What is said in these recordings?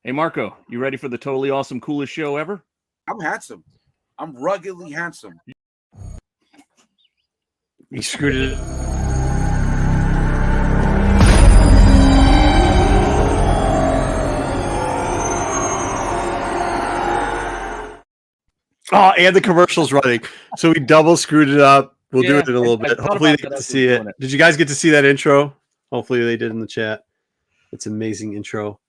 Hey, Marco, you ready for the totally awesome, coolest show ever? I'm handsome. I'm ruggedly handsome. You screwed it. Oh, and the commercial's running. So we double screwed it up. We'll do it in a little bit. Hopefully they get to see it. Did you guys get to see that intro? Hopefully they did in the chat. It's an amazing intro.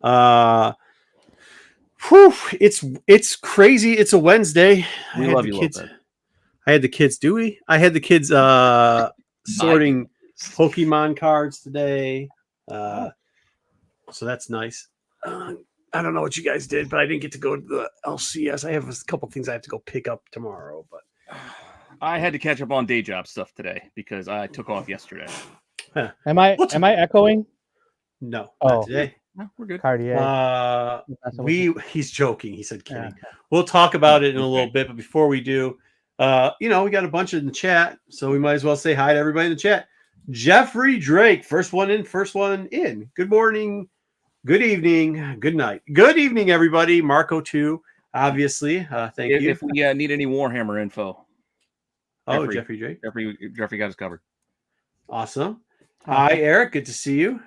It's crazy. It's a Wednesday. We love you, kids. I had the kids. Do we? I had the kids sorting Pokemon cards today. So that's nice. I don't know what you guys did, but I didn't get to go to the LCS. I have a couple things I have to go pick up tomorrow, but I had to catch up on day job stuff today because I took off yesterday. Huh. Am I echoing? No, not today. No, we're good. Cartier. He's joking. He said kidding. Yeah. We'll talk about it in a little bit, but before we do, we got a bunch in the chat, so we might as well say hi to everybody in the chat. Jeffrey Drake, first one in, first one in. Good morning, good evening, good night. Good evening, everybody. Marco too, obviously. Thank you. If we need any Warhammer info. Jeffrey Drake. Jeffrey got us covered. Awesome. Hi, Eric. Good to see you.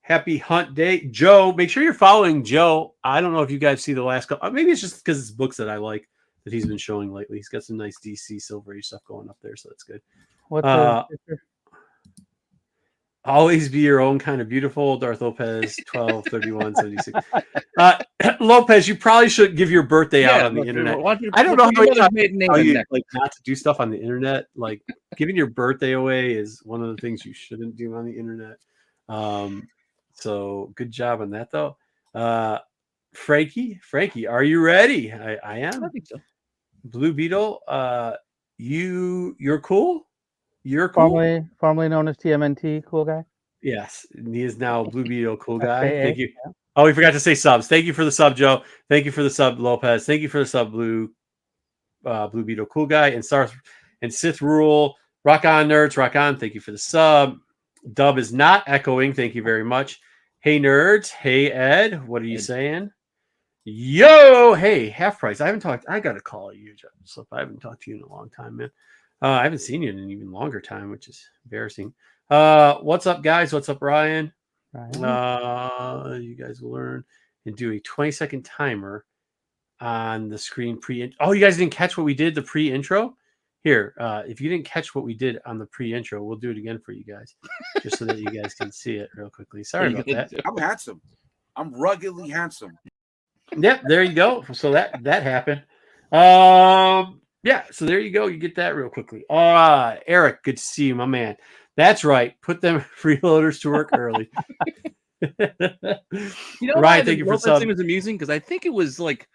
Happy Hunt Day. Joe, make sure you're following Joe. I don't know if you guys see the last couple. Maybe it's just because it's books that I like that he's been showing lately. He's got some nice DC Silver Age stuff going up there, so that's good. Always be your own kind of beautiful. Darth Lopez, 12/31/76. Lopez, you probably should give your birthday out on the internet. I don't know how you like not to do stuff on the internet. Like giving your birthday away is one of the things you shouldn't do on the internet. So good job on that though. Frankie, are you ready? I am. I think so. Blue Beetle, you're cool. You're cool. Formerly known as TMNT, cool guy. Yes, he is now Blue Beetle, cool guy. Thank you. Yeah. Oh, we forgot to say subs. Thank you for the sub, Joe. Thank you for the sub, Lopez. Thank you for the sub, Blue Beetle, cool guy, and Star and Sith Rule. Rock on, nerds, rock on. Thank you for the sub. Dub is not echoing. Thank you very much. Hey, nerds. Hey, Ed. What are you saying? Yo, hey, half price. I haven't talked. I got to call you, so I haven't talked to you in a long time, man. I haven't seen you in an even longer time, which is embarrassing. What's up, guys? What's up, Ryan? You guys will learn and do a 20-second timer on the screen Oh, you guys didn't catch what we did, the pre-intro? Here, if you didn't catch what we did on the pre-intro, we'll do it again for you guys, just so that you guys can see it real quickly. Sorry about that. I'm handsome. I'm ruggedly handsome. Yep, there you go. So that happened. Yeah, so there you go. You get that real quickly. Eric, good to see you, my man. That's right. Put them freeloaders to work early. Ryan, thank you for sub. It was amusing because I think it was like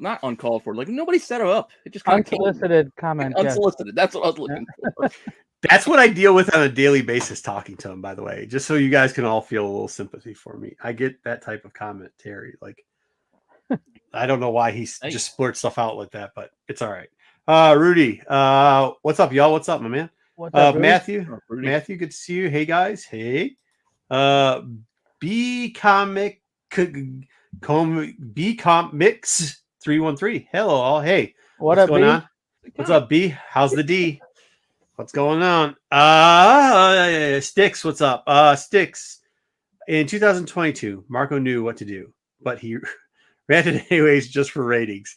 not uncalled for. Like nobody set it up. It just unsolicited comment. Unsolicited. That's what I was looking for. That's what I deal with on a daily basis talking to him, by the way, just so you guys can all feel a little sympathy for me. I get that type of comment, Terry. Like, I don't know why he just splurts stuff out like that, but it's all right. Rudy, what's up, y'all? What's up, my man? What's up, Matthew? Matthew, good to see you. Hey, guys. Hey. B Comics 313. Hello, all. Hey. What's going on? What's up, B? How's the D? What's going on? Sticks, what's up? Sticks. In 2022, Marco knew what to do, but he ran it anyways just for ratings.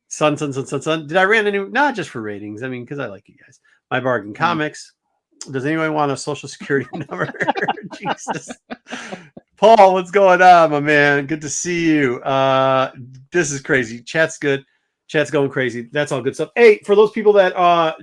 Son. Did I ran any? Not just for ratings. I mean, because I like you guys. My Bargain Comics. Does anyone want a social security number? Jesus. Paul, what's going on, my man? Good to see you. This is crazy. Chat's good. Chat's going crazy. That's all good stuff. Hey, for those people that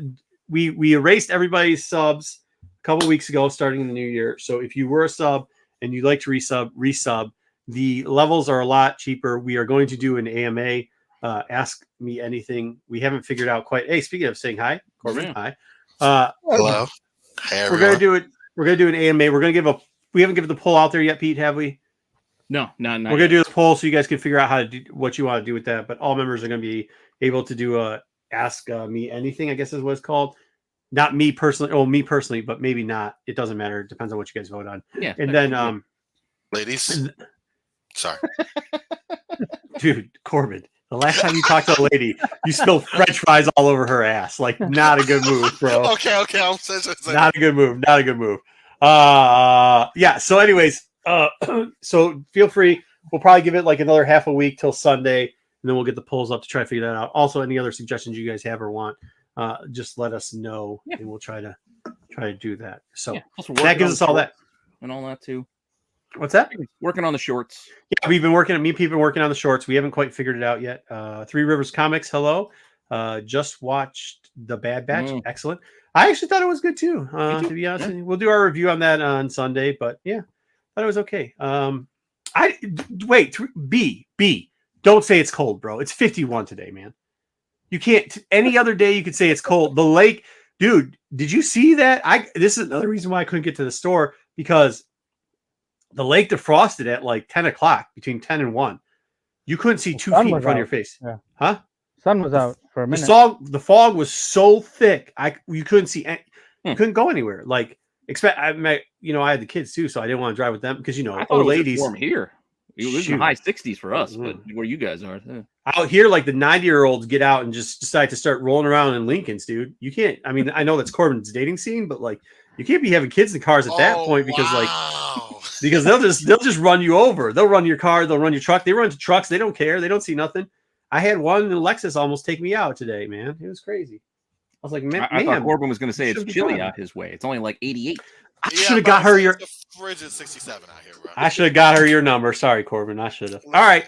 we erased everybody's subs a couple weeks ago, starting in the new year. So if you were a sub and you'd like to resub, the levels are a lot cheaper. We are going to do an AMA. Ask me anything. We haven't figured out quite. Hey, speaking of saying hi, Corbin, hi. Hello. Hey, everyone. We're gonna do it. We're gonna do an AMA. We're gonna give a. We haven't given the poll out there yet, Pete. Have we? No, not. We're gonna do this poll so you guys can figure out how to do what you want to do with that. But all members are gonna be able to do a ask me anything. I guess is what it's called. Not me personally. Oh, me personally, but maybe not. It doesn't matter. It depends on what you guys vote on. Yeah. And then ladies. Sorry. Dude, Corbin, the last time you talked to a lady, you spilled French fries all over her ass. Like, not a good move, bro. Okay. I'm sorry. Not a good move. Not a good move. Yeah. So, anyways, so feel free. We'll probably give it like another half a week till Sunday, and then we'll get the polls up to try to figure that out. Also, any other suggestions you guys have or want, just let us know, and we'll try to do that. So that gives us all that and all that too. What's that? Working on the shorts. Yeah, we've been working. Me and Pete have been working on the shorts. We haven't quite figured it out yet. Three Rivers Comics. Hello. Just watched The Bad Batch. Excellent. I actually thought it was good too. To be honest, with you. We'll do our review on that on Sunday. But yeah, thought it was okay. B. Don't say it's cold, bro. It's 51 today, man. You can't. Any other day you could say it's cold. The lake, dude. Did you see that? This is another reason why I couldn't get to the store, because the lake defrosted at like 10 o'clock, between 10 and 1. You couldn't see 2 feet in front of your face. Yeah. Huh? Sun was out for a minute. The fog was so thick, you couldn't see. You couldn't go anywhere. Like, I had the kids too, so I didn't want to drive with them because old ladies. Warm here. It was in the high 60s for us, but where you guys are out here, like the 90-year-olds get out and just decide to start rolling around in Lincolns, dude. You can't. I mean, I know that's Corbin's dating scene, but like, you can't be having kids in cars at that point because because they'll just run you over. They'll run your car. They'll run your truck. They run into trucks. They don't care. They don't see nothing. I had one in Lexus almost take me out today, man. It was crazy. I was like, man, I thought Corbin was going to say it's chilly out his way. It's only like 88. I should have got her your. The fridge is 67 out here, bro. I should have got her your number. Sorry, Corbin. I should have. All right.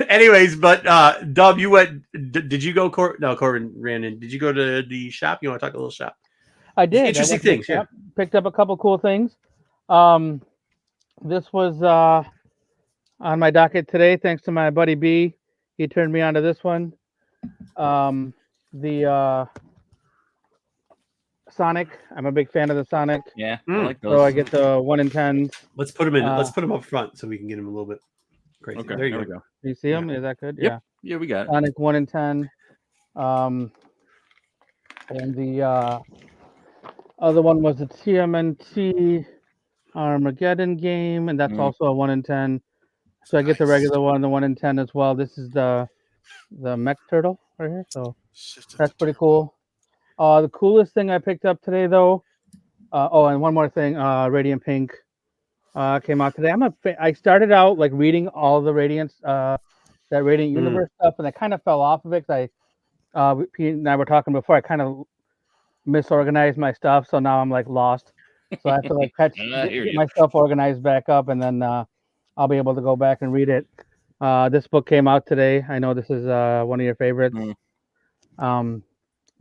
Anyways, but Dub, you went. Did you go? No, Corbin ran in. Did you go to the shop? You want to talk a little shop? I did. Interesting things. Yeah. Picked up a couple cool things. This was on my docket today, thanks to my buddy B. He turned me on to this one. The Sonic. I'm a big fan of the Sonic. Yeah, I like those. So I get the 1 in 10s. Let's put them in. Let's put them up front so we can get them a little bit crazy. Okay, there you go. You see them? Is that good? Yep. Yeah, we got it. Sonic 1 in 10. And the other one was the TMNT Armageddon game, and that's also a 1 in 10. So I get the regular one, the 1 in 10 as well. This is the mech turtle right here. So that's pretty cool. The coolest thing I picked up today, though. And one more thing. Radiant Pink came out today. I started out like reading all the Radiant Universe stuff, and I kind of fell off of it because Pete and I were talking before. I kind of misorganized my stuff, so now I'm like lost. So I have to like get my stuff organized back up, and then I'll be able to go back and read it. This book came out today. I know this is one of your favorites.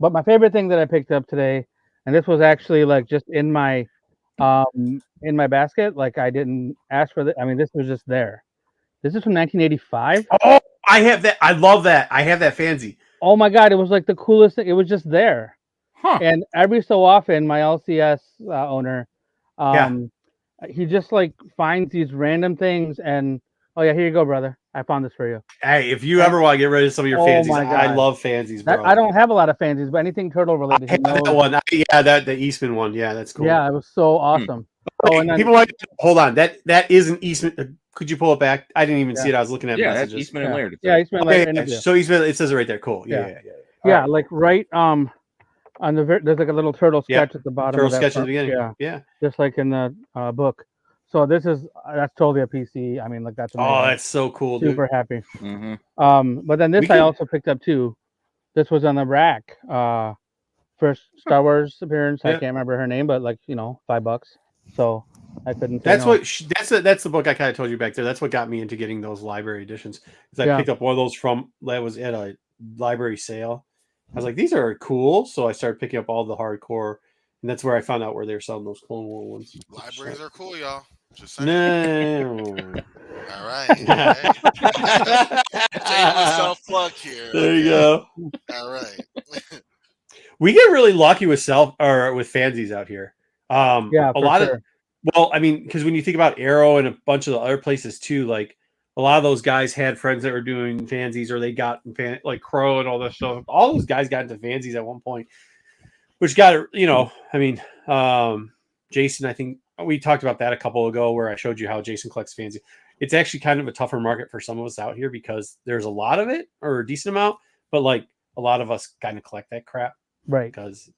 But my favorite thing that I picked up today, and this was actually like just in my basket. Like I didn't ask for it. I mean, this was just there. This is from 1985. Oh, I have that. I love that. I have that fanzine. Oh my God, it was like the coolest thing. It was just there. And every so often, my LCS owner, he just like finds these random things and, oh yeah, here you go, brother. I found this for you. Hey, if you ever want to get rid of some of your fanzines, I love fanzines, bro. I don't have a lot of fanzines, but anything turtle related. I have that one. The Eastman one. Yeah, that's cool. Yeah, it was so awesome. Oh, and then, people like, hold on. That isn't Eastman. Could you pull it back? I didn't even see it. I was looking at messages. That's Eastman and Laird. Yeah, Eastman and Laird. So Eastman, it says it right there. Cool. Yeah. Yeah, like right on the there's like a little turtle sketch at the bottom. Turtle sketch at the beginning. Yeah. Just like in the book. So that's totally a PC. I mean, like that's amazing. Oh, that's so cool. Super dude. Happy. But then this I also picked up too. This was on the rack. First Star Wars appearance. I can't remember her name, but like $5. So I couldn't. That's that's the book I kind of told you back there. That's what got me into getting those library editions. Because I picked up one of those that was at a library sale. I was like, these are cool. So I started picking up all the hardcore, and that's where I found out where they were selling those Clone War ones. Libraries are cool, y'all. Just saying. No. All right. Self plug here. There you go. All right. We get really lucky with fansies out here. A lot of. Well, I mean, because when you think about Arrow and a bunch of the other places too, like a lot of those guys had friends that were doing fansies, or they got like Crow and all that stuff. All those guys got into fansies at one point, which got Jason. I think we talked about that a couple ago, where I showed you how Jason collects fansies. it's actually kind of a tougher market for some of us out here because there's a lot of it or a decent amount, but like a lot of us kind of collect that crap, right? Because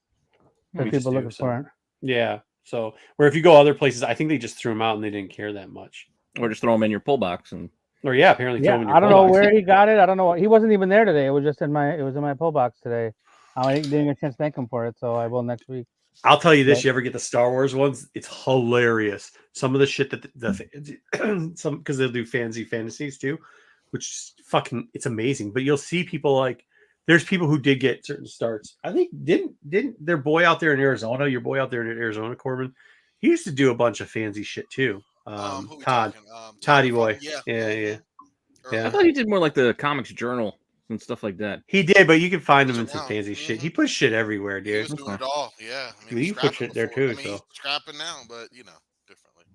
There's people looking for it. Yeah. So where if you go other places, I think they just threw them out and they didn't care that much. Or just throw them in your pull box and. Or yeah, apparently throw them in your I don't pull know box. where he got it. I don't know. He wasn't even there today. It was just in my. It was in my pull box today. I didn't get a chance to thank him for it, so I will next week. I'll tell you this: you ever get the Star Wars ones? It's hilarious. Some of the shit that some because they'll do fantasies too, which is fucking it's amazing. But you'll see people like there's people who did get certain starts. I think didn't their boy out there in Arizona, your boy out there in Arizona, Corbin, he used to do a bunch of fancy shit too. Toddy boy, yeah. I thought he did more like the Comics Journal and stuff like that. He did, but you can find him in some fancy shit. He puts shit everywhere, dude. He was doing it all, yeah. I mean, you put shit there too. He's scrapping now, but differently.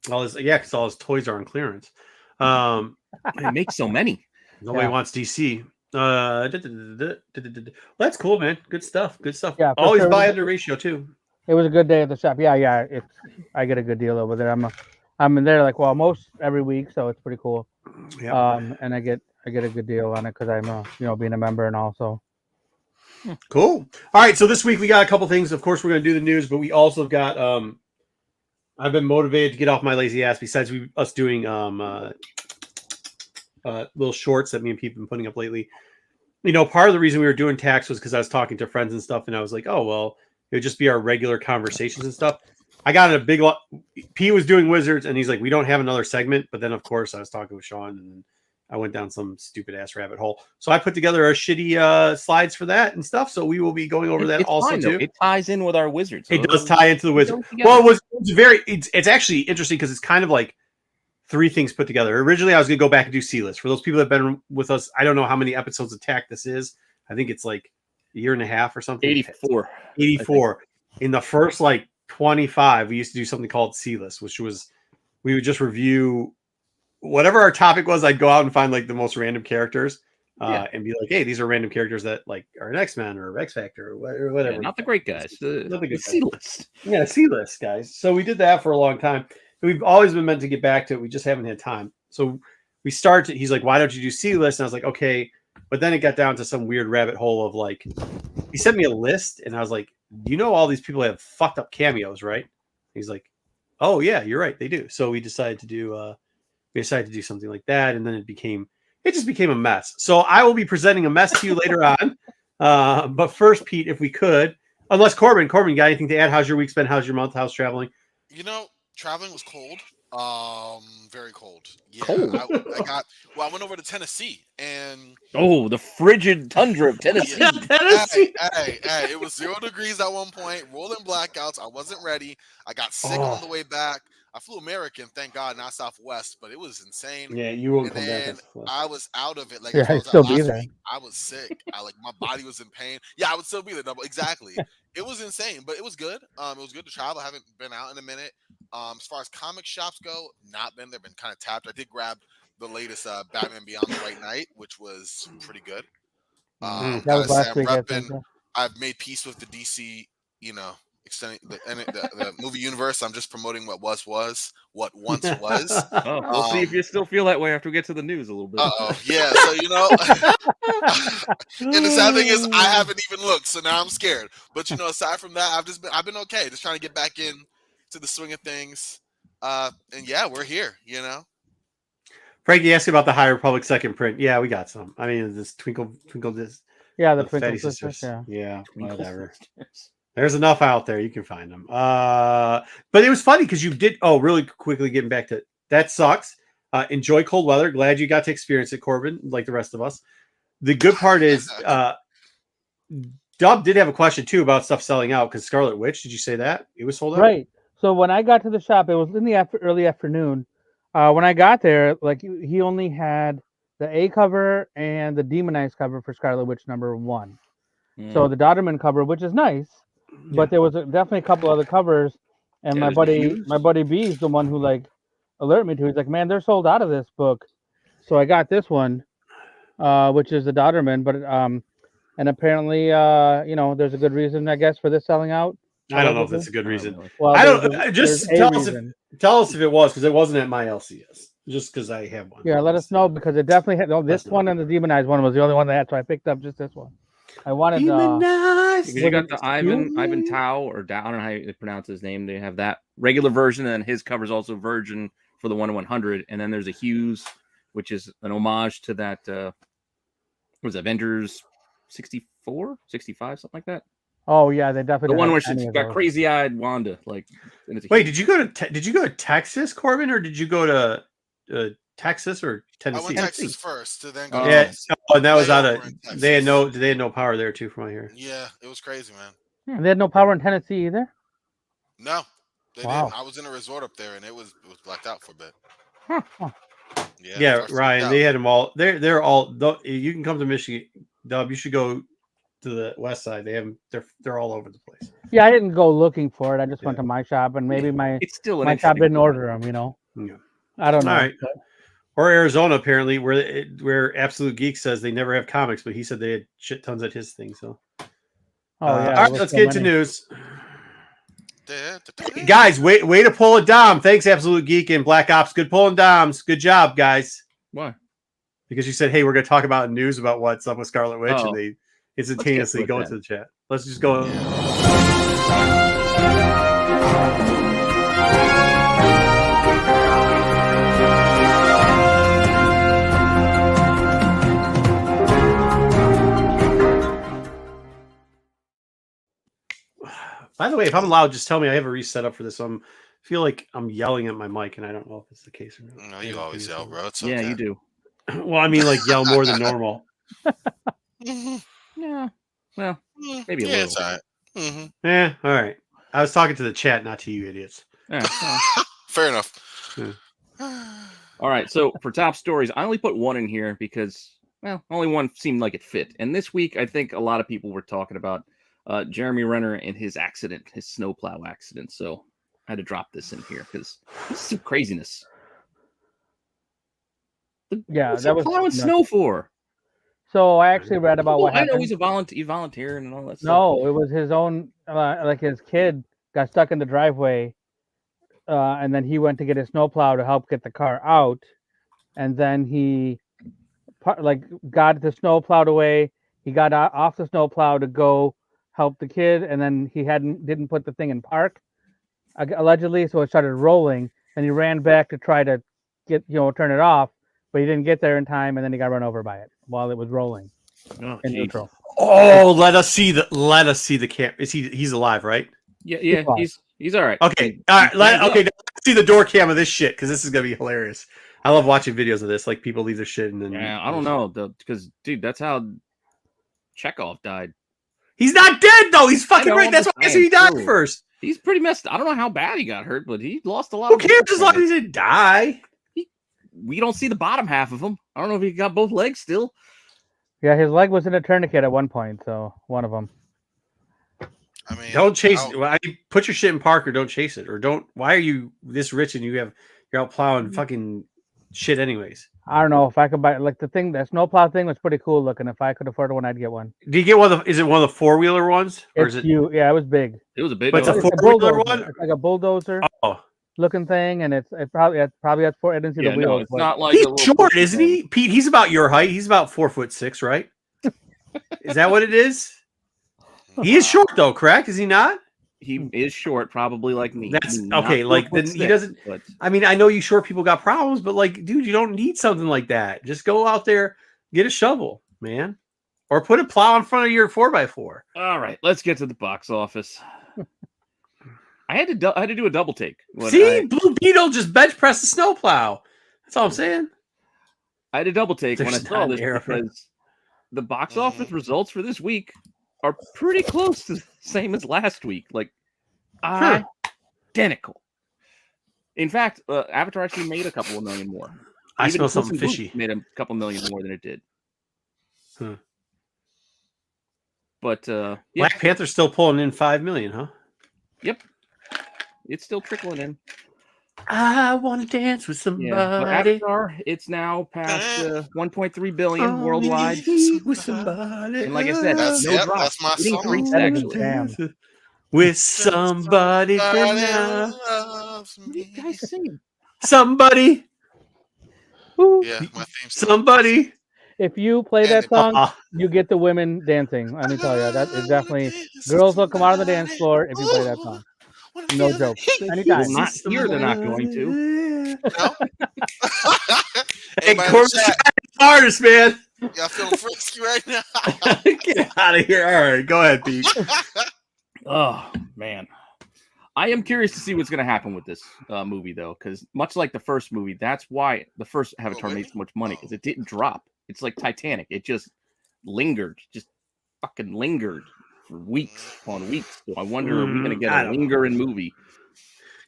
Because all his toys are on clearance. He makes so many. Nobody wants DC. Well, that's cool, man. Good stuff. Yeah, always buy under ratio too. It was a good day at the shop. Yeah. I get a good deal over there. I'm in there like most every week, so it's pretty cool. Yeah. And I get a good deal on it because I'm being a member and also. Cool. All right, so this week we got a couple things. Of course, we're going to do the news, but we also got. I've been motivated to get off my lazy ass. Besides us doing little shorts that me and Pete have been putting up lately. Part of the reason we were doing tax was because I was talking to friends and stuff, and I was like, oh well, it would just be our regular conversations and stuff. I got a big lot. P was doing Wizards, and he's like, we don't have another segment. But then, of course, I was talking with Sean, and I went down some stupid ass rabbit hole. So I put together our shitty slides for that and stuff. So we will be going over that also fine, too. It ties in with our Wizards. So it does tie into the Wizard. Well, it's actually interesting because it's kind of like three things put together. Originally, I was going to go back and do C-list. For those people that have been with us, I don't know how many episodes of TAC this is. I think it's like a year and a half or something. 84. In the first 25, we used to do something called C-list, which was we would just review whatever our topic was. I'd go out and find the most random characters and be like, hey, these are random characters that are an X-Men or X Factor or whatever. Yeah, not the great guys. The C-list. Yeah, C-list guys. So we did that for a long time. We've always been meant to get back to it. We just haven't had time. So we started. He's like, why don't you do C-list? And I was like, okay. But then it got down to some weird rabbit hole of he sent me a list and I was like, all these people have fucked up cameos, right? He's like, oh yeah, you're right. They do. So we decided to do something like that. And then it just became a mess. So I will be presenting a mess to you later on. But first, Pete, if we could, unless Corbin, you got anything to add? How's your week been? How's your month? How's traveling? Traveling was cold. Very cold. Yeah. Cold. I went over to Tennessee and the frigid tundra of Tennessee. Tennessee. Hey, it was 0 degrees at one point, rolling blackouts. I wasn't ready. I got sick on the way back. I flew American, thank God, not Southwest, but it was insane. Yeah, you won't come back. I was out of it. I'd still be there. I was sick. My body was in pain. Yeah, I would still be there. Exactly. It was insane, but it was good. It was good to travel. I haven't been out in a minute. As far as comic shops go, not been there. Been kind of tapped. I did grab the latest Batman Beyond the White Knight, which was pretty good. That was last week. I've made peace with the DC, extending the movie universe. I'm just promoting what once was. We'll see if you still feel that way after we get to the news a little bit. Yeah. So and the sad thing is, I haven't even looked, so now I'm scared. But aside from that, I've been okay. Just trying to get back in to the swing of things. And yeah, we're here. Frankie asked about the High Republic second print. Yeah, we got some. I mean, this Twinkle this. Yeah, the Twinkle Fatty Sisters. Yeah, whatever. There's enough out there. You can find them. But it was funny because you did. Oh, really quickly getting back to it. That sucks. Enjoy cold weather. Glad you got to experience it, Corbin, like the rest of us. The good part is Dub did have a question too about stuff selling out because Scarlet Witch. Did you say that it was sold out? Right. So when I got to the shop, it was in the early afternoon. When I got there, he only had the A cover and the Demonized cover for Scarlet Witch #1. So the Dodderman cover, which is nice, but there was definitely a couple other covers. And my buddy B is the one who alerted me to. He's like, man, they're sold out of this book. So I got this one, which is the Dodderman. But and apparently, there's a good reason, I guess, for this selling out. I don't know if that's a good reason. Really. Well, I don't. there's Just a tell us if it was, because it wasn't at my LCS. Just because I have one. Yeah, let us know, because it definitely had. No, this one and the demonized one was the only one that had, so I picked up just this one. I wanted Demonized. Because you got the Ivan Tao, or Dow, I don't know how you pronounce his name. They have that regular version, and his cover's also Virgin for the 1-100. And then there's a Hughes, which is an homage to that. What was it, Avengers 64, 65, something like that. Oh yeah, they definitely The one where had she's any of got those. crazy-eyed Wanda. Like, and it's a Wait, Hughes. did you go to Texas, Corbin, or did you go to Texas or I Tennessee? went Texas first to then go. Oh. Yeah. Texas. Oh, and that was out Layover of. in Texas. They had no power there too, from what I hear. Yeah, it was crazy, man. Yeah, they had no power in Tennessee either. No, they Wow. didn't. I was in a resort up there, and it was blacked out for a bit. Huh. Yeah, so I freaked Ryan. out. They had them all. They're all. You can come to Michigan, Dub. You should go to the west side. They have them. They're all over the place. Yeah, I didn't go looking for it. I just went Yeah. to my shop, and maybe my It's still an shop interesting didn't order them. You know, Yeah. I don't know. All right. but- Or Arizona, apparently, where Absolute Geek says they never have comics, but he said they had shit tons at his thing. So, Oh all yeah. right, let's get into news, Da-da-da-da. guys. Way to pull a dom. Thanks, Absolute Geek and Black Ops. Good pulling doms. Good job, guys. Why? Because you said, "Hey, we're going to talk about news about what's up with Scarlet Witch," Oh. and they instantaneously go into the chat. Let's just go. By the way, if I'm loud, just tell me. I have a reset up for this. I feel like I'm yelling at my mic, and I don't know if it's the case or not. No, you always yell, bro. It's Yeah, okay. you do. Well, I mean, like yell more than normal. Mhm. Yeah. Well, Mm, maybe a yeah, it's little. all right. Mhm. Yeah, all right. I was talking to the chat, not to you idiots. Yeah, well. Fair enough. All right. So for top stories, I only put one in here because, well, only one seemed like it fit. And this week, I think a lot of people were talking about Jeremy Renner and his accident, his snowplow accident. So I had to drop this in here because this is some craziness. Yeah, What's that he was plowing nuts. snow for. So I actually read about what I happened. know he's he volunteered and all that stuff. No, it was his own. Like his kid got stuck in the driveway, and then he went to get his snowplow to help get the car out, and then he got the snow plowed away. He got off the snowplow to go help the kid, and then he didn't put the thing in park, allegedly. So it started rolling, and he ran back to try to turn it off, but he didn't get there in time, and then he got run over by it while it was rolling Oh, in geez. neutral. Oh, let us see the camera. He's alive, right? Yeah, fine. he's all right. Okay, all right. Let's see the door cam of this shit, because this is gonna be hilarious. I love watching videos of this, like people leave their shit and then. Yeah, I don't know, because dude, that's how Chekhov died. He's not dead though. He's fucking know, right. That's why I said he died true. first. He's pretty messed. I don't know how bad he got hurt, but he lost a lot. Who of cares blood as long from as it. he didn't die? We don't see the bottom half of him. I don't know if he got both legs still. Yeah, his leg was in a tourniquet at one point, so one of them. I mean, Don't chase it. Put your shit in park or don't chase it. Or don't. Why are you this rich and you're out plowing fucking shit anyways? I don't know if I could buy that snowplow thing was pretty cool looking. If I could afford one, I'd get one. Do you get one of the? Is it one of the 4-wheeler ones, or It's is it? huge. Yeah, it was big. It was a bit. But it's a It's a 4-wheeler bulldozer. one. It's like a bulldozer Oh, looking thing, and it probably has four. I didn't see yeah, the no, wheels. it's but- not like he's a little short, pussy isn't thing. he, Pete? He's about your height. He's about 4'6", right? Is that what it is? He is short though, correct? Is he not? He is short, probably like me. That's Not okay. Like then 4'6", he doesn't. But I mean, I know you short people got problems, but like, dude, you don't need something like that. Just go out there, get a shovel, man, or put a plow in front of your 4x4. all right, let's get to the box office. I had to do a double take. See, Blue Beetle just bench pressed the snowplow. That's all I'm saying. I had a double take when I There's saw not this an error. because the box office results for this week are pretty close to the same as last week. Like identical. In fact, Avatar actually made a couple of million more. I Even smell Puss something in Boots fishy. made a couple million more than it did. Huh. But yeah, Black Panther's still pulling in 5 million, huh? yep, it's still trickling in. I want to dance with somebody. Yeah, but Avatar, it's now past 1.3 billion worldwide. With somebody. And like I said, That's- no yep, drop. that's my It song. increased That is a actually. jam. with somebody for Somebody now. loves What are you me. guys singing? Somebody, Woo. Yeah, my theme song. somebody. If you play And that it- song, Aw. you get the women dancing. Let me tell you, that is definitely girls will come out on the dance floor if you play that song. No joke. Anytime. Well, not here. They're not going to. No? Hey, Anybody in Corbin, the chat? artist, man. Y'all feeling frisky right now? Get out of here. All right, go ahead, Pete. Oh man, I am curious to see what's going to happen with this movie, though, because much like the first movie, that's why the first Avatar made so much money, because it didn't drop. It's like Titanic; it just lingered, just fucking lingered for weeks upon weeks. So I wonder, are we going to get I a don't know. lingering movie?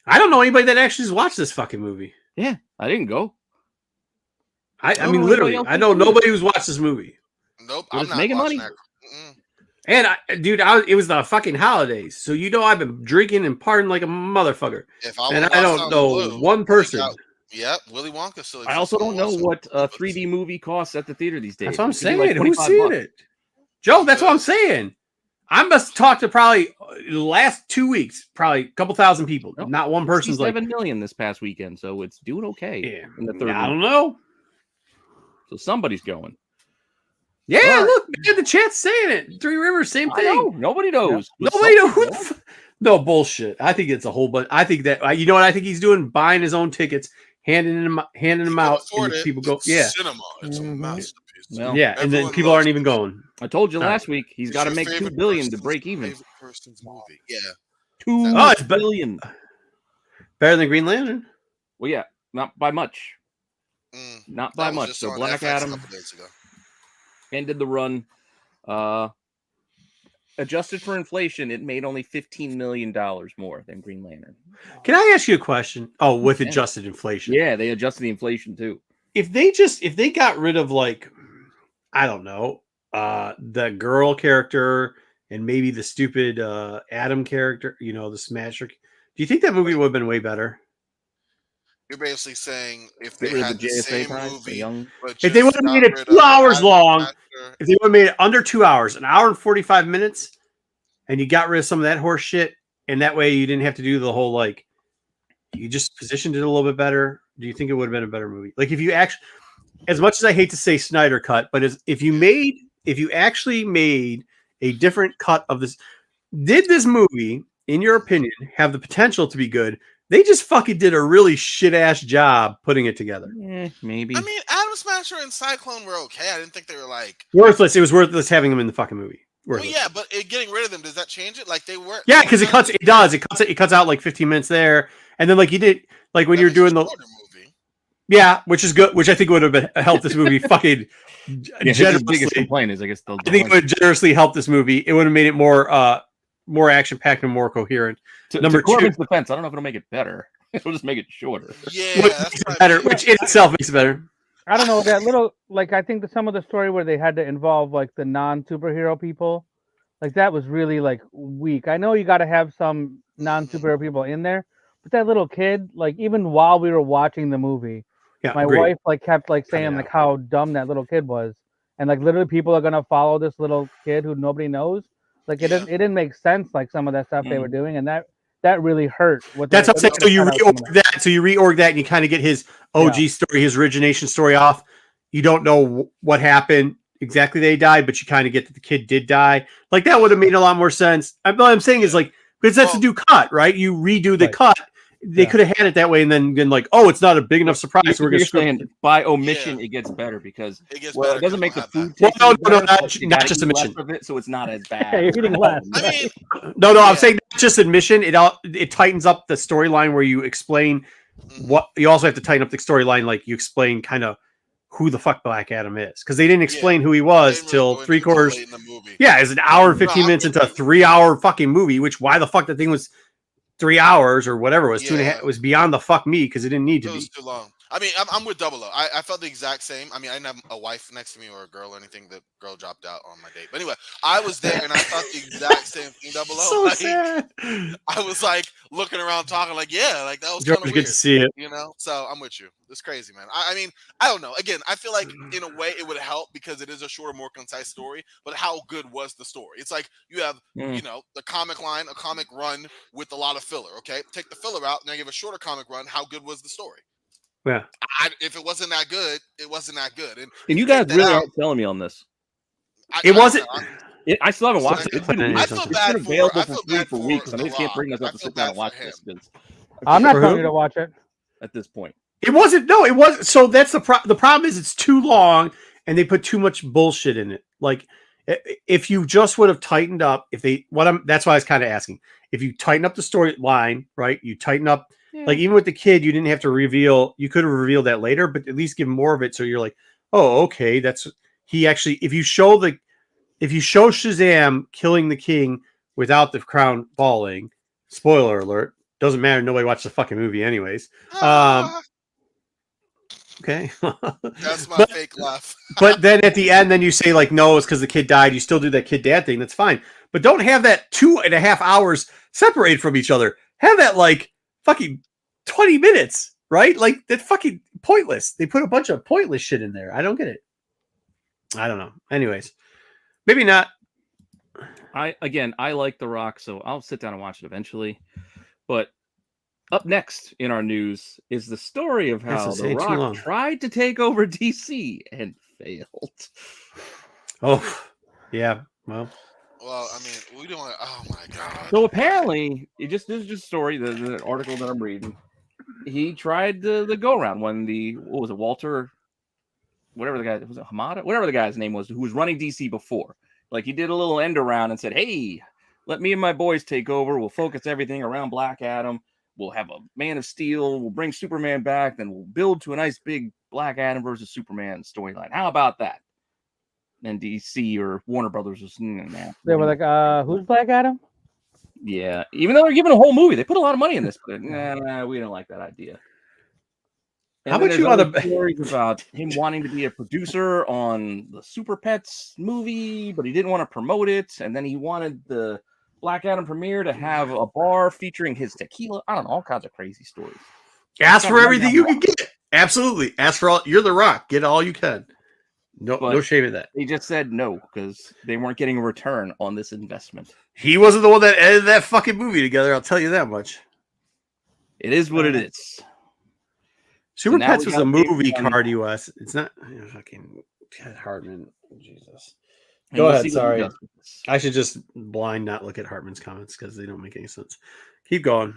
I don't know anybody that actually has watched this fucking movie. Yeah, I didn't go. I don't mean, know literally, anybody else I know who's seen nobody who's watched this movie. Nope, But I'm it's not making watching money. that. And dude, it was the fucking holidays, so I've been drinking and partying like a motherfucker, If I and would've I watched don't Sound know of Blue, one person. Yep, Willy Wonka still exists. I also don't know Someone what a watched it. 3D movie costs at the theater these days. That's what I'm It could be like saying. Who's 25 seeing bucks. it? Joe, that's what I'm saying. I must talk to probably the last 2 weeks, probably a couple thousand people. Nope. Not one person's like, 7 million this past weekend, so it's doing okay yeah, in the third I week. don't know. So somebody's going. Yeah, All right. look, man, the chat's saying it. Three Rivers, same I thing. know. Nobody knows. but Nobody knows. somebody's going. No bullshit. I think it's a whole bunch. I think that you know what I think he's doing, buying his own tickets, handing them If you can out, afford and it, people go, it's yeah, cinema. It's a Mhm. masterpiece. Well, yeah, and then Everyone people loves aren't even going. I told you All last week he's It's got to your make $2 favorite billion to person's break even. favorite person's movie. Yeah. $2 Oh, it's billion. better than Green Lantern. Well, yeah, not by much. Mm. Not by That was much. just So on Black FX Adam a couple days ago. ended the run. Adjusted for inflation, it made only $15 million more than Green Lantern. Can I ask you a question? Oh, with Yeah. adjusted inflation. Yeah, they adjusted the inflation too. If they got rid of, like, I don't know, the girl character and maybe the stupid Adam character, the Smasher, do you think that movie would have been way better? You're basically saying if Get they rid of had the the JSA same prize, the movie, young. but If they just would have got made it rid 2 of hours Adam long, Smasher, if they would have made it under 2 hours, an hour and 45 minutes, and you got rid of some of that horse shit, and that way you didn't have to do the whole, like, you just positioned it a little bit better, do you think it would have been a better movie? Like, if you actually, as much as I hate to say Snyder cut, but if you actually made a different cut of this, did this movie, in your opinion, have the potential to be good? They just fucking did a really shit ass job putting it together. Maybe. I mean, Adam Smasher and Cyclone were okay. I didn't think they were like Worthless. It was worthless having them in the fucking movie. Well, Worthless. yeah, but getting rid of them, does that change it? Like they were. Yeah, because it cuts out like 15 minutes there, and then like you did, like when you're doing the movie. Yeah, which is good, which I think would have helped this movie fucking His biggest generously. complaint is, I guess, I think it would generously help this movie. It would have made it more action packed and more coherent. To Corbin's defense, I don't know if it'll make it better. It'll just make it shorter. Yeah, which that's makes it what I better, mean. which in itself makes it better. I don't know that little like I think some of the story where they had to involve like the non-superhero people, like that was really like weak. I know you got to have some non-superhero people in there, but that little kid, like even while we were watching the movie, my wife like kept like saying like how dumb that little kid was, and like literally people are gonna follow this little kid who nobody knows. Like it didn't make sense like some of that stuff they were doing, and that really hurt. That's what I'm saying. So you reorg that. So you reorg that, and you kind of get his OG story, his origination story off. You don't know what happened exactly. They died, but you kind of get that the kid did die. Like that would have made a lot more sense. What I'm saying is like because that's a new cut, right? You redo the cut. They could have had it that way, and then been like, "Oh, it's not a big enough surprise." So we're going to saying by omission it gets better because it doesn't make the food. No, not just admission. Of it, so it's not as bad. You're eating less. I mean, no, I'm saying not just admission. It tightens up the storyline where you explain what you also have to tighten up the storyline, like you explain kind of who the fuck Black Adam is, because they didn't explain who he was till 3/4. Yeah, it's an hour and 15 minutes into a 3-hour fucking movie. Which why the fuck that thing was 3 hours or whatever it was 2.5. It was beyond the fuck me because it didn't need to be. Too long. I mean, I'm with Double O. I felt the exact same. I mean, I didn't have a wife next to me or a girl or anything. The girl dropped out on my date. But anyway, I was there and I thought the exact same thing. Double O. So Like, sad. I was like looking around, talking like, yeah, like that was George, kind of good weird. to see it. You know, so I'm with you. It's crazy, man. I mean, I don't know. Again, I feel like in a way it would help because it is a shorter, more concise story. But how good was the story? It's like you have, you know, the comic line, a comic run with a lot of filler. Okay, take the filler out, and then give a shorter comic run. How good was the story? Yeah. If it wasn't that good, it wasn't that good. And you guys really aren't telling me on this. It wasn't. I still haven't watched it. It's been I weeks. feel It's bad been available for for free for weeks, and I The just can't bring Rock. myself I to feel sit down bad and watch for him. this. 'Cause I'm not For telling who? you to watch it. at this point. It wasn't. No, it wasn't. So that's the problem is it's too long and they put too much bullshit in it. Like if you just would have tightened up, that's why I was kind of asking. If you tighten up the storyline, right? You tighten up, like even with the kid, you didn't have to reveal. You could have revealed that later, but at least give more of it. So you're like, oh, okay, that's he actually. If you show Shazam killing the king without the crown falling, spoiler alert, doesn't matter. Nobody watched the fucking movie anyways. Okay. That's my fake laugh. But then at the end, then you say like, no, it's because the kid died. You still do that kid dad thing. That's fine. But don't have that 2.5 hours separated from each other. Have that like fucking 20 minutes, right? Like that's fucking pointless. They put a bunch of pointless shit in there. I don't get it. I don't know. Anyways, maybe not. I like The Rock, so I'll sit down and watch it eventually. But up next in our news is the story of how The Rock tried to take over DC and failed. Oh, yeah. Well, I mean, we don't want. Oh my god! So apparently, this is just a story. The article that I'm reading. He tried the go around when what was it, Walter, whatever the guy was, it Hamada, whatever the guy's name was, who was running DC before. Like he did a little end around and said, "Hey, let me and my boys take over. We'll focus everything around Black Adam. We'll have a Man of Steel. We'll bring Superman back. Then we'll build to a nice big Black Adam versus Superman storyline. How about that?" And DC or Warner Brothers was, nah. They were like, who's Black Adam? Yeah, even though they're giving a whole movie, they put a lot of money in this, but nah, we don't like that idea. And how about you on the stories about him wanting to be a producer on the Super Pets movie, but he didn't want to promote it, and then he wanted the Black Adam premiere to have a bar featuring his tequila. I don't know, all kinds of crazy stories. Ask for everything you can get. Absolutely, ask for all. You're The Rock. Get all you can. No shame in that. He just said no because they weren't getting a return on this investment. He wasn't the one that edited that fucking movie together. I'll tell you that much. It is what it is. Super Pets was a movie card, US. It's not fucking Ted Hartman. Jesus. Go ahead. Sorry. I should just blind not look at Hartman's comments because they don't make any sense. Keep going.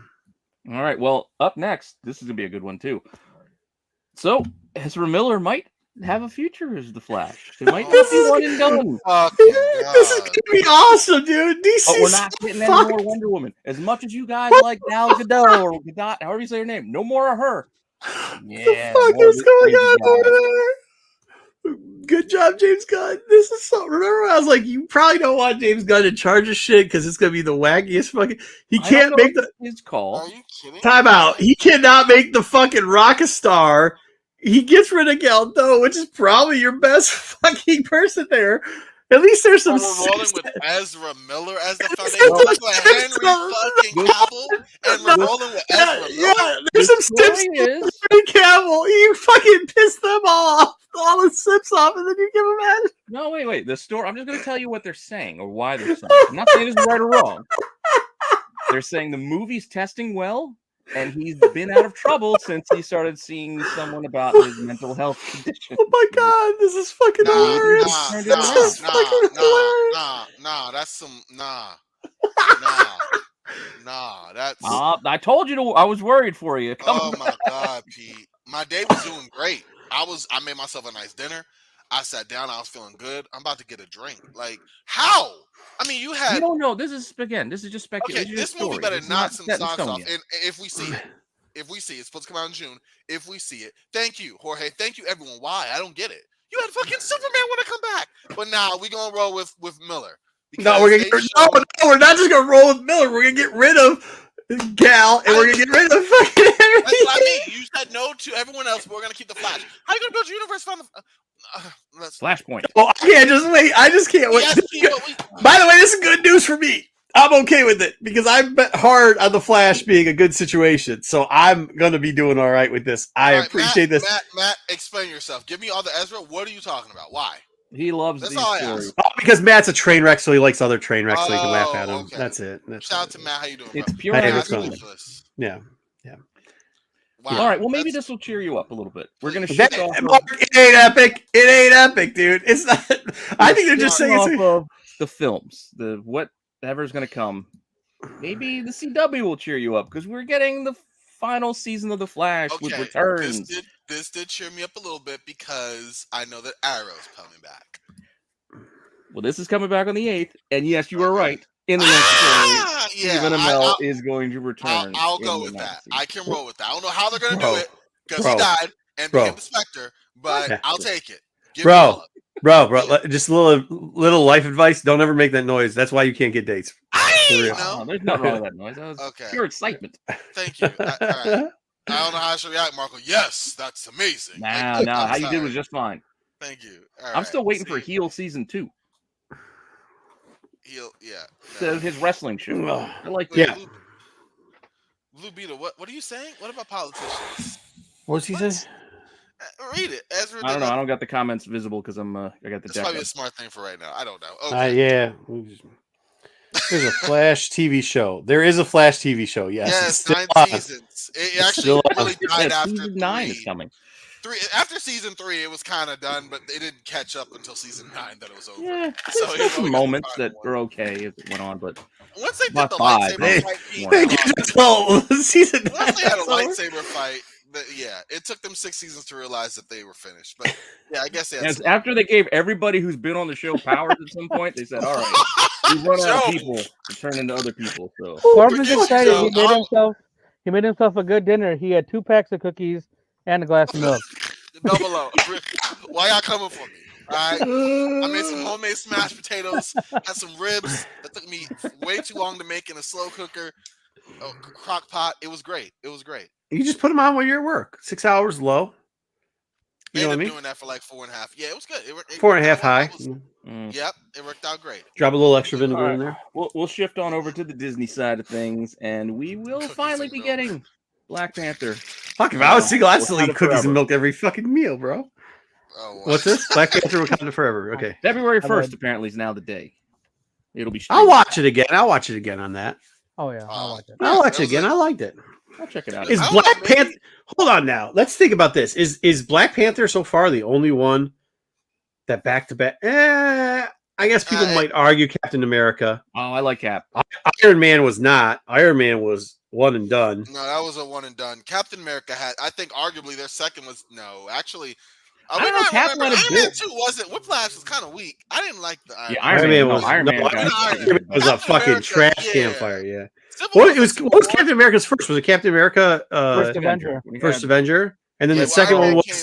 All right. Well, up next, this is going to be a good one, too. So, Ezra Miller might have a future as the Flash. It might not be one and done. This is gonna be awesome, dude. DC. But we're not getting any more Wonder Woman. As much as you guys like Gal Gadot or Gadot, however you say her name, no more of her. Yeah. What the fuck is going on over there? Good job, James Gunn. This is so. Remember, I was like, you probably don't want James Gunn in charge of shit because it's gonna be the wackiest fucking. He can't make his call. Are you kidding? Time out. He cannot make the fucking Rock a star. He gets rid of Gal Gadot, which is probably your best fucking person there. At least there's some. We're rolling with Ezra Miller as the foundation. We're like Henry fucking Cavill, and we're rolling with Ezra Miller. Yeah, there's some sips. Henry Cavill, you fucking piss them all the sips off, and then you give them that. No, wait. The story. I'm just going to tell you what they're saying or why they're saying. I'm not saying this is right or wrong. They're saying the movie's testing well. And he's been out of trouble since he started seeing someone about his mental health condition. Oh my god, this is fucking hilarious. That's. I told you I was worried for you. My god, Pete. My day was doing great. I made myself a nice dinner. I sat down. I was feeling good. I'm about to get a drink. Like how? I mean, you had. You don't know. This is just speculation. Okay, this movie better knock some socks off. And if we see it, it's supposed to come out in June. If we see it, thank you, Jorge. Thank you, everyone. Why? I don't get it. You had fucking Superman want to come back, but now we gonna roll with Miller. No, we're not just gonna roll with Miller. We're gonna get rid of Gal, and we're gonna get rid of fucking That's everything. what I mean. You said no to everyone else, but we're gonna keep the Flash. How are you gonna build your universe from the Flashpoint. Oh, I can't just wait. I just can't wait. Yes, This is good. By the way, this is good news for me. I'm okay with it because I bet hard on the Flash being a good situation. So I'm gonna be doing all right with this. I appreciate this. Matt, explain yourself. Give me all the Ezra. What are you talking about? Why? He loves That's these all I stories. Oh, because Matt's a train wreck, so he likes other train wrecks, so he can laugh at him. Okay. That's it. That's Shout out it. to Matt. How you doing? It's bro? pure Hey, That's what's up? ridiculous. Yeah. Wow. All right. Well, maybe That's- this will cheer you up a little bit. We're gonna That, shift off of Mark, it ain't epic. It ain't epic, dude. It's not. I think they're just saying off it's. of the films, the whatever's gonna come. Maybe the CW will cheer you up because we're getting the final season of the Flash with returns. This did cheer me up a little bit because I know that Arrow's coming back. Well, this is coming back on the 8th, and yes, you were right. In the next story, Stephen Amell is going to return. I'll go in with the that. next I can roll with that. I don't know how they're going to Bro. do it because he died and Bro. became the Spectre, but Yeah. I'll take it. Give me all of it. Bro, just a little life advice. Don't ever make that noise. That's why you can't get dates. For real. No? There's nothing wrong with that noise. That was Okay. pure excitement. Thank you. All right. I don't know how I should react, Marco. Yes, that's amazing. Nah, I'm how you did sorry. was just fine. Thank you. All I'm right. still waiting for See, Heel season 2. Yeah. His wrestling show. I like Wait, Yeah. Blue Beetle, what are you saying? What about politicians? What's he What? say? Read it. Ezra I don't know. did I don't got the comments visible because I got the That's deck probably up. a smart thing for right now. I don't know. Okay. Yeah. There's a Flash TV show. There is a Flash TV show. Yes. It's Yes, still 9 on. seasons. It It's actually still on. really died Yeah, after season 9 is 3. coming. After season 3, it was kind of done, but they didn't catch up until season 9 that it was over. Yeah, So, there's you know, some we got the moments final that one. were okay as it went on, but Once they did About the 5, lightsaber they- fight, Pete, Thank you. That's all. Season once they had a nine, that's lightsaber fight, yeah, it took them 6 seasons to realize that they were finished. But yeah, I guess they had as some after they gave everybody who's been on the show powers at some point, they said, "All right, we've run out of Joe. people to turn into other people." So Corbin's Forget you, excited. Joe. He made himself a good dinner. He had 2 packs of cookies and a glass of milk. Double O. Why y'all coming for me? All right. I made some homemade smashed potatoes, had some ribs that took me way too long to make in a slow cooker, crock pot. It was great. It was great. You just put them on while you're at work. 6 hours low. They You know what I ended mean? up doing that for like 4.5. Yeah, it was good. It 4.5 high. Yep, it worked out great. Drop a little extra vinegar All right. in there. we'll shift on over to the Disney side of things, and we will Cookies finally and be milk. getting Black Panther. Fuck, if I was single, I'd still Wakanda eat cookies forever. and milk every fucking meal, bro. Oh, wow. What's this? Black Panther Wakanda Forever. Okay. February How 1st about- apparently is now the day. It'll be. I'll streamed. watch it again. I'll watch it again on that. Oh yeah, I'll watch it. I'll watch that it was again. a- I liked it. I'll check it out. Is I don't know, Black maybe- Panther? Hold on now. Let's think about this. Is Black Panther so far the only one that back to back? I guess people might argue Captain America. Oh, I like Cap. Iron Man was not. Iron Man was one and done. No, that was a one and done. Captain America had, I think, arguably their second was no. Actually, I don't know, Cap Iron let it Man build. 2 wasn't. Whiplash was kind of weak. I didn't like the Iron Yeah, Man. Iron Man was Iron Man no, got Iron it. Man It was a Captain fucking America, trash yeah. campfire. Yeah. Civil What War it was? Civil What was War. Captain America's first? Was it Captain America? First Avenger. We First had Avenger, and then Yeah, the second Iron one Man was came-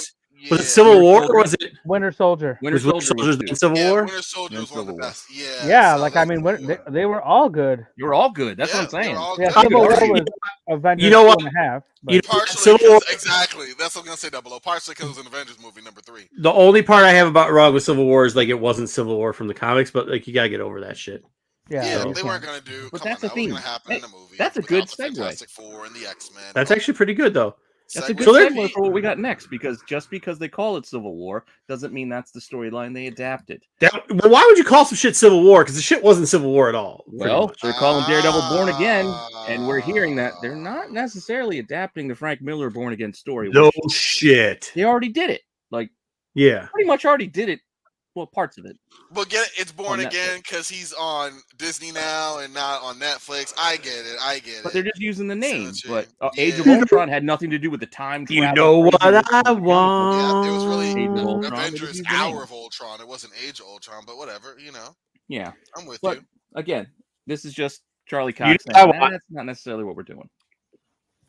was it yeah. Civil Winter War Soldier. or was it Winter Soldier. Winter was Winter Soldier Soldier was then Civil Yeah, War? Winter Soldier Then was one of the Civil War. best. Yeah. Yeah, so like I mean, they were all good. You were all good. That's what I'm Yeah, they saying. were all Yeah, good. Civil War You was Avengers you know what? 2.5. But You know, Partially Civil War. 'cause- exactly. That's what I'm gonna say. Double O. Partially because it was an Avengers movie number 3. The only part I have about wrong with Civil War is like it wasn't Civil War from the comics, but like you gotta get over that shit. yeah, Yeah, you they can. weren't gonna do. But Come that's on, the that was thing. gonna happen in the movie. That's a without good the segue. Fantastic Four and the X-Men. That's actually pretty good though. That's a good So they're- segue for what we got next, because just because they call it Civil War doesn't mean that's the storyline they adapted. Well, why would you call some shit Civil War? Because the shit wasn't Civil War at all. pretty Well, much. they're calling Daredevil Born Again, and we're hearing that they're not necessarily adapting the Frank Miller Born Again story. no which shit. they already did it. Like, Yeah. pretty much already did it. Well, parts of it. But get it, it's Born On Again because he's on Disney now and not on Netflix. I get it. But they're just using the name. See But what you- Age of Yeah. Ultron had nothing to do with the time travel. You know what craziness I of the comic book. want. Yeah, it was really Age of Ultron, they Avengers just used the name. Hour of Ultron. It wasn't Age of Ultron, but whatever. You know, Yeah. I'm with But you. again, this is just Charlie You Cox know saying, what I want? that's not necessarily what we're doing.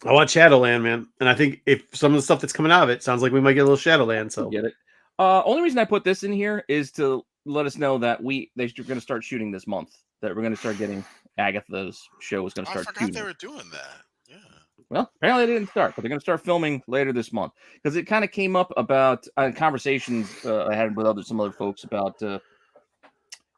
I want Shadowland, man. And I think if some of the stuff that's coming out of it sounds like we might get a little Shadowland. So Get it. Only reason I put this in here is to let us know that they're going to start shooting this month. That we're going to start getting Agatha's show was going to I start. forgot shooting. they were doing that. Yeah. Well, apparently they didn't start, but they're going to start filming later this month because it kind of came up about conversations I had with some other folks about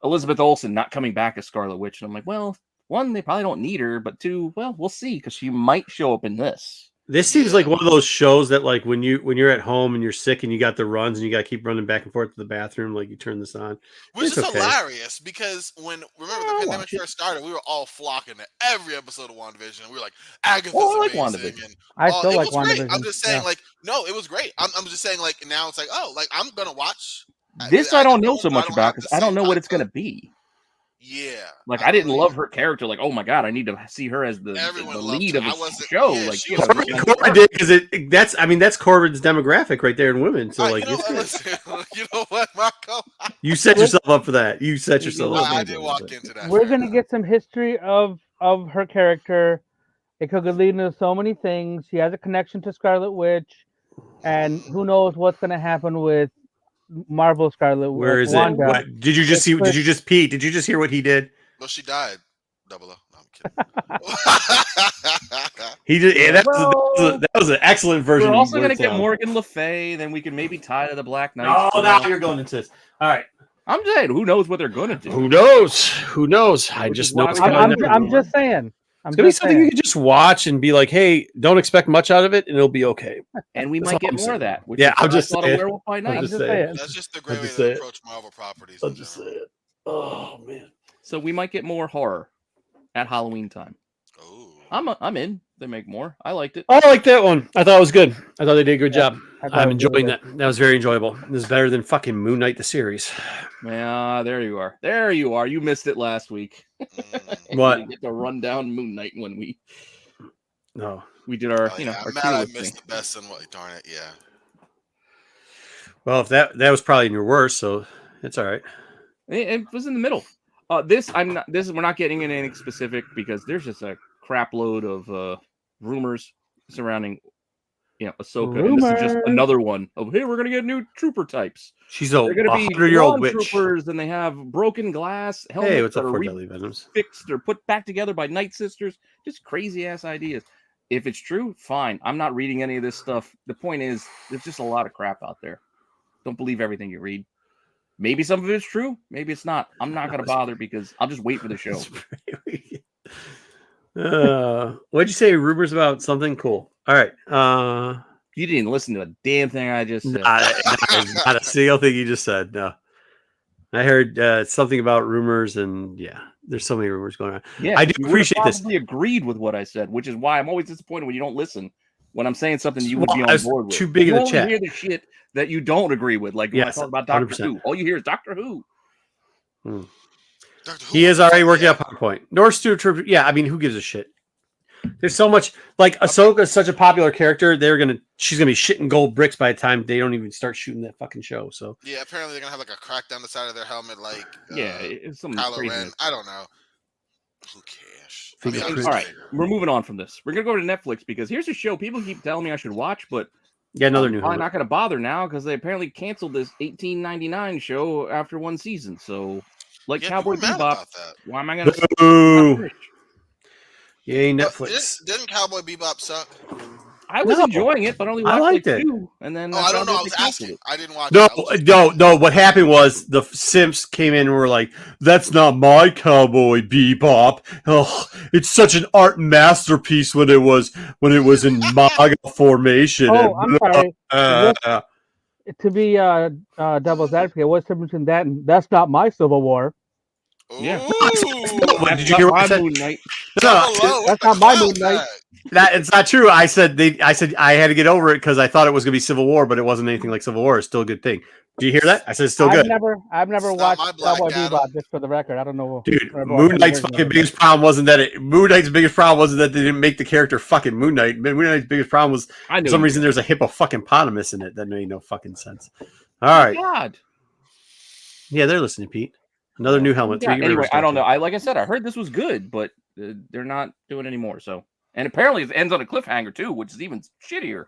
Elizabeth Olsen not coming back as Scarlet Witch, and I'm like, well, one, they probably don't need her, but two, well, we'll see because she might show up in this. This seems like one of those shows that, like, when you're at home and you're sick and you got the runs and you got to keep running back and forth to the bathroom, like you turn this on, which it's is okay. hilarious because remember the pandemic first started, we were all flocking to every episode of WandaVision. We were like, Agatha's amazing. And, I still like WandaVision. WandaVision. I'm just saying, like, no, it was great. I'm just saying, like, now it's like, oh, like I'm gonna watch this. I don't know so much about because I don't know what it's gonna be. Yeah, like I didn't love her character. Like, oh my god, I need to see her as the lead of the show. Yeah, like, Corbin did because that's Corbin's demographic right there in women. So like, you know what, Marco? You set yourself up for that. You set yourself up. I did walk into that. We're gonna get some history of her character. It could lead into so many things. She has a connection to Scarlet Witch, and who knows what's gonna happen with Marvel Scarlet Witch. Where is Wanda. it? What, did you just see? Did you just Pete? Did you just hear what he did? No, she died. Double O. No, I'm kidding. He did. Yeah, that was an excellent version. We're also gonna get Morgan Le Fay. Then we can maybe tie to the Black Knight. Oh, now you're going into this. All right. I'm saying, who knows what they're gonna do? Who knows? Who knows? I just know it's I'm just saying. It's gonna be something you can just watch and be like, "Hey, don't expect much out of it, and it'll be okay." And we might get more of that. Which yeah, I'm just saying. Werewolf by Night. That's just the great way to approach Marvel properties. I'm just saying. Oh man. So we might get more horror at Halloween time. Oh. I'm in. They make more. I liked it. I like that one. I thought it was good. I thought they did a good job. I'm enjoying that. That was very enjoyable. This is better than fucking Moon Knight the series. Yeah, there you are. There you are. You missed it last week. What? We get to run down Moon Knight when we did our I'm mad I missed the best and what? Darn it, yeah. Well, if that was probably in your worst, so it's all right. It was in the middle. We're not getting into anything specific because there's just a crap load of rumors surrounding Ahsoka. And this is just another one of, hey, we're gonna get new trooper types. She's a 100-year-old witch. Troopers, and they have broken glass helmets. Hey, what's up, Deadly Venoms? Fixed or put back together by Night Sisters. Just crazy ass ideas. If it's true, fine. I'm not reading any of this stuff. The point is, there's just a lot of crap out there. Don't believe everything you read. Maybe some of it is true. Maybe it's not. I'm not gonna bother because I'll just wait for the show. What'd you say? Rumors about something cool. All right. You didn't listen to a damn thing I just said. Not a single thing you just said. No. I heard something about rumors, and yeah, there's so many rumors going on. Yeah, I do appreciate this. You agreed with what I said, which is why I'm always disappointed when you don't listen. When I'm saying something you would be on board with. Too big in the chat. You hear the shit that you don't agree with, like when I talk about Doctor 100%. Who. All you hear is Doctor Who. He is already working out PowerPoint. North Stewart Trooper. Yeah, I mean, who gives a shit? There's so much. Like Ahsoka is such a popular character. She's gonna be shitting gold bricks by the time they don't even start shooting that fucking show. So yeah, apparently they're gonna have like a crack down the side of their helmet, like it's something Kylo crazy. Ren. I don't know. Who cares? All right, we're moving on from this. We're gonna go to Netflix because here's a show people keep telling me I should watch, but another new. I'm not gonna bother now because they apparently canceled this $18.99 show after one season. So, Cowboy Bebop, why am I gonna? Ooh. Yay, Netflix. Didn't Cowboy Bebop suck? I was enjoying it, but only watched it. 2, and then I don't know. I was asking. I didn't watch. No. What happened was the Simps came in and were like, "That's not my Cowboy Bebop. Oh, it's such an art masterpiece when it was in manga formation." Oh, I'm sorry. To be devil's advocate, what's the difference between that and that's not my Civil War? Yeah. Did you hear what I said? Moon Knight. No, that's not my Moon Knight. It's not true. I said I had to get over it because I thought it was gonna be Civil War, but it wasn't anything like Civil War. It's still a good thing. Do you hear that? I said it's still good. I've never watched Cowboy Bebop, just for the record. I don't know. Dude, Moon Knight's biggest problem wasn't that they didn't make the character fucking Moon Knight. Moon Knight's biggest problem was for some reason there's a hippopotamus in it. That made no fucking sense. All right. God. Yeah, they're listening, Pete. Another new helmet. Anyway, I don't know. Like I said, I heard this was good, but they're not doing anymore. So, and apparently it ends on a cliffhanger too, which is even shittier.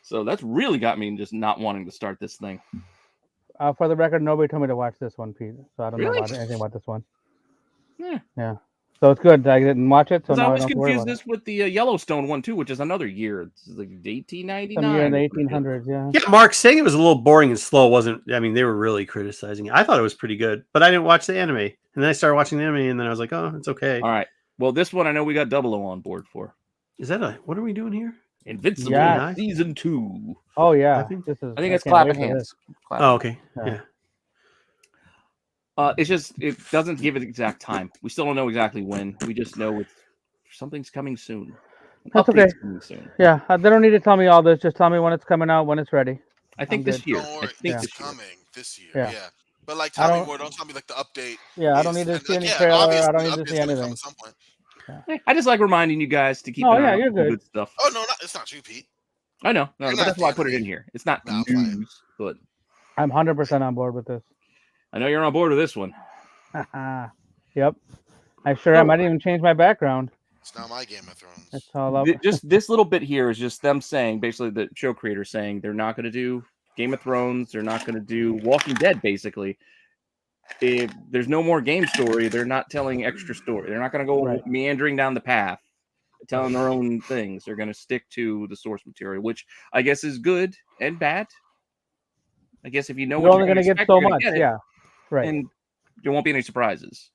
So that's really got me just not wanting to start this thing. For the record, nobody told me to watch this one, Pete. So I don't know anything about this one. Yeah. So it's good. I didn't watch it, so Because I now I always don't have to worry confuse about this with the Yellowstone one too, which is another year. It's like it. 1899. Some year in the or some shit. 1800s, yeah. Yeah, Mark saying it was a little boring and slow wasn't. I mean, they were really criticizing it. I thought it was pretty good, but I didn't watch the anime, and then I started watching the anime, and then I was like, oh, it's okay. All right. Well, this one I know we got Double O on board for. Is that a what are we doing here? Invincible Yeah. season 2. Oh yeah, I think- this is. I think it's can't clapping wait for hands. this. Clapping. Oh, okay. Yeah. Yeah. It's just it doesn't give it exact time. We still don't know exactly when. We just know it's something's coming soon. An That's update's okay. coming soon. Yeah, they don't need to tell me all this. Just tell me when it's coming out, when it's ready. I think I'm this good. year. Don't I worry, think it's this year. coming this year. Yeah. Yeah. But like, I tell me don't- more. Don't tell me like the update. Yeah, I don't need to and, see any yeah, trailer. obviously, I don't the need to update's see gonna come anything. at some point. I just like reminding you guys to keep Oh, an eye yeah, out you're for good. stuff. Oh no, it's not you, Pete. I know, no, You're but not that's why I the put it in enemy. here. It's not No, I'm playing. news, but I'm 100% on board with this. I know you're on board with this one. Yep. I sure am. I didn't even change my background. It's not my Game of Thrones. It's all up. Just this little bit here is just them saying, basically, the show creator saying they're not going to do Game of Thrones. They're not going to do Walking Dead, basically. If there's no more game story, they're not telling extra story. They're not going to go Right. meandering down the path, telling their own things. They're going to stick to the source material, which I guess is good and bad. I guess if you know You're what only you're going to gonna get expect, so you're gonna much. get it, Yeah. Right. and there won't be any surprises.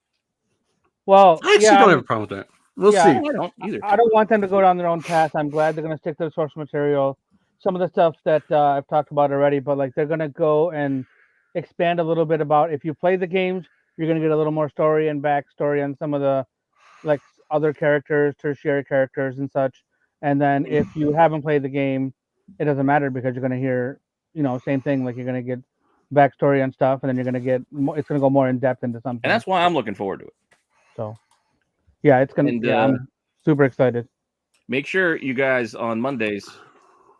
Well, I actually yeah, don't have a problem with that. We'll Yeah. see. I don't either. I don't want them to go down their own path. I'm glad they're going to stick to the source material. Some of the stuff that I've talked about already, but like they're going to go and expand a little bit about if you play the games, you're going to get a little more story and backstory on some of the like other characters, tertiary characters and such. And then if you haven't played the game, it doesn't matter because you're going to hear, same thing. Like you're going to get backstory and stuff, and then you're going to get it's going to go more in depth into something. And that's why I'm looking forward to it. So, yeah, it's going And, to. I'm super excited. Make sure you guys on Mondays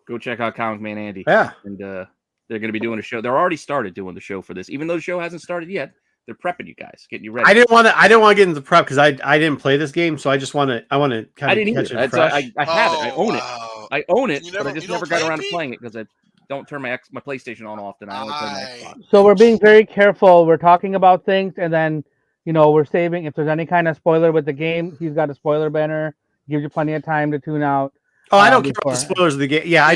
go check out Comic Man Andy. Yeah. And they're going to be doing a show. They're already started doing the show for this, even though the show hasn't started yet. They're prepping you guys, getting you ready. I didn't want to get into prep because I didn't play this game, so I want to kind of I didn't catch either. it That's, fresh. I have it. I own it. Wow. I own it, You but I never- just you never don't got play around it, to Pete? playing it because I don't turn my PlayStation on often. I only turn my Xbox. So we're being very careful. We're talking about things, and then we're saving. If there's any kind of spoiler with the game, he's got a spoiler banner. Gives you plenty of time to tune out. Oh, I don't care about the before. spoilers of the game. Yeah,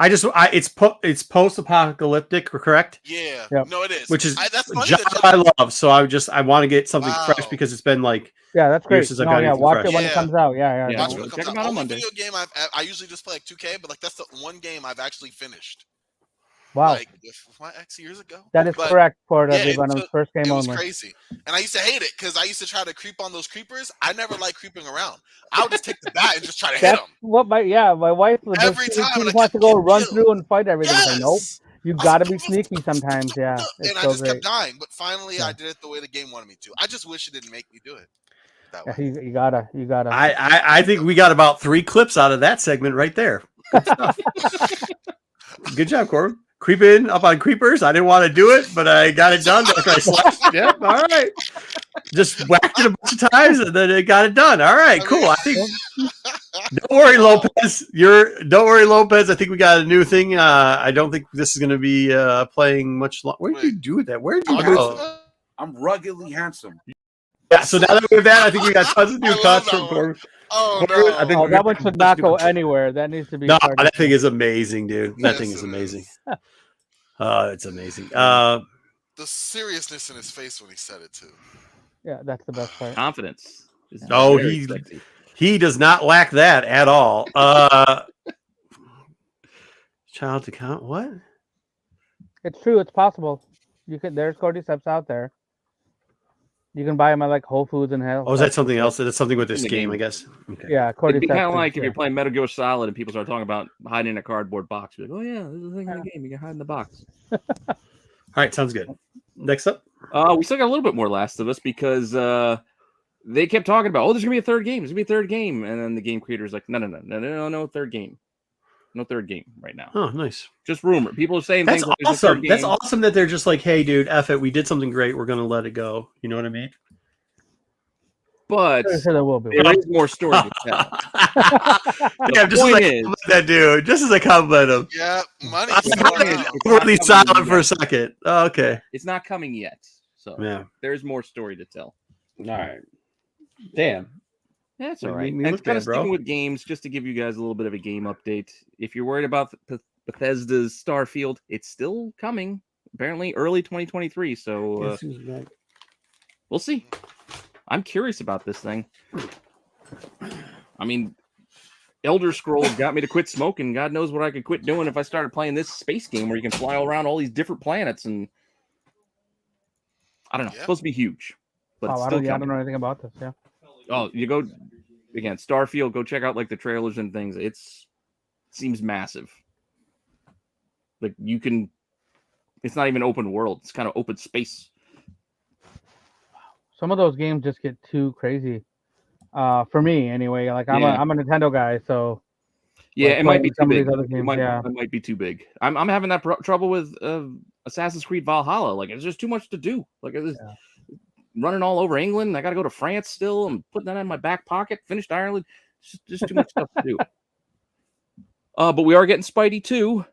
it's post-apocalyptic, correct? Yeah. Yep. No, it is. Which is that's funny genre that I love. So I want to get something fresh Wow. because it's been like Yeah, that's great. since I've No, got yeah, anything watch fresh. it when it Yeah. comes out. Yeah. Yeah. Watch Check what it comes out out. on Only Monday. video game I usually just play like 2K, but like that's the one game I've actually finished. Wow, Like X years ago. that is But, correct for yeah, the it Venom's took- first game It was only. crazy, and I used to hate it because I used to try to creep on those creepers. I never liked creeping around. I would just take the bat and just try to hit That's them what my wife every she time. and I just wants kept to go getting run killed. through and fight everything. It's like, nope, Yes. you I was got to like, be sneaky sometimes. Yeah, it's and I so just great. kept dying. But finally, Yeah. I did it the way the game wanted me to. I just wish it didn't make me do it that Yeah, way. you gotta. I think we got about 3 clips out of that segment right there. Good stuff. Good job, Corbin. Creeping up on creepers. I didn't want to do it, but I got it done after I slashed. Yeah, all right. Just whacked it a bunch of times and then it got it done. All right, cool. I think. Don't worry, Lopez. Don't worry, Lopez. I think we got a new thing. I don't think this is going to be playing much longer. Where did you do that? Where did you go? I'm ruggedly handsome. Yeah. So now that we have that, I think we got tons of new I love cuts that from one. Corbin. Oh Corbin, I no! think Oh, we're that gonna- one should not go anywhere. That needs to be. No, targeted. that thing is amazing, dude. That Yes, thing is it amazing. is. It's amazing. The seriousness in his face when he said it too. Yeah, that's the best part. Confidence. is Oh, very sexy. he does not lack that at all. Child to count what? It's true. It's possible. You could. There's cordyceps out there. You can buy them at like Whole Foods and Health. Oh, is that something else? That's something with this In the game, game. I guess. Okay. Yeah, It'd cordyceps. be kind of is- like if yeah. you're playing Metal Gear Solid and people start talking about hiding in a cardboard box. You're like, oh yeah, this is a thing in the game. You can hide in the box. All right, sounds good. Next up. We still got a little bit more Last of Us because they kept talking about, oh, there's gonna be a third game. There's gonna be a third game, and then the game creator's like, no, third game, no third game right now. Oh, nice. Just rumor. People are saying That's things like there's a awesome. third game. That's awesome that they're just like, hey, dude, F it. We did something great. We're gonna let it go. You know what I mean? But Sure, there will be. there is more story to tell. Yeah, just as point I is- compliment that dude. Just as I compliment him. Yeah, money. I'm The point is, going it's really not coming silent for a yet. second. Okay. It's not coming yet, so Yeah. there's more story to tell. All right. Damn. That's Well, all you right. made me And look kind bad, of sticking bro. with games, just to give you guys a little bit of a game update. If you're worried about Bethesda's Starfield, it's still coming. Apparently, early 2023. So Guess who's back? we'll see. I'm curious about this thing. I mean, Elder Scrolls got me to quit smoking. God knows what I could quit doing if I started playing this space game where you can fly all around all these different planets. And I don't know. It's supposed to be huge, but it's I still don't coming. know anything about this. Yeah. Oh, you go again, Starfield. Go check out like the trailers and things. It seems massive. Like you can. It's not even open world. It's kind of open space. Some of those games just get too crazy. For me anyway. Like I'm Yeah. a Nintendo guy, so Yeah, like it might be playing too some of big. these other games, It might be too big. I'm having that trouble with Assassin's Creed Valhalla. Like it's just too much to do. Like it's running all over England. I got to go to France still. I'm putting that in my back pocket. Finished Ireland. It's just too much stuff to do. But we are getting Spidey 2,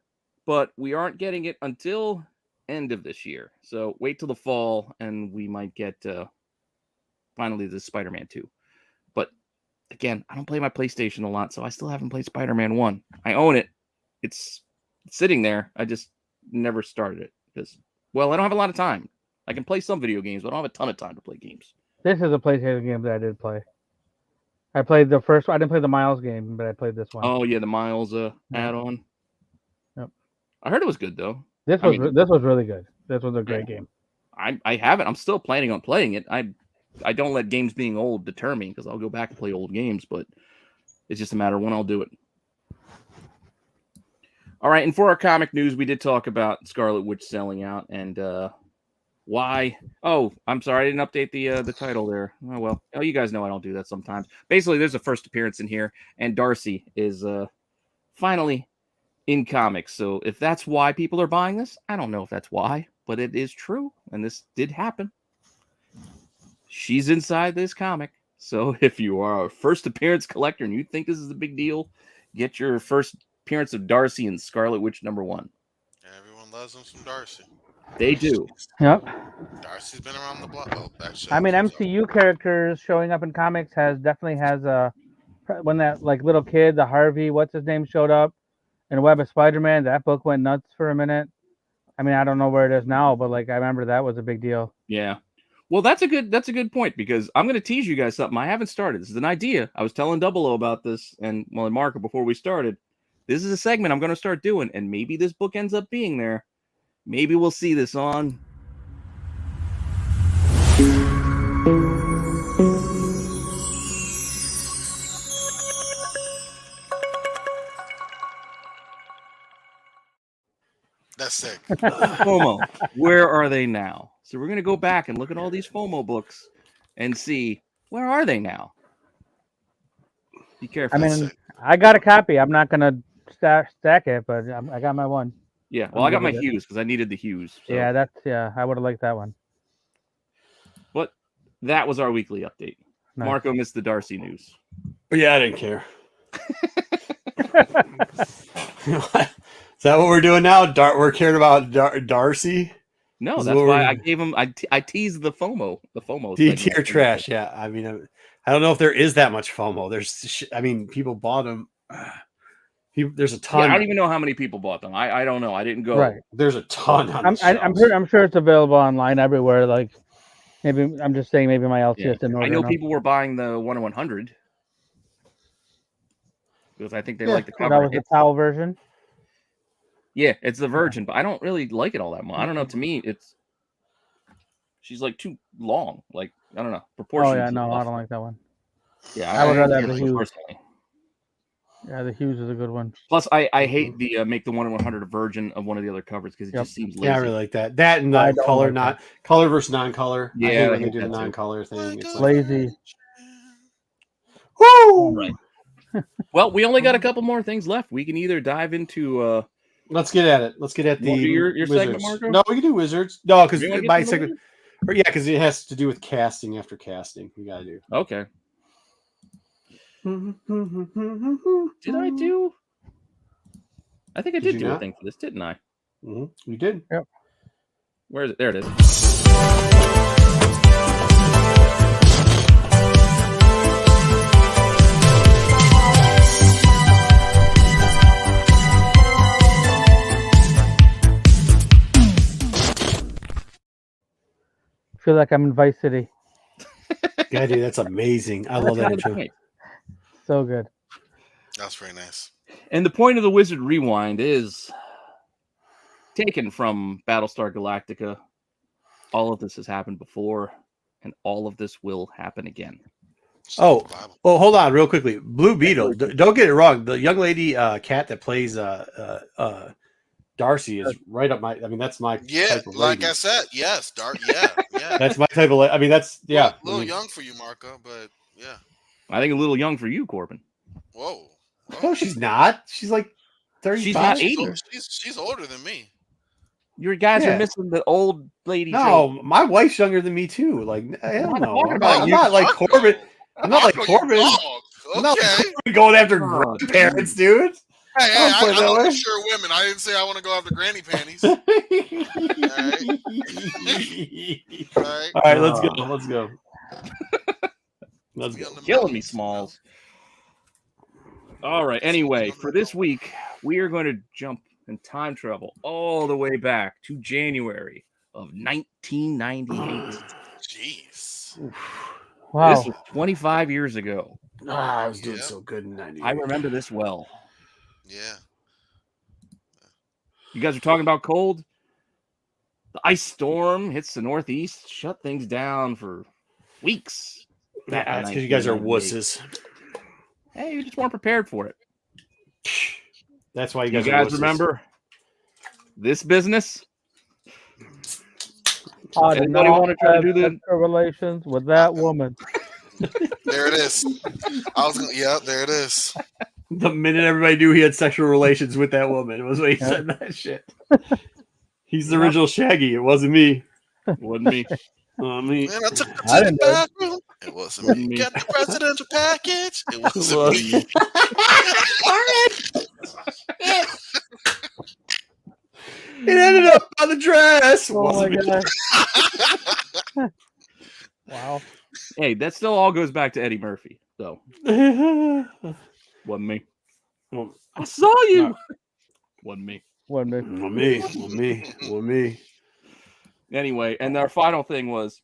but we aren't getting it until end of this year. So wait till the fall, and we might get finally the Spider-Man 2. But again, I don't play my PlayStation a lot, so I still haven't played Spider-Man 1. I own it. It's sitting there. I just never started it because, well, I don't have a lot of time. I can play some video games, but I don't have a ton of time to play games. This is a PlayStation game that I did play. I played the first. I didn't play the Miles game, but I played this one. Oh yeah, the Miles add-on. Yep. I heard it was good though. This was really good. This was a great game. I have it. I'm still planning on playing it. I don't let games being old deter me because I'll go back and play old games, but it's just a matter of when I'll do it. All right, and for our comic news, we did talk about Scarlet Witch selling out and why. Oh, I'm sorry, I didn't update the title there. Oh well. Oh, you guys know I don't do that sometimes. Basically, there's a first appearance in here, and Darcy is finally in comics. So if that's why people are buying this, I don't know if that's why, but it is true, and this did happen. She's inside this comic. So if you are a first appearance collector and you think this is a big deal, get your first appearance of Darcy in Scarlet Witch #1. Everyone loves them some Darcy. They do. Yep. Darcy's been around the block. Oh, actually, I mean, MCU characters showing up in comics definitely has a when that like little kid, the Harvey, what's his name, showed up in Web of Spider-Man. That book went nuts for a minute. I mean, I don't know where it is now, but like I remember that was a big deal. Yeah. Well, that's a good point because I'm going to tease you guys something I haven't started. This is an idea. I was telling Double O about this and Marco before we started. This is a segment I'm going to start doing, and maybe this book ends up being there. Maybe we'll see this on. That's sick. FOMO. Where are they now? So we're going to go back and look at all these FOMO books and see where are they now. Be careful. I mean, I got a copy. I'm not gonna stack it, but I got my one. Yeah, well, I got my Hughes because I needed the Hughes. So. Yeah, I would have liked that one. But that was our weekly update. Nice. Marco missed the Darcy news. Yeah, I didn't care. Is that what we're doing now? We're caring about Darcy? No, that's why I gave him. I teased the FOMO. The FOMO. D-tier trash. Yeah, I mean, I don't know if there is that much FOMO. I mean, people bought them. There's a ton. Yeah, I don't even know how many people bought them. I don't know. I didn't go. Right. There's a ton. I'm sure it's available online everywhere. Like maybe I'm just saying maybe my LCS didn't order. I know people were buying the 1/100 because I think they like the cover. That was the towel version. Yeah, it's the Virgin, but I don't really like it all that much. I don't know. To me, she's like too long. Like I don't know. Proportions. Oh yeah, no, I don't like that one. Yeah, I would rather have the Hughes. Personally. Yeah, the Hughes is a good one. Plus, I hate the make the 1/100 a Virgin of one of the other covers because it just seems lazy. Yeah, I really like that. That and the color, not color versus non-color. Yeah, I hate when they do the non-color thing. It's lazy. Woo! Right. Well, we only got a couple more things left. We can either dive into. Let's get at it. Let's get at the your segment, Wizards. Marco? No, we can do Wizards. No, because my segment. Wizards? Or, yeah, because it has to do with casting after casting. We gotta do. Okay. Did I do? I think I did do a thing for this, didn't I? Mm-hmm. You did. Yep. Where is it? There it is. feel like I'm in Vice City. Yeah, dude, that's amazing. I love that That's kind of the intro. point. So good. That's very nice. And the point of the Wizard Rewind is taken from Battlestar Galactica. All of this has happened before, and all of this will happen again. Oh, Bible. well, hold on real quickly. Blue Beetle. Don't get it wrong. The young lady cat that plays Darcy is right up my. I mean, that's my Yeah, type of like lady. I said, yes, Dark. Yeah, yeah. That's my type of. I mean, that's yeah. A little I mean, young for you, Marco, but yeah. I think a little young for you, Corbin. Whoa. no, she's not. She's like 35. She's not She's, 80. she's older than me. Your guys Yeah. are missing the old lady. No, joke. my wife's younger than me too. Like, hell I'm not no. talking I'm about not, I'm you, not like Marco. Corbin. I'm not like Marco, you Corbin. dog. I'm not like Okay. Corbin going after Oh, grandparents, dude. Hey, Don't I play that don't way. sure women. I didn't say I want to go after granny panties. All Right? right, let's go. Let's go. Let's Be go. on the Killing me, mountains, Smalls. All right. Anyway, for this week, we are going to jump in time travel all the way back to January of 1998. Jeez. Wow. This was 25 years ago. I was doing Yeah. so good in 98. I remember this well. Yeah. You guys are talking about cold. The ice storm hits the Northeast, shut things down for weeks. back in That's because you guys are 1998. wusses. Hey, you just weren't prepared for it. That's why you You guys, are guys wusses. remember this business? I did Anybody not want to try to have do the? sexual relations with that woman. There it is. I was gonna, yeah, there it is. The minute everybody knew he had sexual relations with that woman was when he said that shit. He's the original Shaggy. It wasn't me. Wasn't me. Me. Man, I took her I to the didn't know. bathroom. It wasn't Wasn't me. me. Got the presidential package. It wasn't Was me. It ended up on the dress. Oh my Wasn't me. god. Wow. Hey, that still all goes back to Eddie Murphy. So wasn't me. Well, I saw you. No. Wasn't me. Wasn't it? me. Anyway, and our final thing was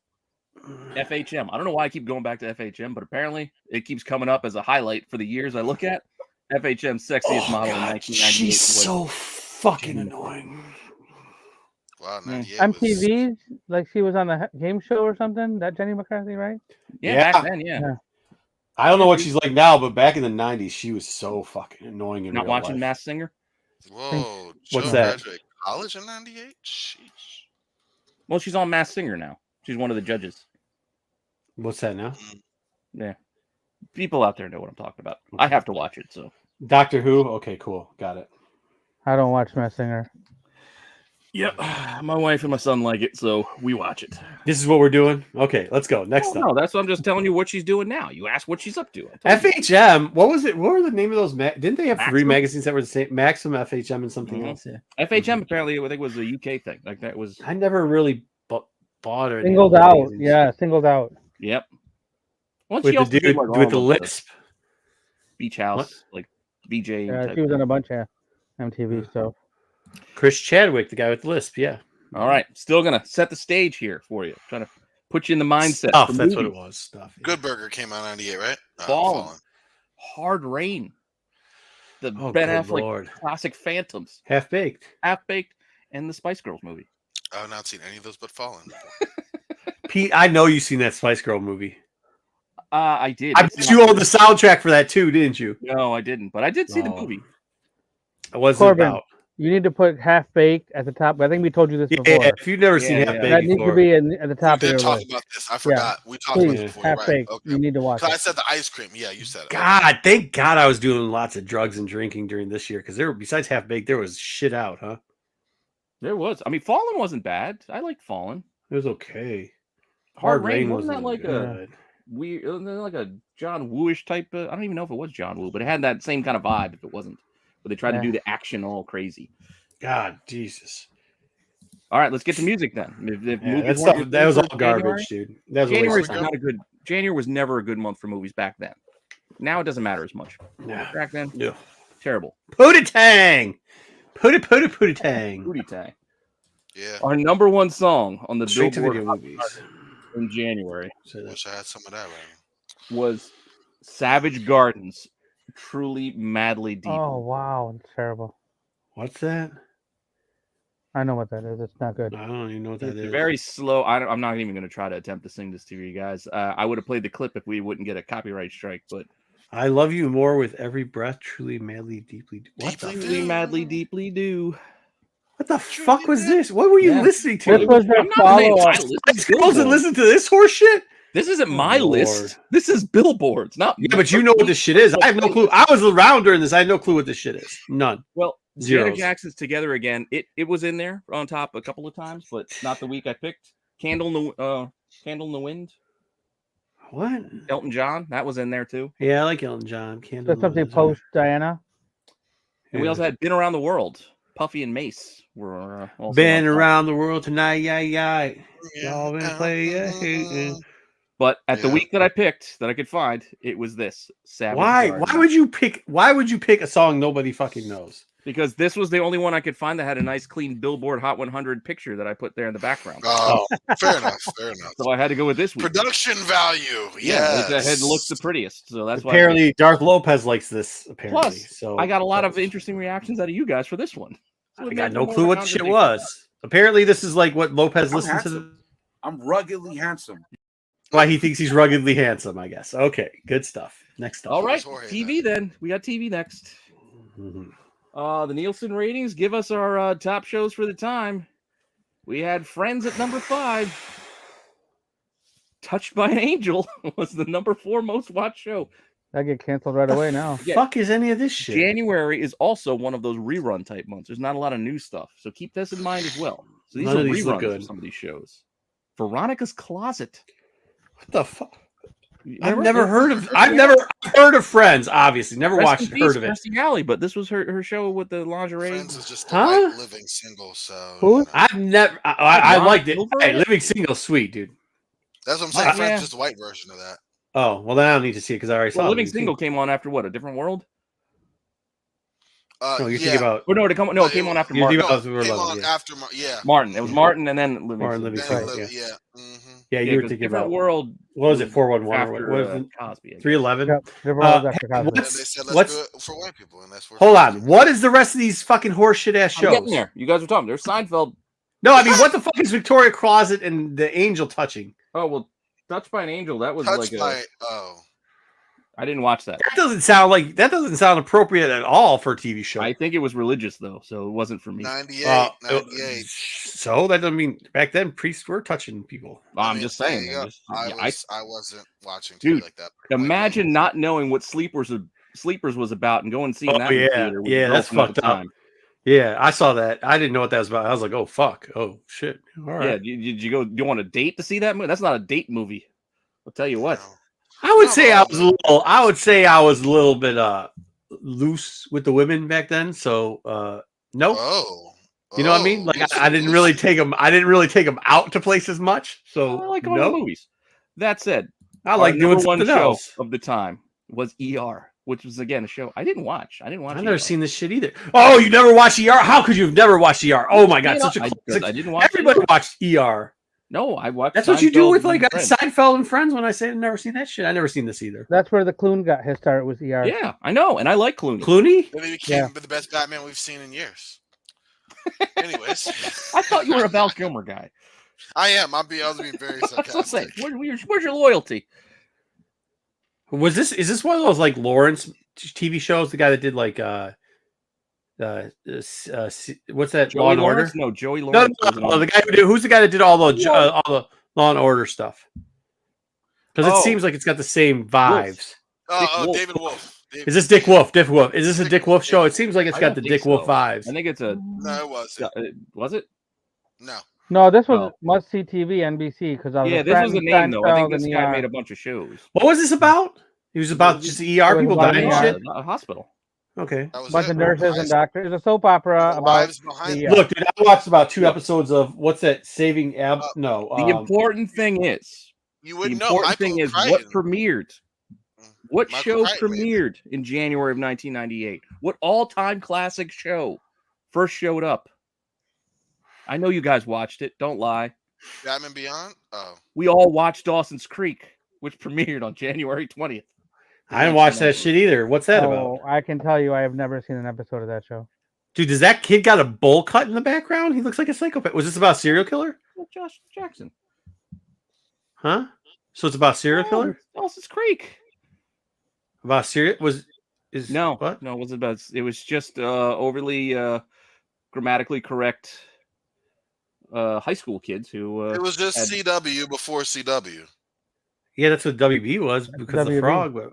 FHM. I don't know why I keep going back to FHM, but apparently it keeps coming up as a highlight for the years I look at. FHM's sexiest model in 1998. She's was- so fucking annoying. Wow, 98 was, MTV, like she was on the game show or something. That Jenny McCarthy, right? yeah, Yeah. back then, yeah. Yeah. I don't know what she's like now, but back in the 90s, she was so fucking annoying in Not real watching life. Masked Singer. Whoa. What's Joe that? graduated college in 98? Sheesh. Well, she's on Masked Singer now. She's one of the judges. What's that now? Yeah. People out there know what I'm talking about. I have to watch it, so. Doctor Who? Okay, cool. Got it. I don't watch Masked Singer. Yep. My wife and my son like it, so we watch it. This is what we're doing? Okay, let's go. Next up. No, that's what I'm just telling you what she's doing now. You asked what she's up to. I told you. FHM. What was it? What were the name of those? Didn't they have three Maxim? magazines that were the same? Maxim, FHM, and something Mhm. else. Yeah. FHM apparently I think was a UK thing. Like that was. I never really bought it. Singled out. Yeah, singled out. Yep. Well, With she the also did, dude like, with the all of lisp. Beach House, like BJ. Yeah, type she was thing. on a bunch of MTV stuff. Chris Chadwick, the guy with the lisp. Yeah. All right, still gonna set the stage here for you. Trying to put you in the mindset. Stuff. for That's what movies. it was. Stuff. yeah. Good Burger came out in 98, right? Fallen. Hard Rain. The Oh, Ben good Affleck Lord. classic Phantoms, Half baked. Half Baked, and the Spice Girls movie. I've not seen any of those but Fallen. Pete, I know you've seen that Spice Girl movie. I did. I It's bet not- you owned the soundtrack for that too, didn't you? No, I didn't, but I did see the Oh. movie. What's it Corbin, about? You need to put Half Baked at the top. I think we told you this Yeah, before. if you've never seen Yeah, Half yeah. Baked That needs before, to be at the top We of did your talk list. about this. I forgot. We talked about Please, this before. Half Right. Baked. Okay. You need to watch So I it. said the ice cream. Yeah, you said it. God, thank God I was doing lots of drugs and drinking during this year because there were, besides Half Baked, there was shit out, huh? There was. I mean, Fallen wasn't bad. I liked Fallen. It was okay. Hard Rain wasn't that wasn't like a good. weird, like a John Woo-ish type of? I don't even know if it was John Woo, but it had that same kind of vibe. If it wasn't, but they tried to Yeah. do the action all crazy. God, Jesus. All right, let's get to music then. If Yeah, movies that, weren't stuff, your that was thing all for garbage, dude. That was a January waste was of time. not a good. January was never a good month for movies back then. Now it doesn't matter as much. Yeah. Back then, Yeah. terrible. Pootie-tang! Pootie-tang. Booty tang. Yeah. Our number one song on the Straight to Billboard video movies. in January Wish I had some of that right. was Savage Gardens, Truly Madly Deep. Oh wow, it's terrible. What's that? I know what that is. It's not good. I don't even know what that It's is. very slow. I'm not even going to try to attempt to sing this to you guys. I would have played the clip if we wouldn't get a copyright strike, but I love you more with every breath, truly, madly, deeply. What the? Deeply Truly Madly Deeply do. What the fuck was this? What were you Yeah. listening to? This was their I'm not saying follow-up. my list I is supposed to Billboard. listen to this horse shit? This isn't my Lord. list. This is Billboard's, not Yeah, but you know what this shit is. I have no clue. I was around during this. I had no clue what this shit is. None. Well, Zeros. Janet Jackson's Together Again. It was in there on top a couple of times, but not the week I picked. Candle in the Wind. What? Elton John, that was in there too. Yeah, I like Elton John. Candle That's something post Diana. And we also had Been Around the World. Puffy and Mace were also Been on top. around the world tonight, yeah. Y'all been playing. But at the Yeah. week that I picked that I could find, it was this Savage Why? Garden. Why would you pick? Why would you pick a song nobody fucking knows? Because this was the only one I could find that had a nice, clean Billboard Hot 100 picture that I put there in the background. Oh, fair enough. Fair enough. So I had to go with this week. Production value. Yeah, Yes. it looks the prettiest. So that's why. Apparently, Darth Lopez likes this. Apparently, Plus, so I got a lot of interesting reactions out of you guys for this one. So I it got made no more clue what the rounds shit than they was. Apparently, this is like what Lopez I'm listened to. handsome. I'm ruggedly handsome. Why he thinks he's ruggedly handsome, I guess. Okay, good stuff. Next up. All right, Jorge TV then. We got TV next. Mhm. The Nielsen ratings give us our top shows for the time. We had Friends at number 5. Touched by an Angel was the number 4 most watched show. That get canceled right away now. Yeah. Fuck is any of this shit? January is also one of those rerun type months. There's not a lot of new stuff, so keep this in mind as well. So these None are of these look reruns good. of some of these shows. Veronica's Closet. What the fuck? You I've remember- never heard of. Kirstie I've Alley? never heard of Friends. Obviously, never Rest watched. in peace, Heard of it. Kirstie Alley, but this was her show with the lingerie. Friends is just Huh? a white living single, so Who? you know. I've never. I Ron liked it. Silver? Hey, Living Single, sweet dude. That's what I'm saying. Yeah. Friends is just a white version of that. Oh well, then I don't need to see it because I already Well, saw Living Single came on after what? A Different World? No, you're yeah. thinking about Or no, it came on after You're Martin. thinking No, about- it came 11, on yeah. after yeah. Martin. It was Martin and then Living Martin Single. Living Then Single. Liv- Yeah, yeah. yeah. You Yeah, were 'cause thinking Different about World. what was it? 411 or After what was it? Cosby. I guess. 311. Yep. Different Uh, World after Cosby. And they What's- said let's what's- do it for white people, and that's where. Hold on. What is the rest of these fucking horseshit ass I'm getting shows? there. You guys are talking. There's Seinfeld. No, I mean, what the fuck is Victoria Closet and the Angel touching? Oh well, Touched by an Angel. That was Touched like by I didn't watch that. That doesn't sound appropriate at all for a TV show. I think it was religious though, so it wasn't for me. 98, 98. So that doesn't mean back then priests were touching people. I'm just saying. there you I'm go. just- I wasn't watching TV Dude, like that. imagine not knowing what Sleepers was about and going and seeing Oh, that in the yeah. theater. with Yeah, the that's girlfriend at fucked the up. time. Yeah, I saw that. I didn't know what that was about. I was like, oh fuck, oh shit. All right. Yeah, did you go? Do you want a date to see that movie? That's not a date movie. I'll tell you what. I would Not say wrong, I would say I was a little bit loose with the women back then. So nope. Oh, You know what I mean? Like I didn't really take them. I didn't really take them out to places much. So I like going to nope. movies. That said, I like our doing number one something show else. of the time was ER, which was again a show I didn't watch. I've ER. never seen this shit either. Oh, you never watched ER? How could you have never watched ER? Oh my god, such a classic. I didn't watch. Everybody ER. watched ER. No, I watched. That's what you do Seinfeld with like and Friends. Seinfeld and Friends. When I say I've never seen that shit, I never seen this either. That's where the Clune got his start. Was ER. Yeah, I know, and I like Clooney. Clooney? Then he became the best Batman we've seen in years. Anyways, I thought you were a Val Kilmer guy. I am. I was being very That's what I'm saying. sarcastic. Where's your loyalty? Was this? Is this one of those like Lawrence TV shows? The guy that did like what's that? Law Joey and Order? Lawrence? No, Joey No, Lawrence. no, was no, on- the guy who's the guy that did all the Law and Order stuff? Because it Oh. seems like it's got the same vibes. Wolf. David Wolf. Is this Dick Wolf? Dick Wolf. Is this a Dick Wolf show? It seems like it's I got don't the think Dick Wolf so. vibes. I think it's a. No, it wasn't. Was it? No. No, this was Oh. Must See TV NBC because I was. Yeah, a this was friend the name though. I think Seinfeld this and guy ER. made a bunch of shows. What was this about? He was about just ER It was people about dying and ER. shit. A hospital. Okay. That was bunch it. of nurses and Guys, doctors. It's a soap opera the about wives behind the, it. Look, dude, I watched about 2 episodes of what's that? Saving Ab? No. The important thing is, You the wouldn't know. important Michael thing is Crichton. what premiered. What Michael show Crichton made it. premiered in January of 1998? What all-time classic show first showed up? I know you guys watched it. Don't lie. Batman Beyond. Oh, We all watched Dawson's Creek, which premiered on January 20th. I didn't watch that shit either. What's that about? I can tell you, I have never seen an episode of that show. Dude, does that kid got a bowl cut in the background? He looks like a psychopath. Was this about serial killer? Josh Jackson. Huh? So it's about serial killer? Dawson's Creek. About serial is No, what? no, it wasn't about. It was just overly grammatically correct high school kids who. it was just had- CW before CW. Yeah, that's what WB was because of the WB. frog. But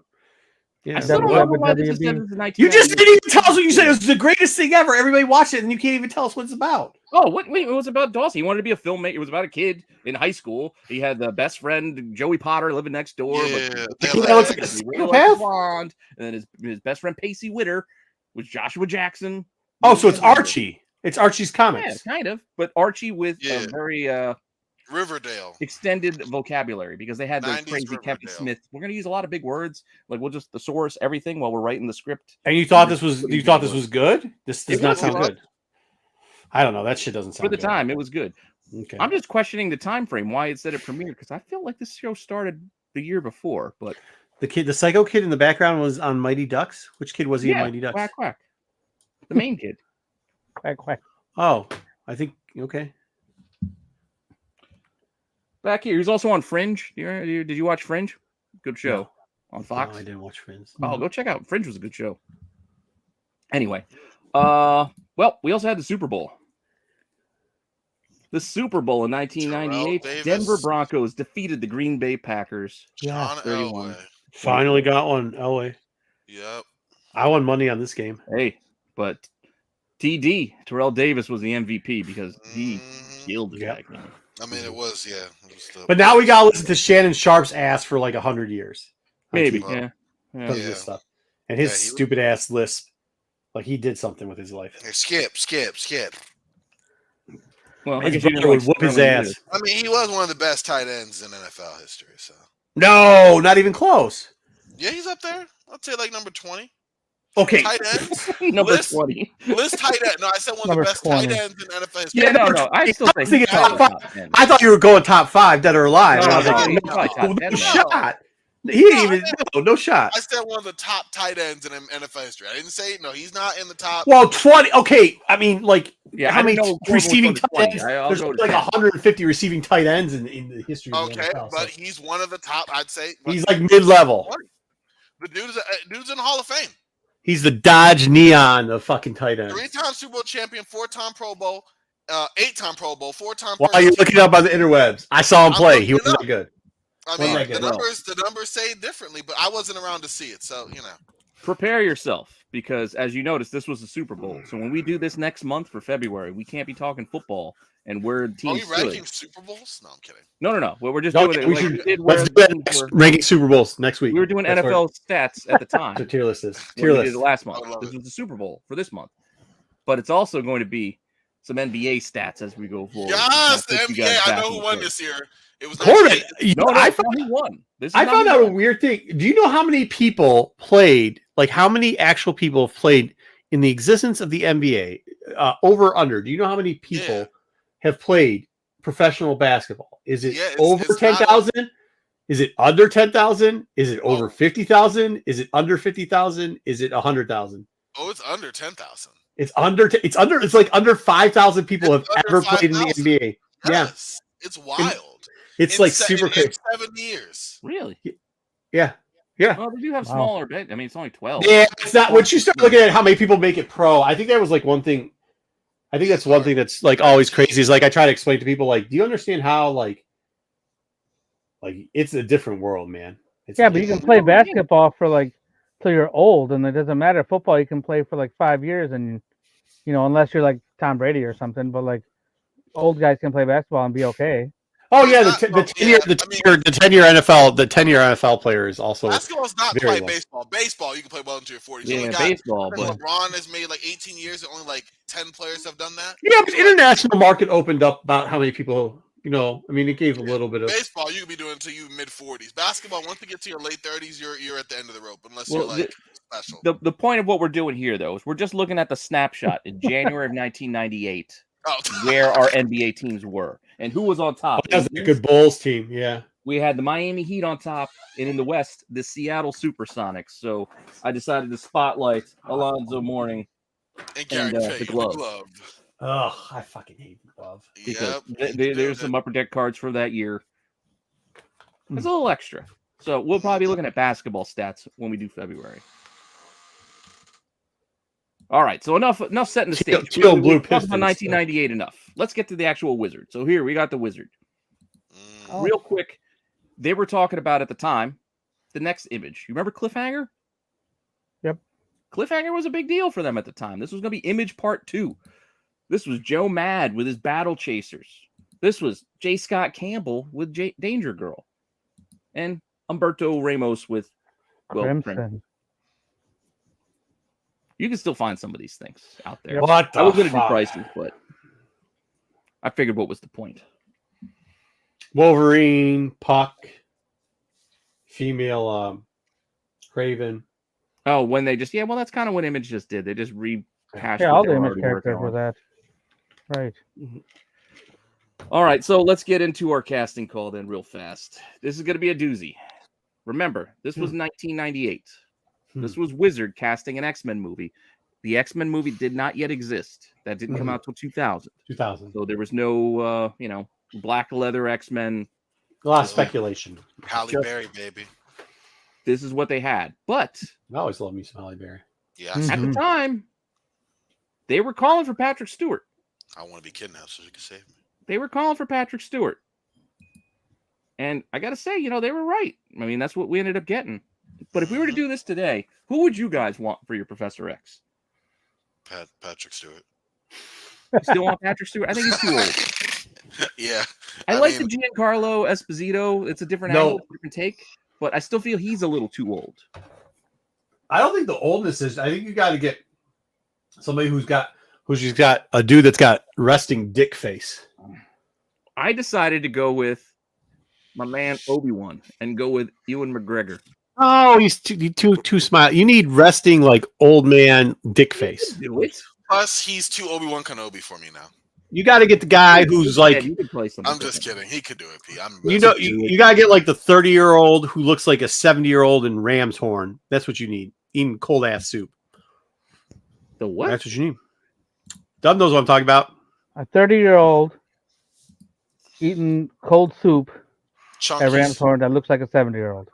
I yeah, still don't WB. know why this is said as the you just 1998. didn't even tell us what you said. It was the greatest thing ever. Everybody watched it, and you can't even tell us what it's about. Oh, wait, it was about Dawson. He wanted to be a filmmaker. It was about a kid in high school. He had the best friend, Joey Potter, living next door. Yeah, but He looks like a he really psychopath? liked blonde. And then his best friend, Pacey Witter, was Joshua Jackson. Oh, so it's Archie. It's Archie's Yeah, comics. kind of. But Archie with Yeah. a very Riverdale. extended vocabulary because they had those 90s crazy Kevin Riverdale. Smith. We're going to use a lot of big words. Like we'll just thesaurus everything while we're writing the script. And you thought this was good? This does It not was sound good. good. I don't know. That shit doesn't sound For the good. time, it was good. Okay. I'm just questioning the time frame, why it said it premiered, because I feel like this show started the year before. But The psycho kid in the background was on Mighty Ducks. Which kid was he in Mighty Ducks? Quack quack. The main kid. Quack, quack. Oh, I think okay. Back here, he was also on Fringe. Did you watch Fringe? Good show on Fox. No, I didn't watch Friends. Oh, go check out Fringe. Was a good show. Anyway, well, we also had the Super Bowl. The Super Bowl in 1998, Terrell Davis. Denver Broncos defeated the Green Bay Packers. John 31. Elway. Finally got one. LA. Yep. I won money on this game. Hey, but Terrell Davis was the MVP because he Mhm. killed it Yeah. back then. I mean, it was, yeah. It was the- But now we gotta listen to Shannon Sharp's ass for like 100 years. on Maybe, TV yeah. because of Yeah. this stuff. And his Yeah, he was- stupid ass lisp. Like he did something with his life. Hey, skip. Well, I His guess you didn't brother like would whoop his Sterling ass. either. I mean, he was one of the best tight ends in NFL history. So No, not even close. yeah, he's up there. I'd say like number 20. Okay. Tight ends. Number List- 20. List tight end. No, I said one of Number the best 20. tight ends in NFL history. Yeah, no. I still I think was thinking he's probably top top 10. I thought you were going top 5, dead or alive. No, And I was no, like, he's probably top no 10 now. shot. He didn't No, even no shot. I said one of the top tight ends in NFL history. I didn't say no. He's not in the top. Well, 20. Okay, I mean, like, Yeah, how I many didn't know Cuomo was receiving under tight 20. ends? I'll There's go to like 10. 150 receiving tight ends in the history of the Okay, NFL. but So he's one of the top. I'd say he's like mid-level. the dude's in the Hall of Fame. He's the Dodge Neon of fucking tight ends. 3-time Super Bowl champion, 4-time Pro Bowl, 8-time Pro Bowl, 4-time. While you're looking up on the interwebs, I saw him I'm play. He looking wasn't it that good. I Well, mean, I get the it. numbers say differently, but I wasn't around to see it, so you know. Prepare yourself because, as you noticed, this was the Super Bowl. So when we do this next month for February, we can't be talking football and where Are teams we stood. ranking Super Bowls? No, I'm kidding. No. Well, we're just No, doing it we like should- we did where Let's do teams that were- ranking Super Bowls next week. we were doing That's where NFL stats at the time. the tier list is. when Tier we did list. it last month. I love This it. was the Super Bowl for this month, but it's also going to be some NBA stats as we go forward. Yes, the I'll put you guys NBA. I back know in who won place. this year. It was Corbin, 98. No, I I found, found who won. This is I not found who out a won. weird thing. Do you know how many people played? Like how many actual people have played in the existence of the NBA? Over under. Do you know how many people Yeah. have played professional basketball? Is it Yeah, it's- over it's not- 10,000? Is it under 10,000? Is it over Oh. 50,000? Is it under 50,000? Is it 100,000? Oh, it's under 10,000. It's under. It's like under 5,000 people It's have under ever played in the 5,000. NBA. Yeah, Yes, it's wild. it's In like se- super in crazy. 7 years. Really? Yeah. Well, they do have Wow. smaller bet. I mean, it's only 12. Yeah, it's not. Once you start looking at how many people make it pro, I think that was like one thing. I think that's one thing that's like always crazy. Is like I try to explain to people, like, do you understand how like it's a different world, man? It's Yeah, but you can play basketball for like till you're old, and it doesn't matter. Football, you can play for like 5 years, and unless you're like Tom Brady or something. But like old guys can play basketball and be okay. Oh yeah, the Well, 10-year yeah, the 10-year NFL player is also Basketball's not very quite low. baseball. Baseball, you can play well into your 40s. You Yeah, only got- baseball, I think but LeBron has made like 18 years, and only like 10 players have done that. yeah. But the international market opened up about how many people. I mean, it gave a little bit of. Baseball, you can be doing until you mid 40s. Basketball, once you get to your late 30s, you're at the end of the rope, unless Well, you're like special. the point of what we're doing here, though, is we're just looking at the snapshot in January of 1998 Oh. where our NBA teams were. And who was on top? That was a good Bulls team. Yeah. We had the Miami Heat on top, and in the West, the Seattle Supersonics. So I decided to spotlight Alonzo Mourning And the glove. Oh, I fucking hate the glove. Because Yep. there's some upper deck cards for that year. It's a little extra. So we'll probably be looking at basketball stats when we do February. All right, so enough setting the stage. Teal and blue We've talked Pistons. about 1998 enough. Let's get to the actual Wizard. So here we got the Wizard. Mm. Real quick, they were talking about at the time the next image. You remember Cliffhanger? Yep. Cliffhanger was a big deal for them at the time. This was going to be Image Part 2. This was Joe Mad with his Battle Chasers. This was J. Scott Campbell with Danger Girl. And Humberto Ramos with Crimson. You can still find some of these things out there. What the I was going to do fuck? prices, but I figured what was the point. Wolverine, Puck, female Craven. Oh, when they just that's kind of what Image just did. They just rehashed. Yeah, what all they the were Image already characters working were on. that. Right. All right, so let's get into our casting call then real fast. This is going to be a doozy. Remember, this was 1998. This was Wizard casting an X-Men movie. The X-Men movie did not yet exist. That didn't come out till 2000. 2000. So there was no, black leather X-Men. A lot of speculation. Halle Just- Berry, baby. This is what they had. But I always love me some Halle Berry. Yeah, at the time, they were calling for Patrick Stewart. I want to be kidnapped so you can save me. They were calling for Patrick Stewart. And I got to say, they were right. I mean, that's what we ended up getting. But if we were to do this today, who would you guys want for your Professor X? Patrick Stewart. You still want Patrick Stewart? I think he's too old. Yeah. I like the Giancarlo Esposito. It's a different angle, different take. But I still feel he's a little too old. I don't think the oldness is. I think you got to get somebody who's got a dude that's got resting dick face. I decided to go with my man Obi-Wan and go with Ewan McGregor. Oh, he's too smile. You need resting like old man dick face. Do it. Plus, he's too Obi-Wan Kenobi for me now. You got to get the guy who's like. You could play something I'm just different. kidding. He could do it, P. You got to get like the 30-year-old who looks like a 70-year-old in ram's horn. That's what you need. Eating cold ass soup. The what? That's what you need. Dub knows what I'm talking about. A 30-year-old eating cold soup Chunky. at Ramshorn that looks like a 70-year-old.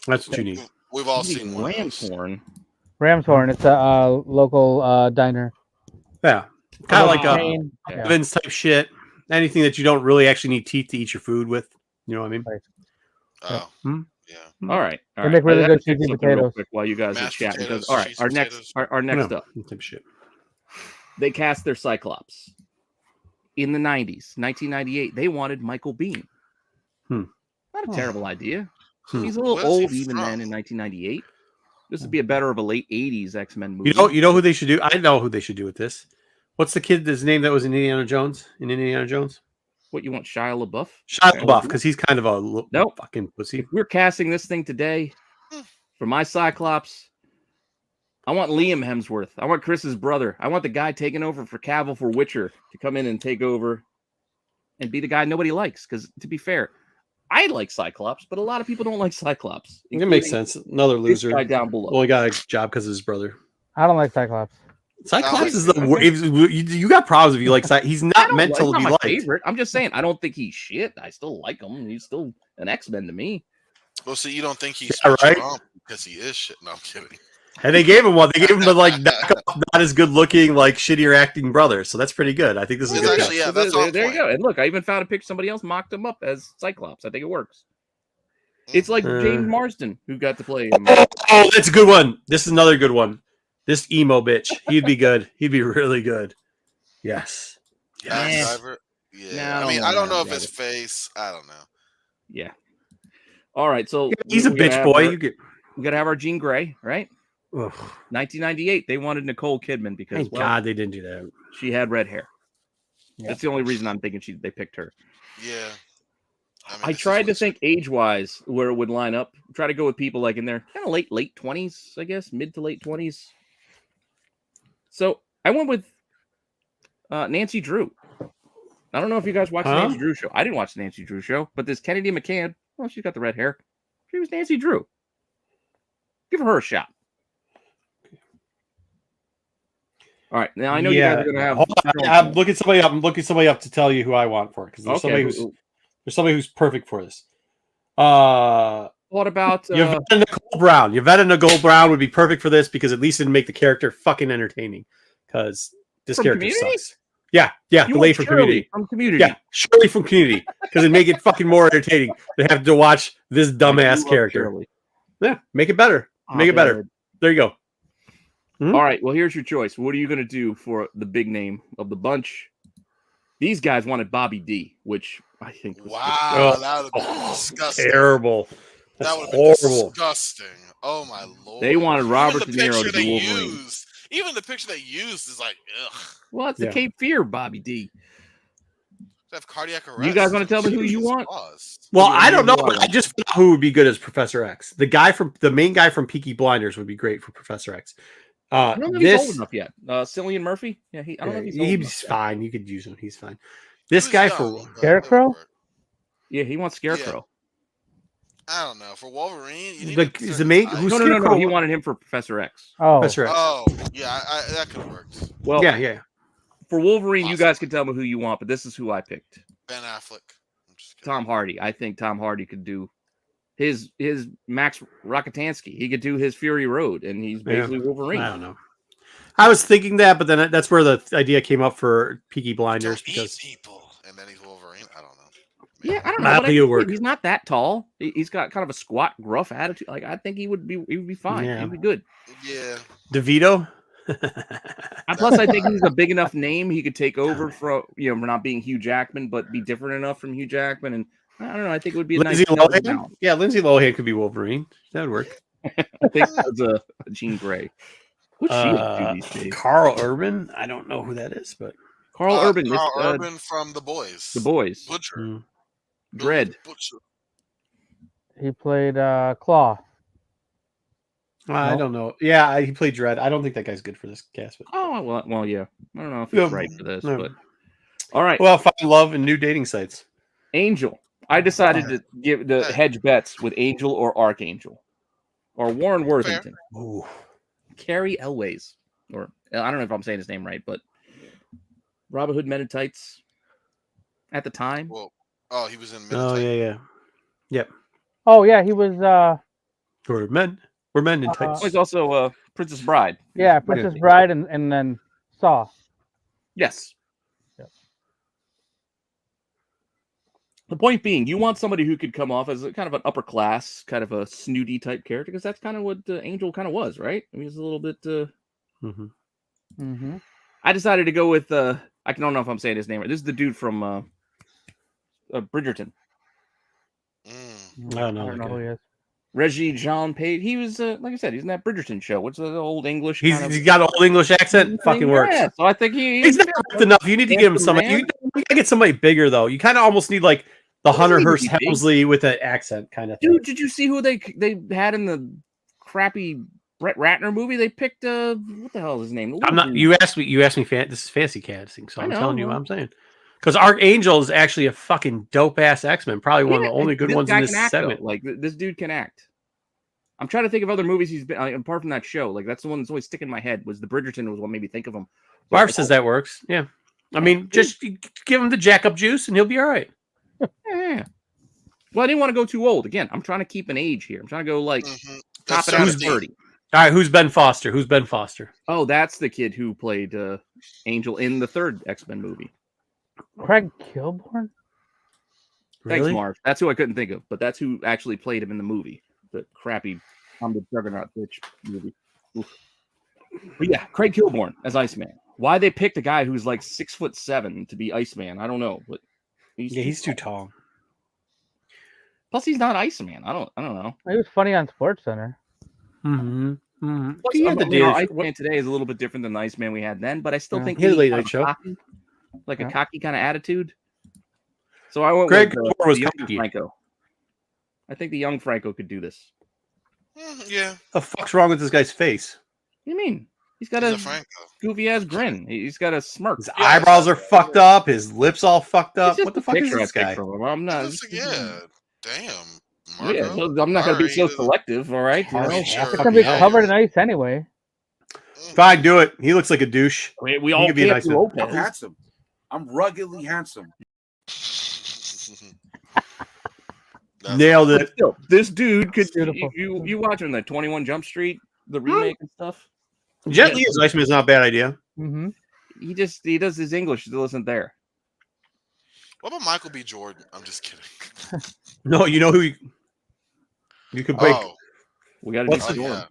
That's what you need. We've all seen one of those. Ramshorn. Ramshorn, it's a local diner. Yeah, kind of like a Chain. Yeah. ovens type shit. Anything that you don't really actually need teeth to eat your food with. You know what I mean? Right. Oh, Hmm? yeah. All right. They make really I good gotta check cheesy something real potatoes. quick while you guys are Mashed chatting. potatoes, Because, all right, cheese our potatoes. next No, up, that type of shit. they cast their Cyclops in the 90s, 1998. They wanted Michael Biehn. Not a terrible idea. He's a little Where's he old even from? then in 1998. This would be a better of a late 80s X-Men movie. You know who they should do? I know who they should do with this. What's the kid that's name that was in Indiana Jones? What, you want Shia LaBeouf? Shia LaBeouf, because he's kind of a Nope. fucking pussy. If we're casting this thing today for my Cyclops, I want Liam Hemsworth. I want Chris's brother. I want the guy taking over for Cavill for Witcher to come in and take over and be the guy nobody likes. Because to be fair, I like Cyclops, but a lot of people don't like Cyclops. It makes sense. Another This loser. guy down below. Only got a job because of his brother. I don't like Cyclops. Cyclops is the worst. You got problems if you like Cyclops. He's not meant to He's not be my liked. favorite. I'm just saying, I don't think he's shit. I still like him. He's still an X-Men to me. Well, see, you don't think he's Yeah, right? wrong because he is shit. No, I'm kidding. And they gave him one. They gave him the like not as good looking, like shittier acting brother. So that's pretty good. I think this is It's good. actually, cast. yeah, that's there, on there you point. go. And look, I even found a picture. Somebody else mocked him up as Cyclops. I think it works. It's like James Marsden who got to play him. Oh, that's a good one. This is another good one. This emo bitch. He'd be good. He'd be really good. Yes. Adam Yes. Driver? Yeah. No, I mean, no, I don't no, know if no. his face. I don't know. Yeah. All right. So He's a we gotta bitch have boy. our- You get. We got to have our Jean Grey, right? Ugh. 1998. They wanted Nicole Kidman because Thank God they didn't do that. she had red hair. Yeah. That's the only reason I'm thinking they picked her. Yeah. mean, I this is tried to what's- think age-wise where it would line up. Try to go with people like in their kind of late 20s, I guess, mid to late 20s. So I went with Nancy Drew. I don't know if you guys watched the Huh? Nancy Drew show. I didn't watch the Nancy Drew show, but this Kennedy McCann, well, she's got the red hair. She was Nancy Drew. Give her a shot. All right, now I know you guys are going to have. Hold on. I'm looking somebody up. I'm looking somebody up to tell you who I want for it because there's somebody who's perfect for this. What about Yvette Nicole Brown? Yvette Nicole Brown would be perfect for this because at least it'd make the character fucking entertaining. Because this From character Community? sucks. Yeah, the lady from Community. From Community. Yeah, Shirley from Community because it'd make it fucking more entertaining to have to watch this dumbass character. Shirley. Yeah, make it better. Make it better. There you go. All right. Well, here's your choice. What are you going to do for the big name of the bunch? These guys wanted Bobby D, which I think was that would have been disgusting. Terrible. That would have been disgusting. Oh my lord. They wanted Robert De Even the Niro picture to they be Wolverine. used, even the picture they used is like, ugh. Well, it's the Cape Fear, Bobby D. Have cardiac arrest. You guys want to tell me who you want? Well, I don't know, but I just found out who would be good as Professor X. The main guy from Peaky Blinders would be great for Professor X. I don't know if he's old enough yet. Cillian Murphy? Yeah, I don't know if he's old enough He's fine. You could use him. He's fine. This guy for Scarecrow? Yeah, he wants Scarecrow. I don't know. For Wolverine, you need is the main who's no. He wanted him for Professor X. Professor X. Oh, yeah, that could have worked. Well, yeah. For Wolverine, you guys can tell me who you want, but this is who I picked. Ben Affleck. Tom Hardy. I think Tom Hardy could do his Max Rockatansky. He could do his Fury Road, and he's basically Wolverine. I don't know. I was thinking that, but then that's where the idea came up for Peaky Blinders because people, and then he's Wolverine. I don't know. Yeah, I don't know. He's not that tall. He's got kind of a squat, gruff attitude. Like I think he would be fine. Yeah. He'd be good. Yeah. DeVito. And plus, I think he's a big enough name. He could take over for not being Hugh Jackman, but be different enough from Hugh Jackman. And I don't know. I think it would be a Lindsay nice. Lohan? Yeah, Lindsay Lohan could be Wolverine. That would work. I think that's a Jean Grey. What's she up to these days? Carl Urban. I don't know who that is, but Carl Urban. Carl Urban from The Boys. The Boys. Butcher. Dredd. Butcher. He played Claw. I don't know. Yeah, he played Dredd. I don't think that guy's good for this cast. But... Oh well, yeah. I don't know if he's right for this, but all right. Well, find love and new dating sites. Angel. I decided to give the hedge bets with Angel or Archangel, or Warren Worthington. Ooh. Carrie Elways, or I don't know if I'm saying his name right, but Robin Hood Men in Tights at the time. Well, he was in. Oh yeah. Yep. Oh yeah, he was. We're men in tights. He's also Princess Bride. Yeah, Princess Bride, and then Saw. Yes. The point being, you want somebody who could come off as a kind of an upper class, kind of a snooty type character, because that's kind of what Angel kind of was, right? I mean, he's a little bit. I decided to go with. I don't know if I'm saying his name right. This is the dude from Bridgerton. I don't know who he is. Reggie Jean Page. He was, like I said, he's in that Bridgerton show. What's the old English? He's got an old English accent. Fucking works. Yeah, so I think he's not enough. You need to give him somebody. You gotta get somebody bigger though. You kind of almost need like the Hunter Hearst Helmsley with an accent kind of thing. Dude, did you see who they had in the crappy Brett Ratner movie? They picked what the hell is his name? I'm not. You asked me. This is fancy casting, so I'm telling you what I'm saying. Because Archangel is actually a fucking dope ass X-Men, probably one of the only good ones in this segment. Like this dude can act. I'm trying to think of other movies he's been apart from that show. Like that's the one that's always sticking in my head. Was the Bridgerton was what made me think of him. Barb says that works. Yeah, I mean, just give him the jack up juice and he'll be all right. Yeah. Well, I didn't want to go too old. Again, I'm trying to keep an age here. I'm trying to go like top it out at 30. All right, who's Ben Foster? Oh, that's the kid who played Angel in the third X-Men movie. Craig Kilborn? Thanks, Marv. That's who I couldn't think of, but that's who actually played him in the movie. The crappy I'm the Juggernaut bitch movie. Oof. But yeah, Craig Kilborn as Iceman. Why they picked a guy who's like 6'7" to be Iceman, I don't know, but he's too tall. Plus, he's not Iceman. I don't know. He was funny on Sports Center. Iceman today is a little bit different than the Iceman we had then, but I still think he's late night show. A cocky kind of attitude. So I went Greg with the young Franco. I think the young Franco could do this. Yeah. The fuck's wrong with this guy's face? What do you mean? He's got He's a a Franco. goofy ass grin. He's got a smirk. His eyebrows are fucked up. His lips all fucked up. What the fuck is this guy? From him. I'm not. Yeah. Damn. Yeah, Marco. so I'm not going to be so Alright, selective. All right. You I know? mean, sure. It's gonna be hell. covered in ice anyway. Fine, do it. He looks like a douche. We all could be a can't nice do man. I'm Lopez. handsome. I'm ruggedly handsome. Nailed But it. still, this dude could. Beautiful. You watching the 21 Jump Street, the remake and stuff? Jet Li as Iceman is not a bad idea. Mm-hmm. He does his English still isn't there. What about Michael B. Jordan? I'm just kidding. No, you know who you could break. Oh, We got to do What's oh Jordan. yeah.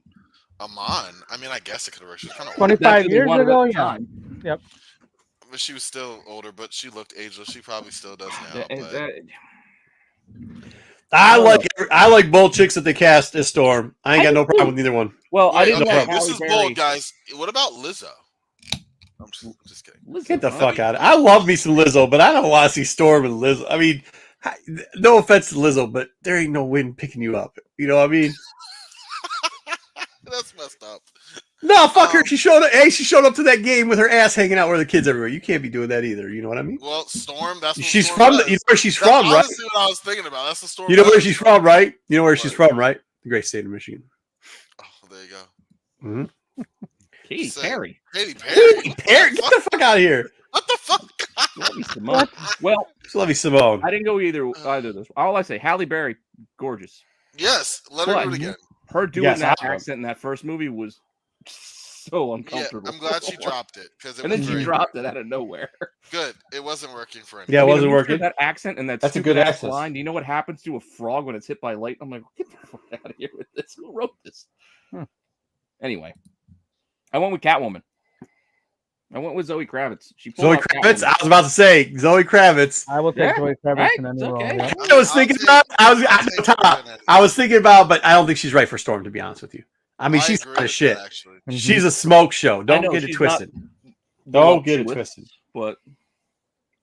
Amon. I mean, I guess it could have worked. She was kind of 25 That's the years one at ago, the yeah. time. but she was still older, but she looked ageless. She probably still does now. That- But I like both chicks that they cast as Storm. I ain't got no problem with either one. well, I Wait, didn't know okay, Halle this is Berry- bold, guys. What about Lizzo? I'm just kidding. Lizzo, Get the huh? fuck out of it. I love me some Lizzo, but I don't want to see Storm and Lizzo. I mean, no offense to Lizzo, but there ain't no wind picking you up. You know what I mean? That's messed up. No, fuck her. She showed up. Hey, she showed up to that game with her ass hanging out where the kids everywhere. You can't be doing that either. You know what I mean? Well, Storm. That's what She's Storm from. does. You know where she's That's from, right? honestly what I was thinking about. That's the Storm. You know where does. she's from, right? You know where she's What? from, right? The great state of Michigan. Oh, there you go. Mm-hmm. Katy Say- Perry. Katy Perry. Katy Perry, get the fuck out of here. What the fuck? Love me Simone. Well, Lovey Simone. I didn't go either of those. All I say, Halle Berry, gorgeous. Yes, let her do it again. Her doing Yes, that Halle. accent in that first movie was so Yeah, uncomfortable. I'm glad she dropped it because it And was then she very dropped it out of nowhere. good. It wasn't working for anyone. Yeah, it wasn't when you hear working. That accent and that That's a stupid good ass accent. line. Do you know what happens to a frog when it's hit by light? I'm like, get the fuck out of here with this. Who wrote this? Anyway, I went with Catwoman. I went with Zoe Kravitz. She pulled Zoe off Kravitz. Catwoman. I was about to say Zoe Kravitz. I will take Yeah, Zoe Kravitz right, in any it's role. okay. Yeah. I was thinking about. But I don't think she's right for Storm. To be honest with you, I mean, she's agree hot as with shit. that, actually. She's a smoke show. Don't know get it she's twisted. not Don't get it voluptuous, twisted. But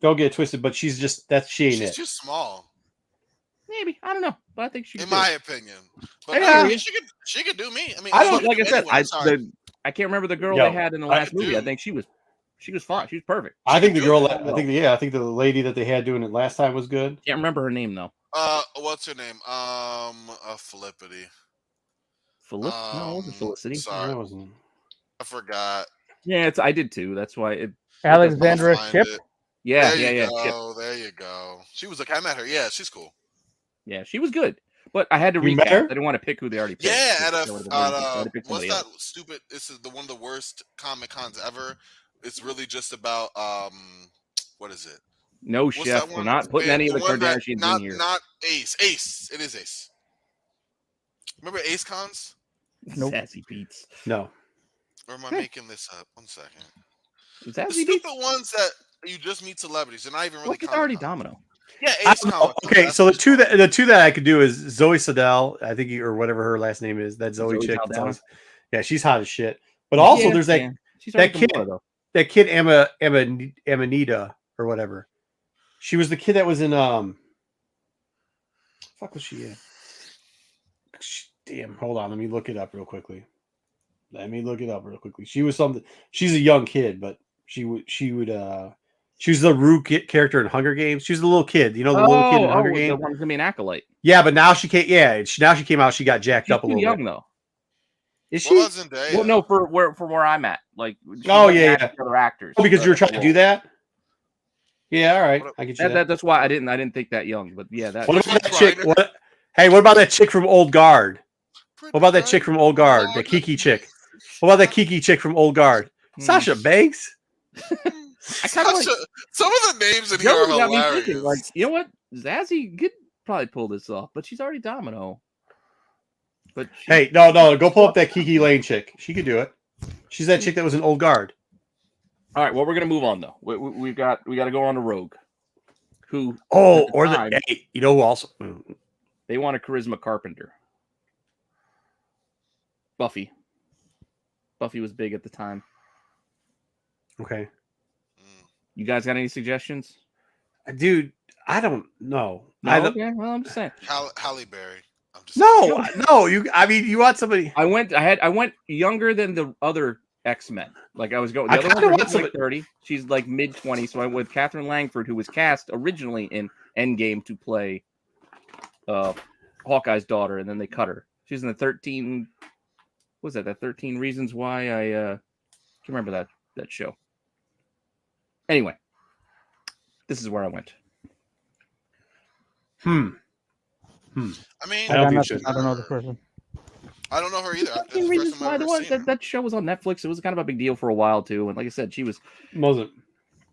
Don't get it twisted. But she's just she ain't She's it. too small, maybe I don't know. But I think she. in could do my it. opinion. But Yeah. no, she could do me. I mean, I she don't could like I do said. anyone, sorry. I can't remember the girl Yo, they had in the last movie. I do. think she was fine. She was perfect. I think the do girl. it. I think the lady that they had doing it last time was good. Can't remember her name though. What's her name? Flippity. No, it wasn't Felicity. Sorry, That wasn't. I forgot. Yeah, I did too. That's why it. Alexandra I'll find Shipp. it. Yeah, There you yeah. go. There you go. She was I met her. Yeah, she's cool. Yeah, she was good. But I had to You met recap. her? I didn't want to pick who they already picked. Yeah, That would've been lazy. I had to pick what's somebody that else. stupid? This is one of the worst Comic Cons ever. It's really just about what is it? No, What's chef. that We're one? not putting any of the one that- Kardashians not, in here. Not Ace. Ace. It is Ace. Remember Ace Cons? Nope. Sassy Beats. No. Or am I making this up? One second. The Sassy Beats. stupid ones that you just meet celebrities. They're not even really. Look, it's already Comic-Con. Domino. Yeah, Ace Comic. Okay, so the two that I could do is Zoe Sadell, I think, or whatever her last name is. That Zoe chick. Saldana. Yeah, she's hot as shit. But also, Yeah, there's that yeah. She's that already kid- Gamora, though. that kid Amanita or whatever. She was the kid that was in fuck was she in? Damn, hold on, let me look it up real quickly. She was something. She's a young kid, but she was the Rue character in Hunger Games. She was the little kid, the little kid in Hunger the Games. one's gonna be an acolyte. Yeah, but now she can't. Yeah, now she came out. She got jacked She's up a too little young bit. though. Is What she? about Zendaya? Well, no, for where I'm at, like. she Oh, doesn't yeah, match yeah. the Other actors. Oh, because you were trying to do that. Yeah, all right. What- I get you. That's why I didn't think that young, but yeah, that. What about that She's chick? Grindr. Hey, what about that chick from Old Guard? What about that chick from Old Guard? The Kiki chick. What about that Kiki chick from Old Guard? Hmm. Sasha Banks. I kind of like. Some of the names in here are Joey got me hilarious. thinking, like, you know what? Zazie could probably pull this off, but she's already Domino. But Hey, no, go pull up that Kiki Lane chick. She could do it. She's that chick that was in Old Guard. all right. Well, we're gonna move on though. We got to go on to Rogue, who Oh, at or time, the hey, you know who also? they want a charisma Carpenter. Buffy. Buffy was big at the time. Okay, Mm. You guys got any suggestions? dude, I don't know. No? I don't, Okay, well, I'm just saying. Halle Berry. I'm just no. You. I mean, you want somebody? I went younger than the other X-Men. Like I was going. The I other ones kinda are want hitting some- like 30. She's like mid-20s. So I went with Catherine Langford, who was cast originally in Endgame to play Hawkeye's daughter, and then they cut her. She's in the 13. What was that? That 13 Reasons Why I can remember that show. Anyway, this is where I went. I mean, I don't think you nothing. should. I don't know the person. I don't know her either. That's 13 the Reasons first time Why I've ever seen her. that show was on Netflix. It was kind of a big deal for a while too. And like I said, she was Wasn't.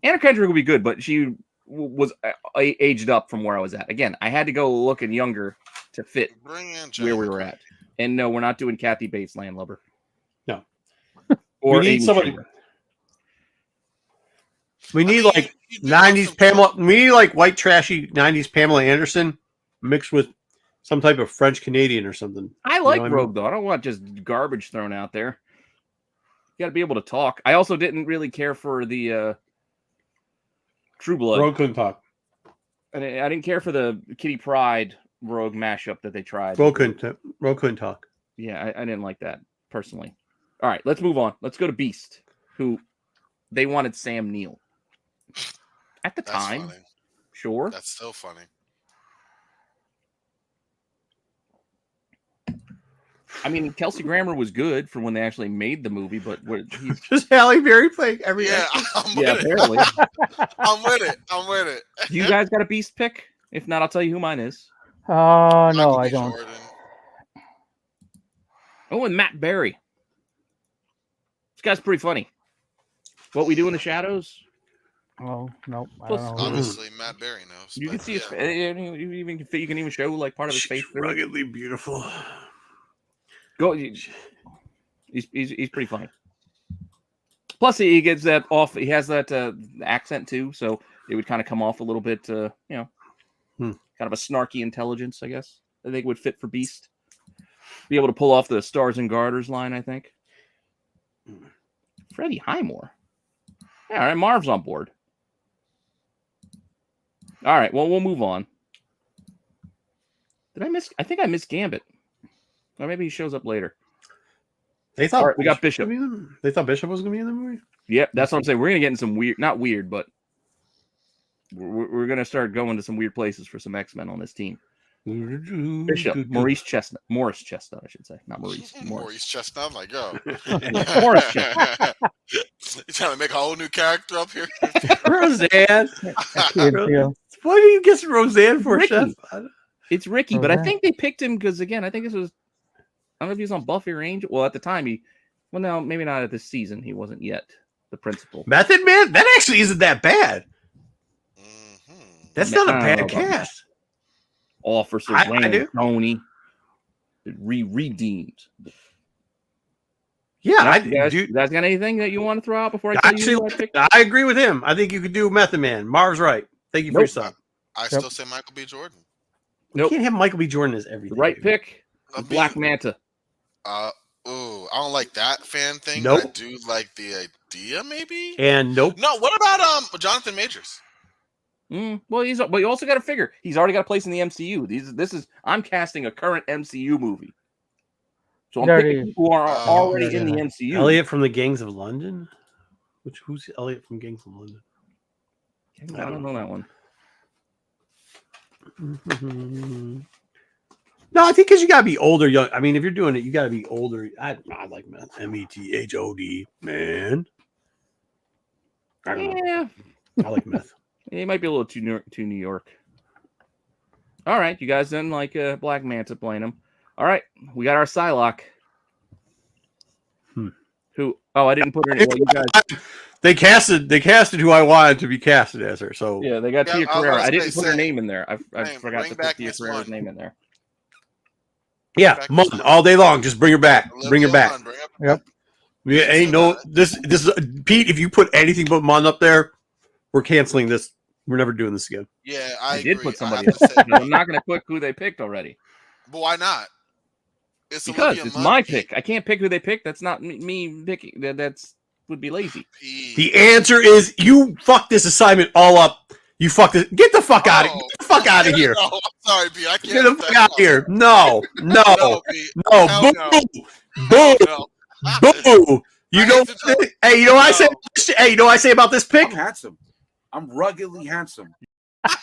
Anna Kendrick would be good, but she was aged up from where I was at. Again, I had to go looking younger to fit Bring in where we Jennifer were Connelly. at. And no, we're not doing Kathy Bates Landlubber. No. Or We need Amy somebody. Schumer. We need mean, like you do want 90s some- Pamela. We need like white trashy 90s Pamela Anderson mixed with some type of French Canadian or something. I know like what I mean? Rogue though. I don't want just garbage thrown out there. You got to be able to talk. I also didn't really care for the True Blood. Rogue couldn't talk. And I didn't care for the Kitty Pryde Rogue mashup that they tried. Rogue couldn't talk. Yeah, I didn't like that personally. All right, let's move on. Let's go to Beast, who they wanted Sam Neill. At the That's time, funny. sure. That's so funny. I mean, Kelsey Grammer was good for when they actually made the movie, but he's Just Halle Berry playing every. Yeah, I'm with yeah, it. apparently. I'm with it. I'm with it. Do you guys got a Beast pick? If not, I'll tell you who mine is. Oh no, Michael I B. don't. Jordan. Oh, and Matt Berry. This guy's pretty funny. What We Do in the Shadows? Oh no, I Plus, don't know. Obviously, Matt Berry knows. You can but see his yeah. you can even show like part of his face. She's through it. ruggedly beautiful. Go. He's pretty funny. Plus, he gets that off. He has that accent too, so it would kind of come off a little bit. Kind of a snarky intelligence, I guess. I think would fit for Beast. Be able to pull off the Stars and Garters line, I think. Freddie Highmore. Yeah, all right. Marv's on board. All right. Well, we'll move on. Did I miss? I think I missed Gambit. Or maybe he shows up later. They thought All right, we got Bishop. They thought Bishop was going to be in the movie. Yep, that's what I'm saying. We're gonna get in some weird, not weird, but we're gonna start going to some weird places for some X-Men on this team. Bishop, Morris Chestnut, I should say, not Maurice. Maurice Chestnut. I'm like, yo. Morris Chestnut. You trying to make a whole new character up here? Roseanne. Yeah. What do you get Roseanne for, Ricky. Chef? It's Ricky, but I Okay. think they picked him because again, I think this was. I don't know if he was on Buffy or Angel. Well, at the time well, no, maybe not at this season. He wasn't yet the principal. Method Man? That actually isn't that bad. Mhm. That's not a I don't know bad about that. cast. Officer I Wayne do. Tony redeemed. Yeah, You guys got anything that you want to throw out before I tell you who I picked? I agree with him. I think you could do Method Man. Marv's right. Thank you for your sub. I still say Michael B. Jordan. Nope. You can't have Michael B. Jordan as everything. The right dude. pick, I mean, Black Manta. Ooh, I don't like that fan thing. Nope. But I do like the idea, maybe. And nope. No, what about Jonathan Majors? Well, but you also got to figure he's already got a place in the MCU. I'm casting a current MCU movie, so I'm Already- picking people who are already yeah. in the MCU. Elliot from the Gangs of London? Who's Elliot from Gangs of London? I don't know that one. No, I think because you gotta be older, young. I mean, if you're doing it, you gotta be older. I like Meth. METHOD, man. I don't know. Yeah, I like Meth. he might be a little too New York. All right, you guys didn't like Black Manta playing him. All right, we got our Psylocke. Who? Oh, I didn't put her in. Well, you guys. They casted who I wanted to be casted as her. So Yeah, they got Yeah, Tia I was Carrera. gonna I didn't say, put her same. name in there. I Same. forgot Bring to back put Tia Miss Carrera's Munn. name in there. yeah, Back Munn to- all day long. Just bring her back. Bring her Olivia back. Munn, bring up- Yep. Yeah, ain't no this is Pete. If you put anything but Munn up there, we're canceling this. We're never doing this again. Yeah, I I did agree. put somebody I have else. to say, I'm not going to put who they picked already but why not? It's because Olivia it's Munn, my Pete. pick. I can't pick who they picked. That's not me picking. That's would be lazy. Pete. The answer is you fucked this assignment all up. You fucked it. Get the fuck out of Oh. Get the fuck out of here. No, I'm sorry, Pete. I can't. Get the let fuck that out of go. here. No, no, No, Pete. no. Hell Boo, no. boo, No. boo. You know, hey, you know what I say? Hey, you know what I say about this pick? I'm handsome. I'm ruggedly handsome.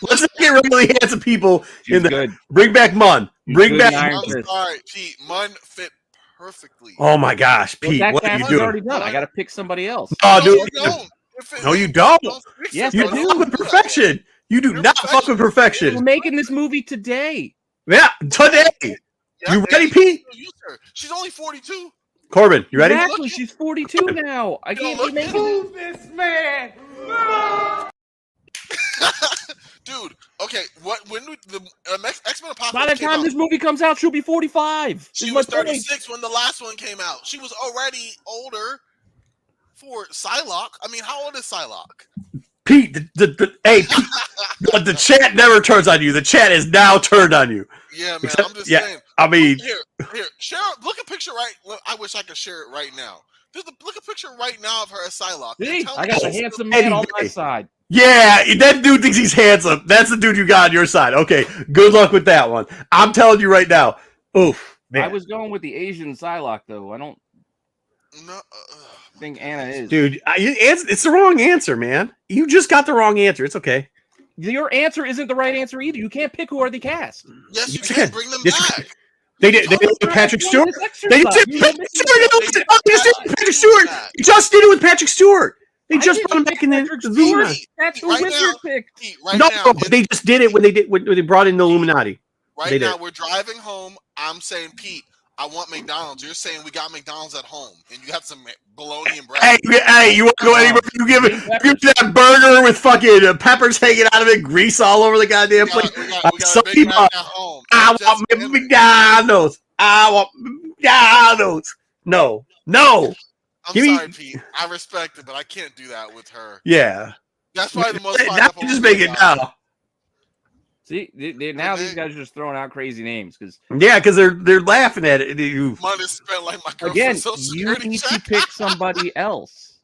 Let's not get really handsome people in the. Good. Bring back Mun. Bring back. I'm sorry, Pete. Mun fit perfectly. Oh my gosh, Pete, Well, what are you doing? already done. I got to pick somebody else. Oh, No, dude. you don't. No, you don't. Yes, You I do. fuck with perfection. You do not fuck with We're perfection. making this movie today. Yeah, today. Yeah, You ready, Pete? She's only 42. Corbin, you ready? Exactly. She's 42 now. I can't be making this man. Dude, okay. When the X-Men Apocalypse By the came time out, this movie comes out, she'll be 45. she Is was my point. 36 when the last one came out. She was already older for Psylocke. I mean, how old is Psylocke? Pete, hey, Pete, the chat never turns on you. The chat is now turned on you. Yeah, man. Except- I'm just yeah, saying. I mean, Here, share. Look a picture right. Well, I wish I could share it right now. Look a picture right now of her as Psylocke. See, Tell I me got a she's handsome still- man on my side. yeah, that dude thinks he's handsome. That's the dude you got on your side. Okay, good luck with that one. I'm telling you right now. Oof, man. I was going with the Asian Psylocke, though. I don't No, think Anna is. Dude, it's the wrong answer, man. You just got the wrong answer. It's okay. Your answer isn't the right answer either. You can't pick who are the cast. yes, you Yes, can you can. bring them Yes, you back. They did with Patrick Stewart. They did Exercise. with Patrick Stewart. They just did it with Patrick Stewart. They just did it with Patrick Stewart. They just brought him back in Patrick the Stewart. Illuminati. That's who Right Wizard now- picked. Pete, right No, now, but they just did it when they brought in the Illuminati. right they now did. we're driving home. I'm saying, Pete, I want McDonald's. You're saying we got McDonald's at home, and you have some bologna and bread. Hey, you want to go anywhere? You give that burger with fucking peppers hanging out of it, grease all over the goddamn place. we got a Big Mac at home. I Just want kidding. McDonald's. I want McDonald's. No. I'm give me- sorry, Pete. I respect it, but I can't do that with her. Yeah. That's probably the most. Now pineapple you just movie make it I've now. See, now these guys are just throwing out crazy names because Yeah, because they're laughing at it. Money spent like my again, girlfriend's social you security need to check. pick somebody else.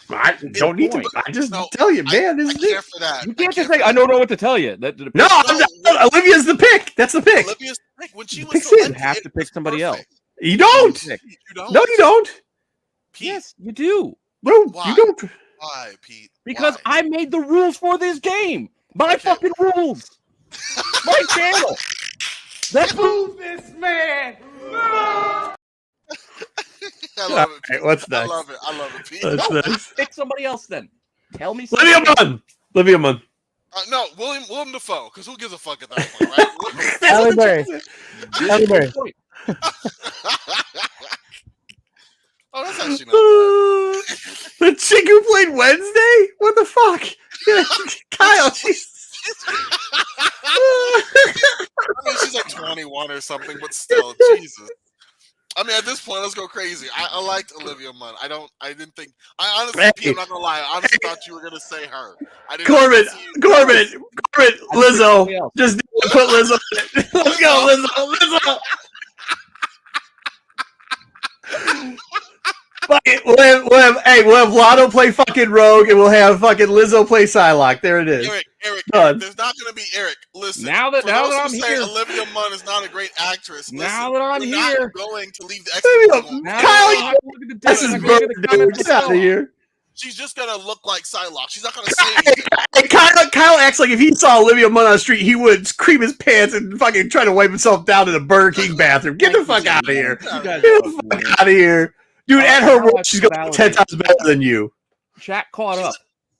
I don't need to. I just tell you, man. I This is care it. for that. You can't just say, "I don't know what to tell you." No, Olivia's the pick. That's the pick. Olivia's pick. When she was Pick's it. selected, You have to it pick was somebody perfect. else. You don't. You don't. No, you don't. Pete, Yes, you do. No, Why? you don't. Why, Pete? Because Why? I made the rules for this game. My Okay. fucking rules. My channel. That's Move this man. I love it. Pete. Alright, what's I next? love it. I love it, Pete. That's No, nice. pick somebody else then. Tell me Olivia something. Munn. no, William Dafoe, because who gives a fuck at that point, right? Halle Berry. Halle Berry. Oh, that's actually not The chick who played Wednesday? What the fuck? Kyle, she's. I mean, she's like 21 or something, but still, Jesus. I mean, at this point, let's go crazy. I liked Olivia Munn. I didn't think. I honestly, Pete, I'm not gonna lie. I honestly thought you were gonna say her. I didn't Corbin, see you- Lizzo. Just put Lizzo. Let's go, Lizzo. We'll have Lotto play fucking Rogue, and we'll have fucking Lizzo play Psylocke. There it is. Eric, Done. there's not going to be Eric. Listen, Now that for those who I'm say here. Olivia Munn is not a great actress. Now listen, that I'm we're here. not going to leave the Maybe X-Men. a- Now Kyle, I have to look at the This difference. is I'm gonna bird, get the comment dude. Get out of myself. here. She's just going to look like Psylocke. She's not going to say anything. Hey, Kyle acts like if he saw Olivia Munn on the street, he would cream his pants and fucking try to wipe himself down in the Burger King bathroom. Get the fuck out of here. You guys Get are the fucking fuck weird. out of here. Dude, Oh, at her Kyle work, she's going to be 10 times better than you. Chat caught up.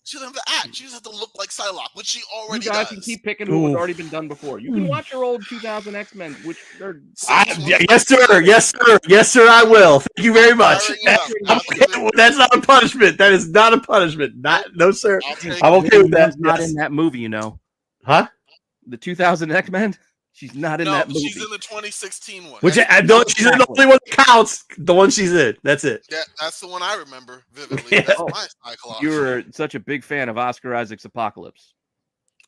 She doesn't have to act. She just has to look like Psylocke, which she You already guys does. can keep picking who has Ooh. already been done before. You can watch your old 2000 X-Men, which they're Yes, sir. Yes, sir, I will. Thank you very much. That's not a punishment. That is not a punishment. No, sir. I'm okay with that. Not Yes. in that movie, you know. Huh? The 2000 X-Men. She's not in No, that movie. she's in the 2016 one. Which I don't. She's the only one that counts. The one she's in. That's it. That's the one I remember vividly. That's my Cyclops. You were such a big fan of Oscar Isaac's Apocalypse.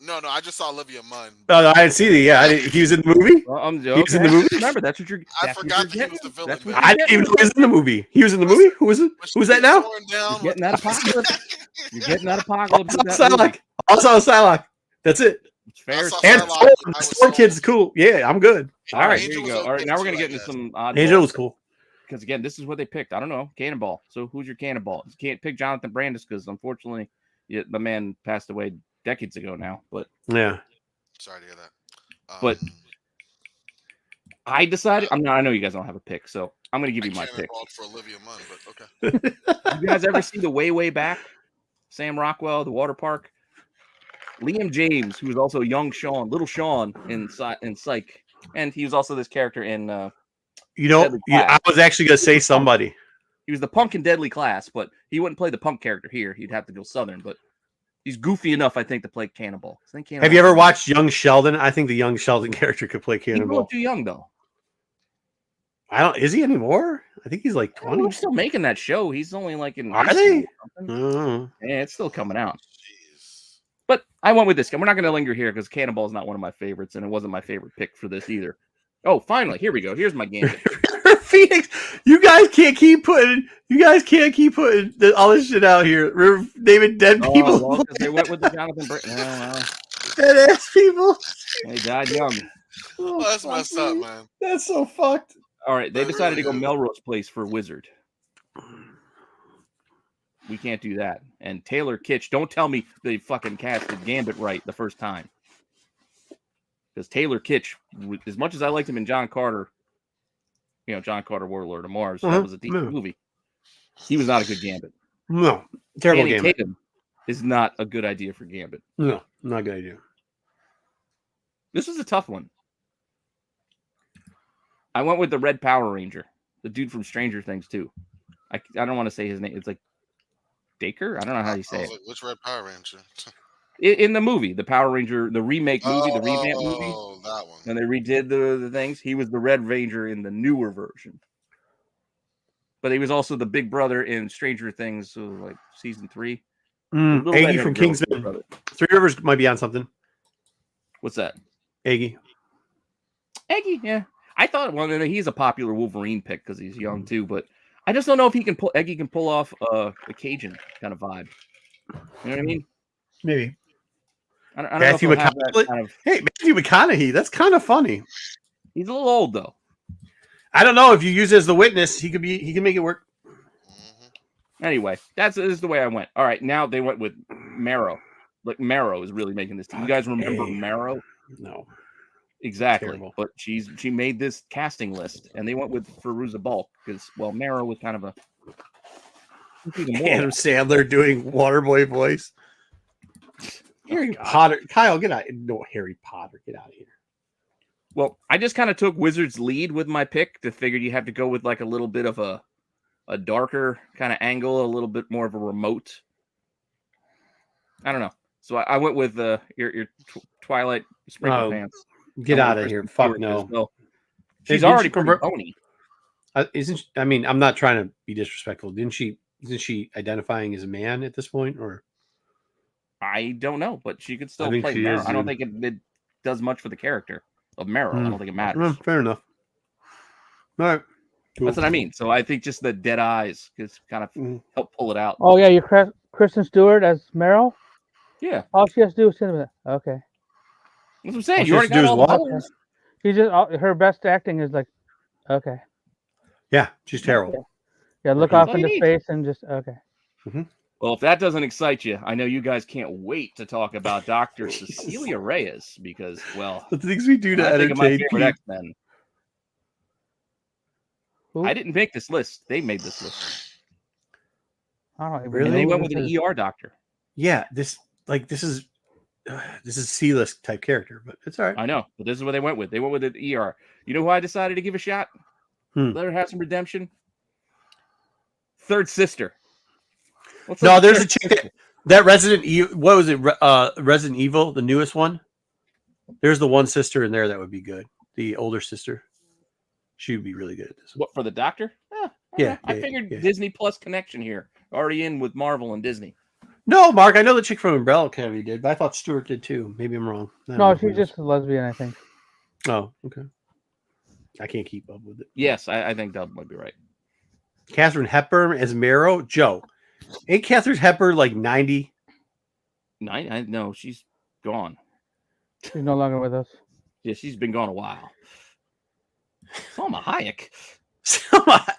No, I just saw Olivia Munn. No, I didn't see the. Yeah, he was in the movie. Well, He was in the movie? Remember, that's what you're. I that's what forgot you're that he getting. was the villain. That's what man. I didn't even know he was in the movie. He was in the movie. Who was it? Who was that now? You're getting that Apocalypse. You're getting that Apocalypse. with that movie. Psylocke. Also Psylocke. That's it. It's fair. I saw And Psylocke. Storm, I was Storm sold. Kid's cool. Yeah, I'm good. All right, Angel here you was go. okay All right, now we're gonna too, I get into guess. some odd. Angel was cool. because again, this is what they picked. I don't know, Cannonball. So who's your Cannonball? You can't pick Jonathan Brandis because unfortunately, the man passed away decades ago now. But yeah, Sorry to hear that. But I decided. I know you guys don't have a pick, so I'm going to give you my pick. For Olivia Munn, but okay. You guys ever see the Way Back? Sam Rockwell, the water park. Liam James, who was also young Sean, little Sean in Psych, and he was also this character in. I was actually going to say somebody. He was the punk in Deadly Class, but he wouldn't play the punk character here. He'd have to go Southern, but he's goofy enough, I think, to play Cannonball. Have you ever watched Young Sheldon? I think the Young Sheldon character could play Cannonball. He's too young though. Is he anymore? I think he's like 20. We're still making that show. He's only like in. Are they? Yeah, it's still coming out. But I went with this. We're not going to linger here because Cannonball is not one of my favorites, and it wasn't my favorite pick for this either. Oh, finally, here we go. Here's my game. Phoenix, you guys can't keep putting all this shit out here. We're naming dead people. Well, they went with the Jonathan Britton. Dead ass people. They died young. Oh, that's messed up, man. That's so fucked. All right, they decided to go Melrose Place for Wizard. We can't do that. And Taylor Kitsch, don't tell me they fucking casted Gambit right the first time. Because Taylor Kitsch, as much as I liked him in John Carter, John Carter, Warlord of Mars, that was a decent movie. He was not a good Gambit. No, terrible Channing Gambit. Tatum is not a good idea for Gambit. No, not a good idea. This was a tough one. I went with the Red Power Ranger, the dude from Stranger Things too. I don't want to say his name. It's like Dacre. I don't know how you say it. Which Red Power Ranger? In the movie, the Power Ranger, the remake movie, the revamp movie. Oh, that one. And they redid the things. He was the Red Ranger in the newer version. But he was also the big brother in Stranger Things, so like season 3. Aggie from Kingsman. Three Rivers might be on something. What's that? Aggie, yeah. I thought he's a popular Wolverine pick because he's young too, but I just don't know if Aggie can pull off the Cajun kind of vibe. You know what I mean? maybe. I don't Matthew know if he'll have that kind of. Hey, Matthew McConaughey. That's kind of funny. He's a little old though. I don't know if you use it as the witness. He can make it work. Anyway, this is the way I went. All right, now they went with Marrow. Like Marrow is really making this team. You guys remember Marrow? No. Exactly. Terrible. But she made this casting list, and they went with Fairuza Balk because Marrow was kind of a Adam Sandler doing Waterboy voice. Harry Potter. Kyle, get out. No, Harry Potter, get out of here. Well, I just kind of took Wizard's lead with my pick. To figured you have to go with like a little bit of a darker kind of angle, a little bit more of a remote. I don't know. So I went with your Twilight Sprinkle Pants. Get out of here. Fuck no. Well. She's already pretty bony. I'm not trying to be disrespectful. Isn't she identifying as a man at this point, or? I don't know, but she could still play Marrow. I don't think it does much for the character of Marrow. I don't think it matters. Fair enough. All right. Cool. That's what I mean. So I think just the dead eyes could kind of help pull it out. Oh yeah, you're Kristen Stewart as Meryl. Yeah. All she has to do is cinema. Okay. That's what I'm saying. You already got all the holes. She just her best acting is like, okay. Yeah, she's terrible. Yeah, look off in the face and just okay. Mm-hmm. Well, if that doesn't excite you, I know you guys can't wait to talk about Dr. Cecilia Reyes because, well, the things we do to entertain people. X-Men. I didn't make this list. They made this list. Really? And they went with an ER doctor. Yeah, this is C-list type character, but it's all right. I know, but this is what they went with. They went with an ER. You know who I decided to give a shot? Let her have some redemption. Third sister. There's a chick that Resident Evil. What was it? Resident Evil, the newest one. There's the one sister in there that would be good. The older sister. She would be really good at this. What, for the doctor? I figured Disney Plus connection here. Already in with Marvel and Disney. No, Mark, I know the chick from Umbrella Academy did, but I thought Stewart did too. Maybe I'm wrong. No, she's just a lesbian, I think. Oh, okay. I can't keep up with it. Yes, I think Dub might be right. Katharine Hepburn as Marrow. Joe. Ain't Katharine Hepburn like 90? No, she's gone. She's no longer with us. Yeah, she's been gone a while. Salma Hayek.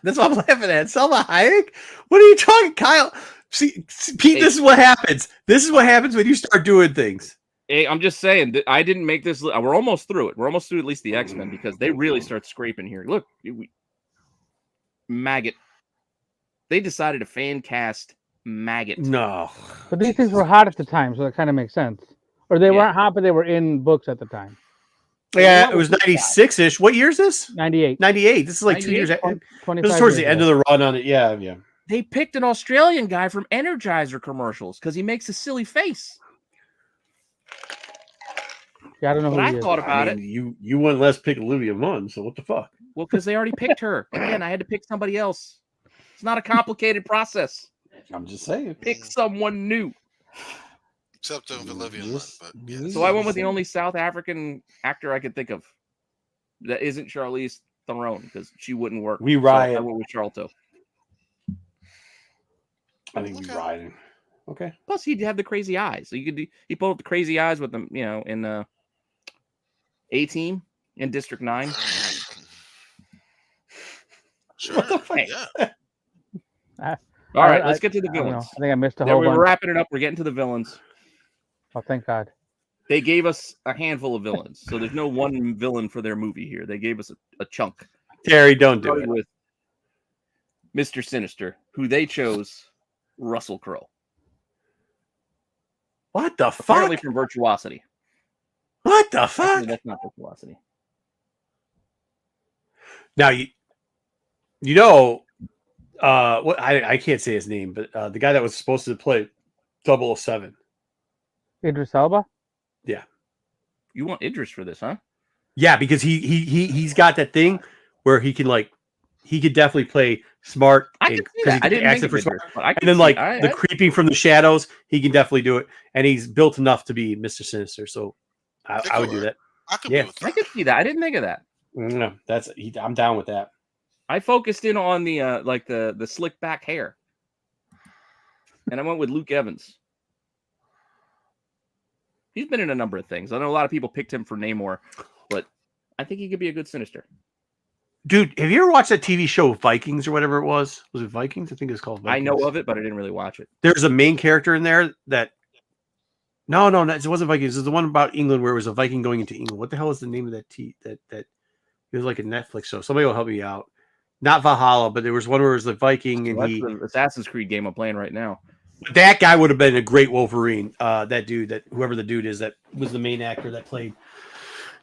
That's what I'm laughing at. Selma Hayek? What are you talking, Kyle? See, Pete, this is what happens. This is what happens when you start doing things. Hey, I'm just saying that I didn't make this. We're almost through it. We're almost through at least the X-Men because they really start scraping here. Look, Maggot. They decided to fan cast Maggot. No. But these things were hot at the time, so that kind of makes sense. Or they weren't hot, but they were in books at the time. Yeah, it was 96-ish. What year is this? 98. 98. This is like 2 years. This is towards the end of the run on it. Yeah. They picked an Australian guy from Energizer commercials because he makes a silly face. Yeah, I don't know But who I he is. thought about it. You wouldn't let us pick Olivia Munn, so what the fuck? Well, because they already picked her. Again, I had to pick somebody else. It's not a complicated process. I'm just saying. Pick someone new. Except for Olivia Munn, but yeah. So I went with the only South African actor I could think of that isn't Charlize Theron because she wouldn't work. We riot. So I went with Charlton. I think we riding. Okay. Plus, he'd have the crazy eyes. So he pulled up the crazy eyes with them, in A-Team in District 9. Sure. What the fuck? Yeah. All right, let's get to the I don't know. villains. I think I missed a Now whole we're bunch. wrapping it up. We're getting to the villains. Oh, thank God. They gave us a handful of villains, so there's no one villain for their movie here. They gave us a chunk. Terry, don't do Starting it. with Mr. Sinister, who they chose Russell Crowe. What the Apparently fuck? from Virtuosity. What the Actually, fuck? that's not Virtuosity. Now what I can't say his name, but the guy that was supposed to play 007. Idris Elba? Yeah. You want Idris for this, huh? Yeah, because he's got that thing where he could definitely play smart. I can see that. I didn't think of for Idris, smart. but I can And then see- like I- the creeping from the shadows, he can definitely do it. And he's built enough to be Mr. Sinister. So I would do that. I could Yeah. be with I that. could see that. I didn't think of that. No, I'm down with that. I focused in on the the slick back hair, and I went with Luke Evans. He's been in a number of things. I know a lot of people picked him for Namor, but I think he could be a good Sinister. Dude, have you ever watched that TV show Vikings or whatever it was? Was it Vikings? I think it's called Vikings. I know of it, but I didn't really watch it. There's a main character in there that no, it wasn't Vikings. It was the one about England where it was a Viking going into England. What the hell is the name of that that it was like a Netflix show. Somebody will help me out. Not Valhalla, but there was one where it was the Viking and That's the Assassin's Creed game I'm playing right now. that guy would have been a great Wolverine. That dude, whoever the dude is, that was the main actor that played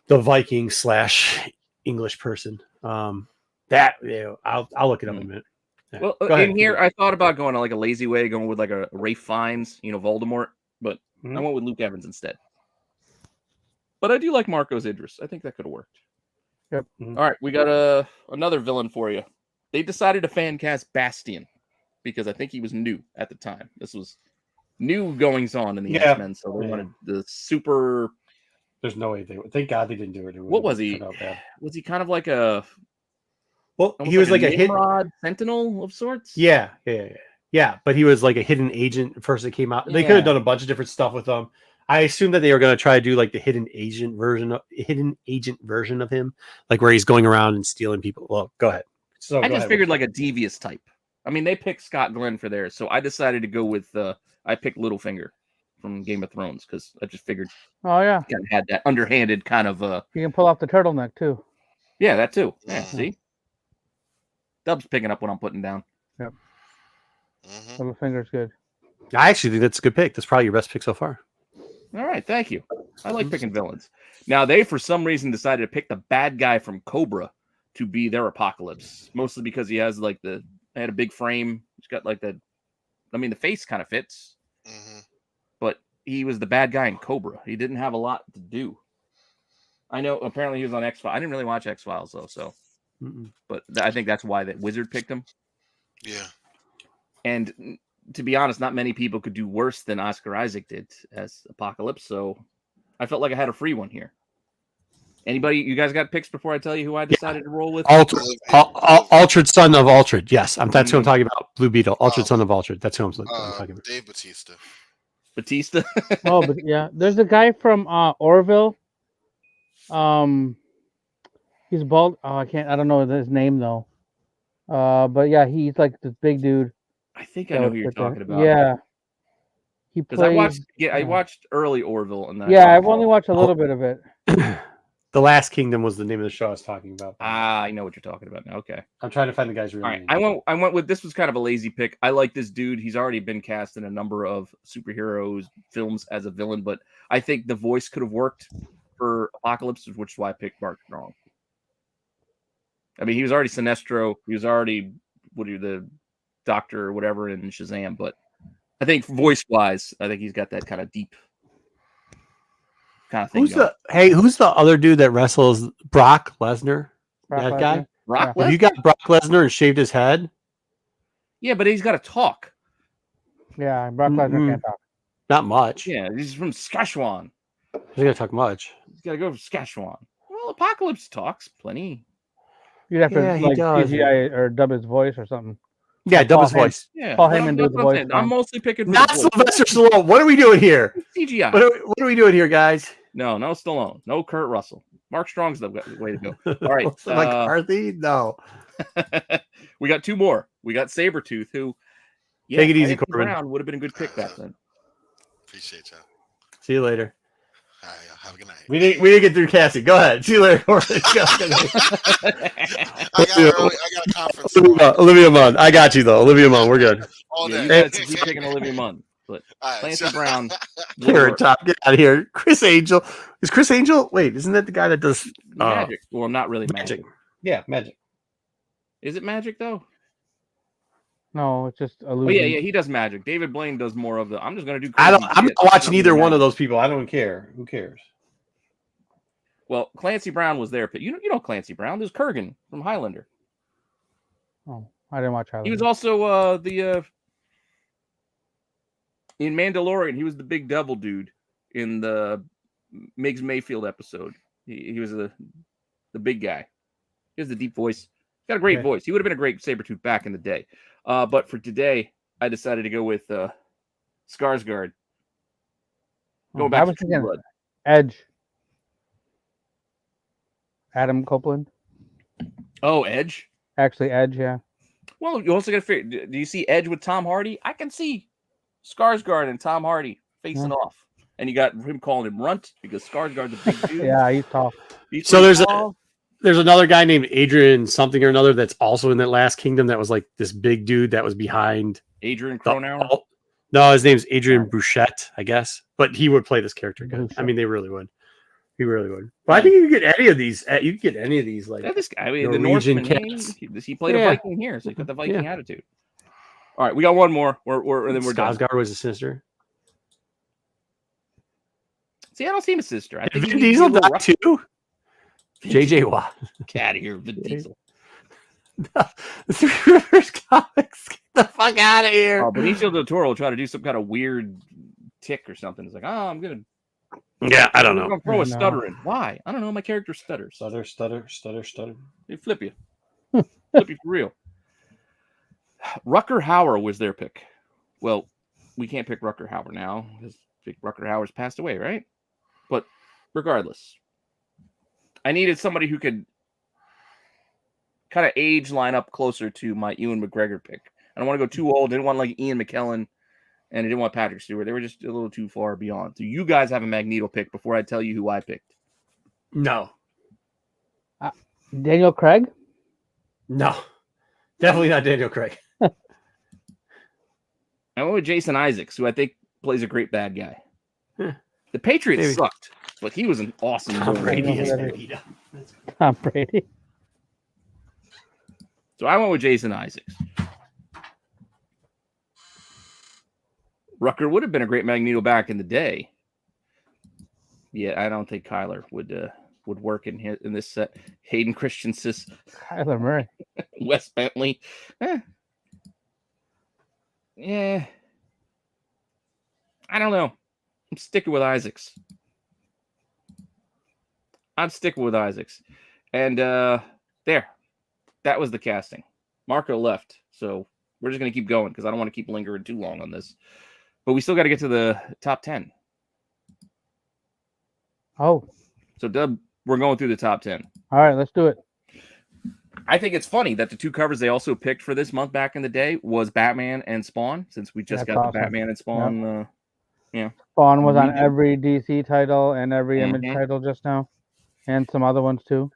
the Viking / English person. I'll look it up in a minute. Yeah. Well, Go ahead. in here, I thought about going like a lazy way, going with like a Ralph Fiennes, Voldemort, but I went with Luke Evans instead. But I do like Marco's Idris. I think that could have worked. Yep. Mhm. All right, we got another villain for you. They decided to fan cast Bastion because I think he was new at the time. This was new goings on in the Yeah. X-Men, so they wanted the super. There's no way thank God they didn't do it. What was he? Was he kind of like a? Well, almost he was like a hit. Nimrod sentinel of sorts. Yeah. But he was like a hidden agent first that came out. They could have done a bunch of different stuff with him. I assumed that they were going to try to do like the hidden agent version of him, like where he's going around and stealing people. Well, go ahead. I just figured like a devious type. I mean, they picked Scott Glenn for theirs, so I decided to go with I picked Littlefinger from Game of Thrones because I just figured Oh, yeah. kind of had that underhanded kind of You can pull off the turtleneck, too. yeah, that too. Yeah, see, Dub's picking up what I'm putting down. Littlefinger's good. I actually think that's a good pick. That's probably your best pick so far. All right, thank you. I like picking villains. Now they, for some reason, decided to pick the bad guy from Cobra to be their Apocalypse, mostly because he has like they had a big frame. He's got like the face kind of fits, but he was the bad guy in Cobra. He didn't have a lot to do. I know. Apparently, he was on X-Files. I didn't really watch X-Files though, so. But I think that's why that Wizard picked him. Yeah. And to be honest, not many people could do worse than Oscar Isaac did as Apocalypse. So I felt like I had a free one here. Anybody, you guys got picks before I tell you who I decided to roll with? Altered Son of Altered. Yes, that's who I'm talking about. Blue Beetle. Altered Son of Altered. That's who I'm talking about. Dave Bautista. Batista. Oh, but yeah. There's a guy from Orville. He's bald. Oh, I don't know his name though. But yeah, he's like this big dude. I think I know who you're talking about. Yeah. He Because I plays. watched early Orville, and then Yeah, I've only watched a little bit of it. The Last Kingdom was the name of the show I was talking about. I know what you're talking about now. Okay. I'm trying to find the guy's real All right. name. I went with this was kind of a lazy pick. I like this dude. He's already been cast in a number of superheroes films as a villain, but I think the voice could have worked for Apocalypse, which is why I picked Mark Strong. I mean, he was already Sinestro. He was already the doctor or whatever in Shazam, but I think voice wise, I think he's got that kind of deep kind of thing. Who's the other dude that wrestles Brock Lesnar? That guy? Brock Have you got Brock Lesnar and shaved his head? Yeah, but he's got to talk. Yeah, Brock Lesnar can't talk. Not much. Yeah, he's from Saskatchewan. He's not gonna talk much. He's got to go to Saskatchewan. Well, Apocalypse talks plenty. You'd have to like CGI or dub his voice or something. Yeah, dub his voice. Yeah, Paul Heyman did the voice. I'm mostly picking not Sylvester Stallone. What are we doing here? CGI. What are we doing here, guys? No Stallone. No Kurt Russell. Mark Strong's the way to go. All right. McCarthy? No. We got two more. We got Sabretooth, who take it easy, Corbin. Brown would have been a good pick back then. Appreciate you. See you later. All right, have a good night. We didn't get through Cassie. Go ahead. See you later, Corbin. I got a conference. Olivia Munn. I got you though. Olivia Munn. We're good. All day. You guys keep picking Olivia Munn. But Clancy Brown. Carrot Top, get out of here. Chris Angel. Is Chris Angel? Wait, isn't that the guy that does magic? Well, not really magic. Yeah, magic. Is it magic though? No, it's just illusion. Oh yeah, he does magic. David Blaine does more of the. I'm just gonna do. I'm not watching either one of those people. I don't care. Who cares? Well, Clancy Brown was there, but you know Clancy Brown. There's Kurgan from Highlander. Oh, I didn't watch Highlander. He was also in Mandalorian. He was the big devil dude in the Miggs Mayfield episode. He was the big guy. He has the deep voice. Got a great voice. He would have been a great Sabretooth back in the day. But for today, I decided to go with Skarsgård. Going back to True Blood. Edge. Adam Copeland. Oh, Edge? Actually, Edge, yeah. Well, you also got to figure, do you see Edge with Tom Hardy? I can see Skarsgård and Tom Hardy facing off. And you got him calling him Runt because Skarsgård's a big dude. Yeah, he's tall. So there's another guy named Adrian something or another that's also in that Last Kingdom that was like this big dude that was behind Adrian Cronauer? No, his name's Adrian Bouchette, I guess. But he would play this character good. I mean, they really would. He really would. But I think you could get any of these. You could get any of these. Like this guy, I mean, the Northman. He played a Viking here, so he got the Viking attitude. All right, we got one more. And then we're done. Skarsgård was a sister. See, I don't see him a sister. I think Vin Diesel died too. JJ Watt. Get out of here, Vin Diesel. The Three Rivers comics. Get the fuck out of here. Oh, Benicio del Toro will try to do some kind of weird tick or something. It's like, I'm gonna. Yeah, I don't know. I'm gonna throw a stutter in. Why? I don't know. My character stutters. Stutter. They flip you. Flip you for real. Rutger Hauer was their pick. Well, we can't pick Rutger Hauer now because Rutger Hauer's passed away, right? But regardless, I needed somebody who could kind of age line up closer to my Ewan McGregor pick. I don't want to go too old. Didn't want like Ian McKellen, and I didn't want Patrick Stewart. They were just a little too far beyond. So you guys have a Magneto pick before I tell you who I picked. No. Daniel Craig? No. Definitely not Daniel Craig. I went with Jason Isaacs, who I think plays a great bad guy. The Patriots sucked, but he was an awesome Tom Brady is Magneto. Tom Brady. So I went with Jason Isaacs. Rutger would have been a great Magneto back in the day. Yeah, I don't think Kyler would work in this set. Hayden Christensen, Kyler Murray, Wes Bentley. Yeah, I don't know. I'm sticking with Isaacs. And there. That was the casting. Marco left, so we're just going to keep going because I don't want to keep lingering too long on this. But we still got to get to the top 10. Oh. So, Dub, we're going through the top 10. All right, let's do it. I think it's funny that the two covers they also picked for this month back in the day was Batman and Spawn, since we just That's got the awesome. Batman and Spawn. Spawn was on Redo. every DC title and every Image Mhm. title just now, and some other ones too.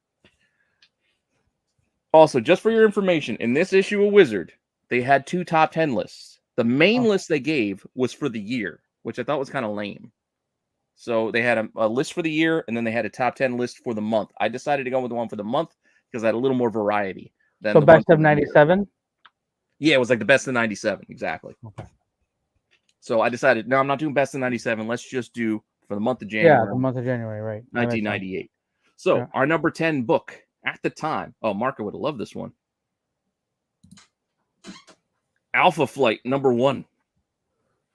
Also, just for your information, in this issue of Wizard, they had 2 top 10 lists. The main list they gave was for the year, which I thought was kind of lame. So they had a list for the year, and then they had a top 10 list for the month. I decided to go with the one for the month because I had a little more variety than So the one best for of the year. '97. Yeah, it was like the best of 97, exactly. Okay. So I decided, no, I'm not doing best of 97. Let's just do for the month of Yeah, January, the month of January, right? That makes sense. 1998. So Yeah. our number 10 book at the time. Oh, Marco would have loved this one. Alpha Flight #1.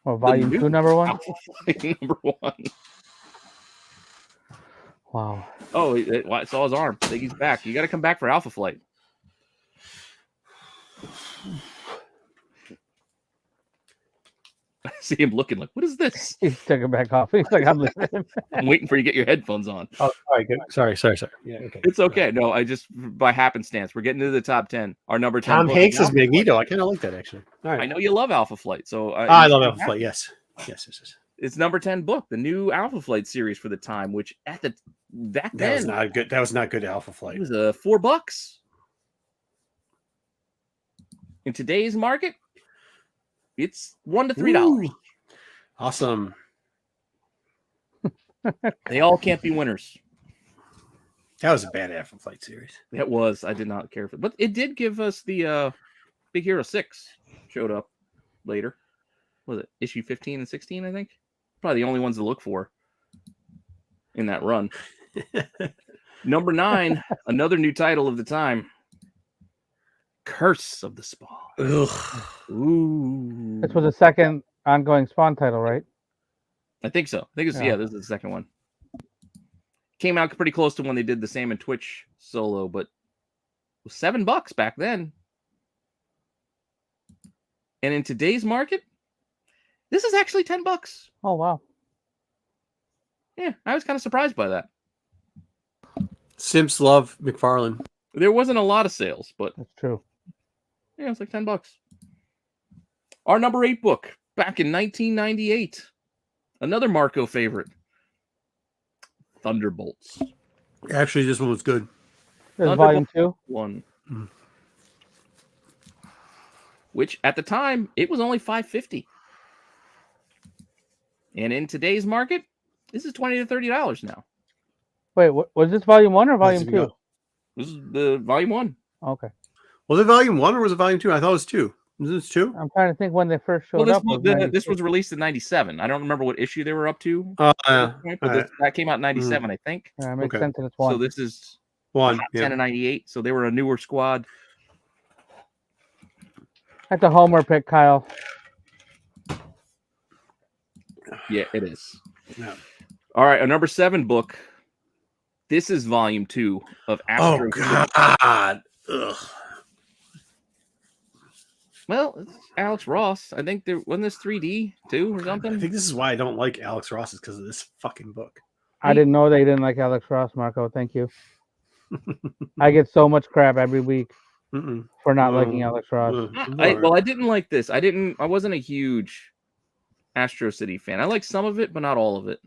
Oh, volume new 2, number 1. Alpha Flight #1. Wow. Oh, I saw his arm. I think he's back. You got to come back for Alpha Flight. I see him looking like, what is this? He's taking back off. He's like, I'm listening. I'm waiting for you to get your headphones on. Oh, sorry. Good. Sorry. Yeah. Okay. It's okay. No, I just, by happenstance, we're getting to the top 10. Our number 10. Tom book Hanks is Alpha Flight. Magneto. I kind of like that actually. All right. I know you love Alpha Flight, so I love Alpha Flight. Yes. It's number 10 book, the new Alpha Flight series for the time, which back That then was not good. That was not good. Alpha Flight. it was $4. In today's market, it's $1 to $3. Ooh. Awesome. They all can't be winners. That was a bad Alpha Flight series. That was, I did not care for, but it did give us the Big Hero 6 showed up later. Was it issue 15 and 16? I think probably the only ones to look for in that run. Number 9, another new title of the time. Curse of the Spawn. Ugh. Ooh, This was the second ongoing Spawn title, right? I think so. I think it's yeah. This is the second one. Came out pretty close to when they did the Sam and Twitch solo, but it was $7 back then. And in today's market, this is actually $10. Oh wow. Yeah, I was kind of surprised by that. Simps love McFarlane. There wasn't a lot of sales, but That's true. yeah, it's like $10. Our number 8 book back in 1998. Another Marco favorite. Thunderbolts. Actually, this one was good. There's volume 2. 1. Mm. Which at the time it was only $5.50. And in today's market, this is $20 to $30 now. Wait, was this volume 1 or volume 2? Go. This is the volume 1. Okay. Was it volume 1 or was it volume 2? I thought it was 2. Was this 2? I'm trying to think when they first showed Well, up. this was released in 97. I don't remember what issue they were up to. Yeah. But that came out in 97, I think. Yeah, it makes Okay. sense that it's 1. So this is 1. top 10 Yeah. and 98. So they were a newer squad. That's a homer pick, Kyle. Yeah, it is. Yeah. All right, a number 7 book. This is volume 2 of Astro. Oh God. Ugh. Well, it's Alex Ross. I think there wasn't this 3D too or something. I think this is why I don't like Alex Ross is because of this fucking book. I didn't know they didn't like Alex Ross, Marco. Thank you. I get so much crap every week Mm-mm. for not liking Alex Ross. I didn't like this. I wasn't a huge Astro City fan. I like some of it, but not all of it.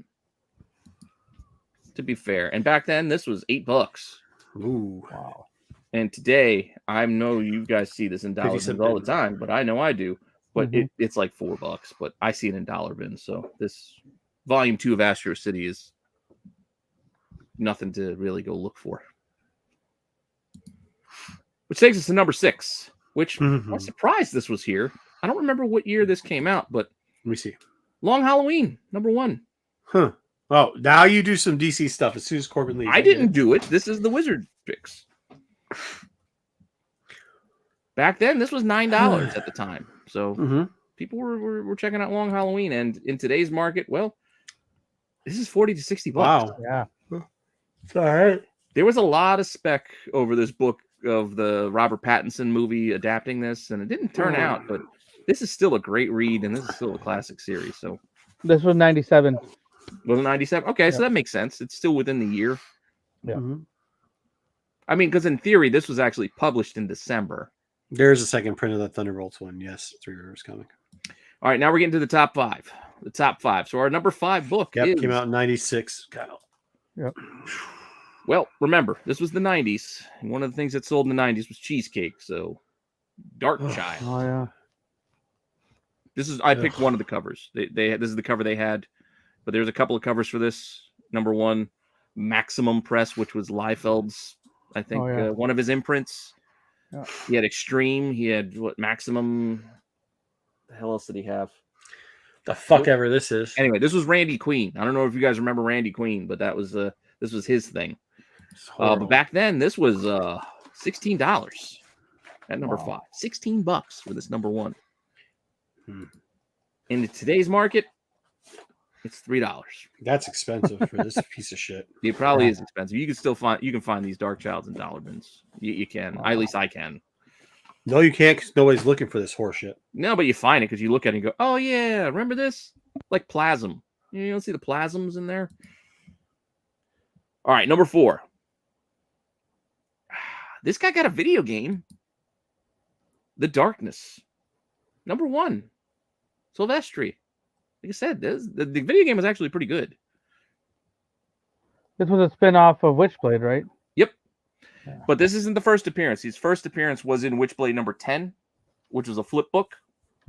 To be fair. And back then this was $8. Ooh. Wow. And today, I know you guys see this in dollar bins all the time, but I know I do. But it's like $4, but I see it in dollar bins. So this volume 2 of Astro City is nothing to really go look for. Which takes us to number 6, which I'm surprised this was here. I don't remember what year this came out, but Let me see. Long Halloween, number 1. Huh. Oh, now you do some DC stuff as soon as Corbin leaves. I didn't do it. This is the Wizard picks. Back then, this was $9 at the time. So people were checking out Long Halloween. And in today's market, well, this is $40 to $60. Wow. Yeah. It's all right. There was a lot of spec over this book of the Robert Pattinson movie adapting this, and it didn't turn out, but this is still a great read, and this is still a classic series. So This was 97. was it 97? Okay, so that makes sense. It's still within the year. Yeah. I mean, because in theory, this was actually published in December. There's a second print of the Thunderbolts one. Yes, Three Rivers comic. All right, now we're getting to the top 5. The top 5. So our number 5 book is... came out in 96. Kyle. Yep. Well, remember, this was the 90s. And one of the things that sold in the 90s was cheesecake. So, Dark Child. Oh yeah. I picked one of the covers. This is the cover they had, but there's a couple of covers for this. Number 1, Maximum Press, which was Liefeld's, I think, one of his imprints. Yeah. He had Extreme. He had Maximum. The hell else did he have? The fuck ever this is. Anyway, this was Randy Queen. I don't know if you guys remember Randy Queen, but that was this was his thing. But back then, this was $16 at number 5. $16 for this number 1. In today's market, it's $3. That's expensive for this piece of shit. It probably is expensive. You can find these Dark Childs in dollar bins. You can. At least I can. No, you can't, because nobody's looking for this horse shit. No, but you find it because you look at it and go, oh yeah, remember this? Like Plasm. You don't see the Plasms in there? All right, number 4. This guy got a video game. The Darkness. Number 1. Silvestri. Like I said, the video game was actually pretty good. This was a spin-off of Witchblade, right? Yep. Yeah. But this isn't the first appearance. His first appearance was in Witchblade number 10, which was a flip book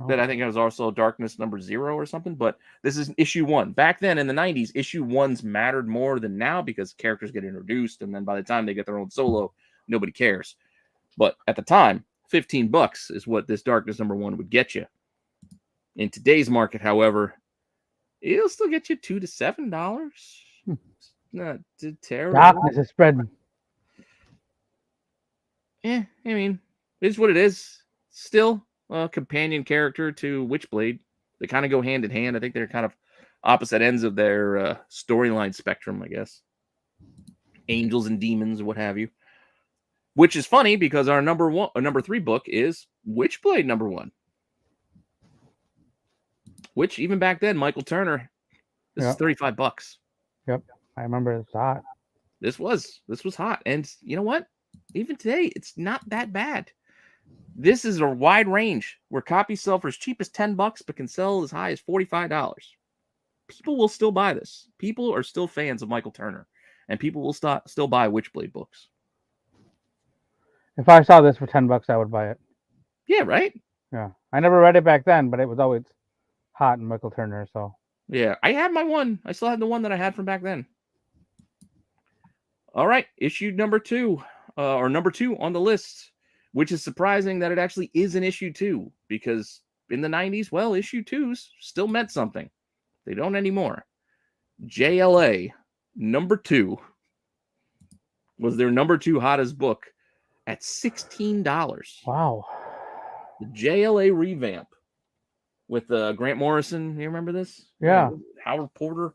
that I think was also Darkness number 0 or something. But this is issue 1. Back then in the 90s, issue 1s mattered more than now because characters get introduced, and then by the time they get their own solo, nobody cares. But at the time, $15 is what this Darkness number 1 would get you. In today's market, however, it'll still get you $2 to $7. Not too terrible. Darkness is spreading. Yeah, I mean, it's what it is. Still a companion character to Witchblade. They kind of go hand in hand. I think they're kind of opposite ends of their storyline spectrum, I guess. Angels and demons, what have you. Which is funny because our number 3 book is Witchblade number 1. Which even back then, Michael Turner, this is $35. Yep, I remember it's hot. This was hot, and you know what? Even today, it's not that bad. This is a wide range where copies sell for as cheap as $10, but can sell as high as $45. People will still buy this. People are still fans of Michael Turner, and people will still buy Witchblade books. If I saw this for $10, I would buy it. Yeah, right. Yeah, I never read it back then, but it was always hot and Michael Turner. So yeah, I had my one. I still had the one that I had from back then. All right, issue number 2, or number 2 on the list, which is surprising that it actually is an issue 2 because in the 90s, well, issue 2s still meant something. They don't anymore. JLA number 2 was their number 2 hottest book at $16. Wow. The JLA revamp with Grant Morrison. You remember this? Yeah. Howard Porter.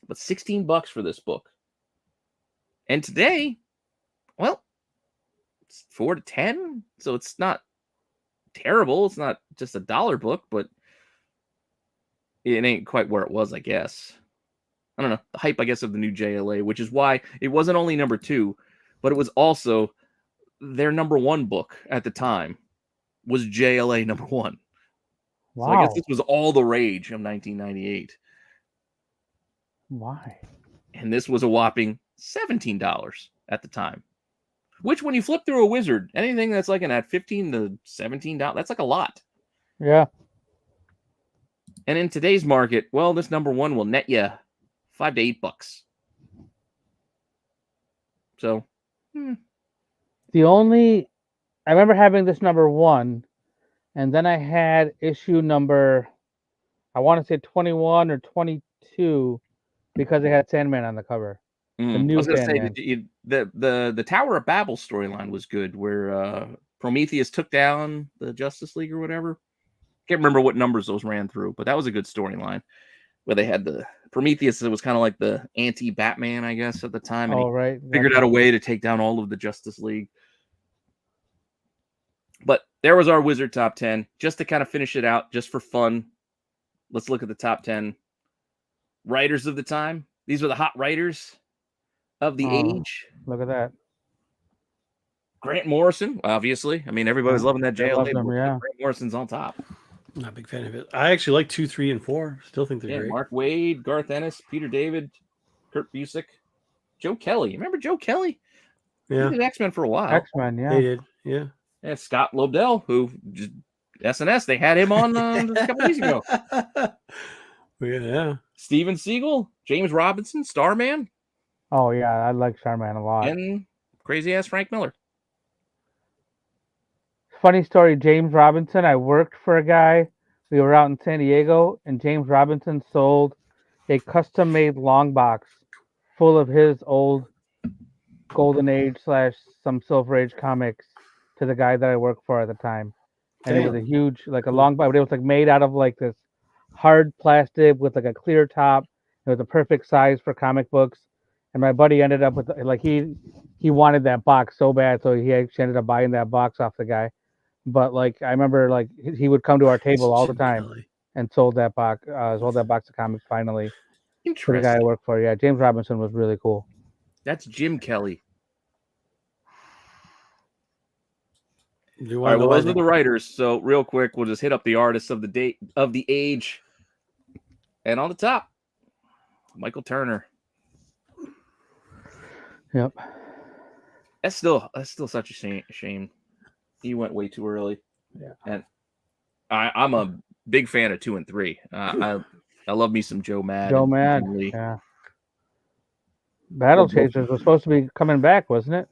But $16 for this book. And today, well, it's $4 to $10. So it's not terrible. It's not just a dollar book, but it ain't quite where it was, I guess. I don't know. The hype, I guess, of the new JLA, which is why it wasn't only number 2, but it was also their number 1 book at the time was JLA number 1. Wow. So I guess this was all the rage of 1998. Why? And this was a whopping $17 at the time. Which, when you flip through a wizard, anything that's like in that $15 to $17, that's like a lot. Yeah. And in today's market, well, this number 1 will net you $5 to $8. So, I remember having this number 1, and then I had issue number, I want to say 21 or 22, because it had Sandman on the cover. The new I was gonna Sandman. say the Tower of Babel storyline was good, where Prometheus took down the Justice League or whatever. Can't remember what numbers those ran through, but that was a good storyline. Where they had the Prometheus, it was kind of like the anti-Batman, I guess, at the time. And right. Figured out a way to take down all of the Justice League. But there was our Wizard top 10. Just to kind of finish it out, just for fun, let's look at the top 10 writers of the time. These were the hot writers of the age. Look at that. Grant Morrison, obviously. I mean, everybody's loving that I love JLA. them, book, but yeah. Grant Morrison's on top. I'm not a big fan of it. I actually like 2, 3, and 4. Still think they're Yeah, great. Mark Wade, Garth Ennis, Peter David, Kurt Busiek, Joe Kelly. Remember Joe Kelly? Yeah, He did X-Men for a while. X-Men, they yeah. did. Yeah. Yeah, Scott Lobdell, who just SNS, they had him on just a couple weeks ago. Yeah. Steven Seagal, James Robinson, Starman, Oh yeah, I like Starman a lot. and crazy ass Frank Miller. Funny story, James Robinson. I worked for a guy. We were out in San Diego, and James Robinson sold a custom-made long box full of his old Golden Age / some Silver Age comics to the guy that I worked for at the time. And it was a huge, like a long box, but it was like made out of like this hard plastic with like a clear top. It was a perfect size for comic books. And my buddy ended up with like he wanted that box so bad, so he actually ended up buying that box off the guy. But like I remember, like he would come to our table all the time and sold that box of comics finally to the guy I Interesting. worked for. Yeah, James Robinson was really cool. That's Jim Kelly. Do you All want right, to know well, why those are the writers. So real quick, we'll just hit up the artists of the date of the age. And on the top, Michael Turner. Yep. That's still such a shame. He went way too early. Yeah. And I'm a big fan of 2 and 3. I love me some Joe Mad. Joe and Mad. Jim Lee. Yeah. Battle Chasers was supposed to be coming back, wasn't it?